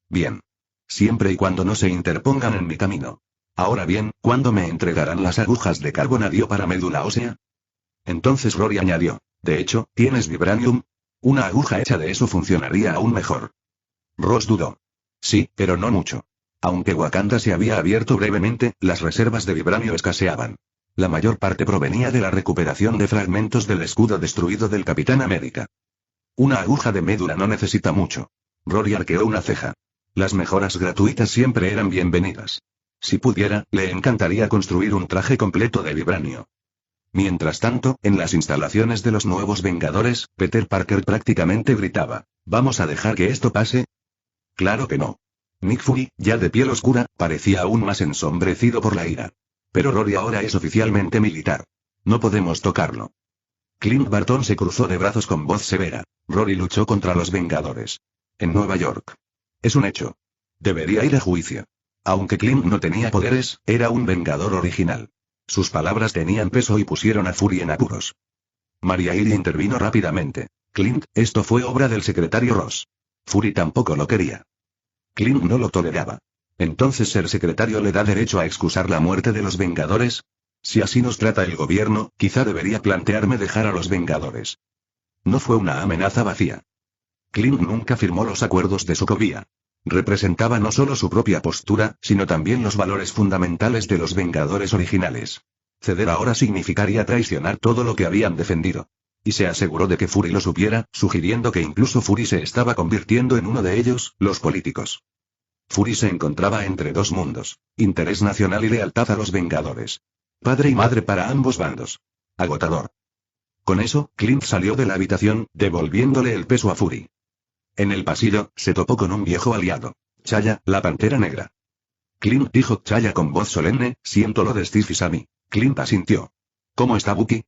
Bien. Siempre y cuando no se interpongan en mi camino. Ahora bien, ¿cuándo me entregarán las agujas de carbonadio para médula ósea? Entonces Rory añadió. De hecho, ¿tienes vibranium? Una aguja hecha de eso funcionaría aún mejor. Ross dudó. Sí, pero no mucho. Aunque Wakanda se había abierto brevemente, las reservas de vibranio escaseaban. La mayor parte provenía de la recuperación de fragmentos del escudo destruido del Capitán América. Una aguja de médula no necesita mucho. Rory arqueó una ceja. Las mejoras gratuitas siempre eran bienvenidas. Si pudiera, le encantaría construir un traje completo de vibranio. Mientras tanto, en las instalaciones de los nuevos Vengadores, Peter Parker prácticamente gritaba. ¿Vamos a dejar que esto pase? Claro que no. Nick Fury, ya de piel oscura, parecía aún más ensombrecido por la ira. Pero Rory ahora es oficialmente militar. No podemos tocarlo. Clint Barton se cruzó de brazos con voz severa. Rory luchó contra los Vengadores. En Nueva York. Es un hecho. Debería ir a juicio. Aunque Clint no tenía poderes, era un Vengador original. Sus palabras tenían peso y pusieron a Fury en apuros. Maria Hill intervino rápidamente. Clint, esto fue obra del secretario Ross. Fury tampoco lo quería. Clint no lo toleraba. ¿Entonces ser secretario le da derecho a excusar la muerte de los Vengadores? Si así nos trata el gobierno, quizá debería plantearme dejar a los Vengadores. No fue una amenaza vacía. Clint nunca firmó los acuerdos de Sokovia. Representaba no solo su propia postura, sino también los valores fundamentales de los Vengadores originales. Ceder ahora significaría traicionar todo lo que habían defendido. Y se aseguró de que Fury lo supiera, sugiriendo que incluso Fury se estaba convirtiendo en uno de ellos, los políticos. Fury se encontraba entre dos mundos: interés nacional y lealtad a los Vengadores. Padre y madre para ambos bandos. Agotador. Con eso, Clint salió de la habitación, devolviéndole el peso a Fury. En el pasillo, se topó con un viejo aliado. Chaya, la Pantera Negra. Clint dijo Chaya con voz solemne, siento lo de Steve y Sammy. Clint asintió. ¿Cómo está Bucky?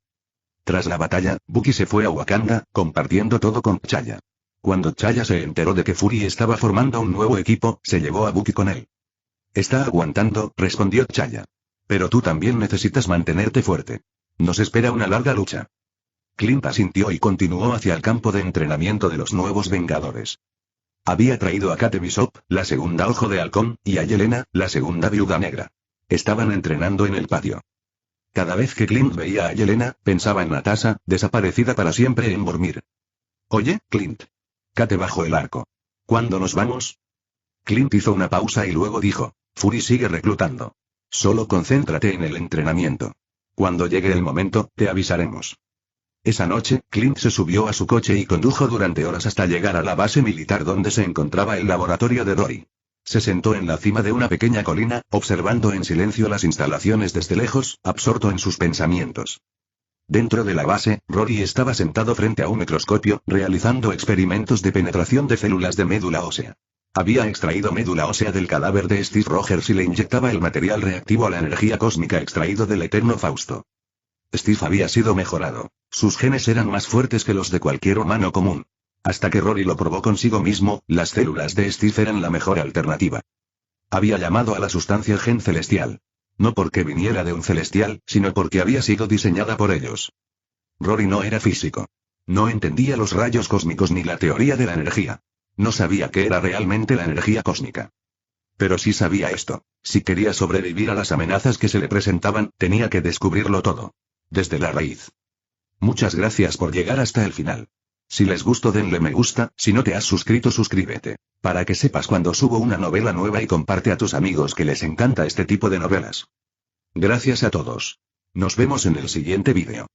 Tras la batalla, Bucky se fue a Wakanda, compartiendo todo con T'Challa. Cuando T'Challa se enteró de que Fury estaba formando un nuevo equipo, se llevó a Bucky con él. Está aguantando, respondió T'Challa. Pero tú también necesitas mantenerte fuerte. Nos espera una larga lucha. Clint asintió y continuó hacia el campo de entrenamiento de los nuevos Vengadores. Había traído a Kate Bishop, la segunda Ojo de Halcón, y a Yelena, la segunda Viuda Negra. Estaban entrenando en el patio. Cada vez que Clint veía a Yelena, pensaba en Natasha, desaparecida para siempre en Vormir. Oye, Clint. Kate bajó el arco. ¿Cuándo nos vamos? Clint hizo una pausa y luego dijo, Fury sigue reclutando. Solo concéntrate en el entrenamiento. Cuando llegue el momento, te avisaremos. Esa noche, Clint se subió a su coche y condujo durante horas hasta llegar a la base militar donde se encontraba el laboratorio de Rory. Se sentó en la cima de una pequeña colina, observando en silencio las instalaciones desde lejos, absorto en sus pensamientos. Dentro de la base, Rory estaba sentado frente a un microscopio, realizando experimentos de penetración de células de médula ósea. Había extraído médula ósea del cadáver de Steve Rogers y le inyectaba el material reactivo a la energía cósmica extraído del eterno Fausto. Steve había sido mejorado. Sus genes eran más fuertes que los de cualquier humano común. Hasta que Rory lo probó consigo mismo, las células de Steve eran la mejor alternativa. Había llamado a la sustancia gen celestial. No porque viniera de un celestial, sino porque había sido diseñada por ellos. Rory no era físico. No entendía los rayos cósmicos ni la teoría de la energía. No sabía qué era realmente la energía cósmica. Pero sí sabía esto. Si quería sobrevivir a las amenazas que se le presentaban, tenía que descubrirlo todo. Desde la raíz. Muchas gracias por llegar hasta el final. Si les gustó denle me gusta, si no te has suscrito suscríbete. Para que sepas cuando subo una novela nueva y comparte a tus amigos que les encanta este tipo de novelas. Gracias a todos. Nos vemos en el siguiente vídeo.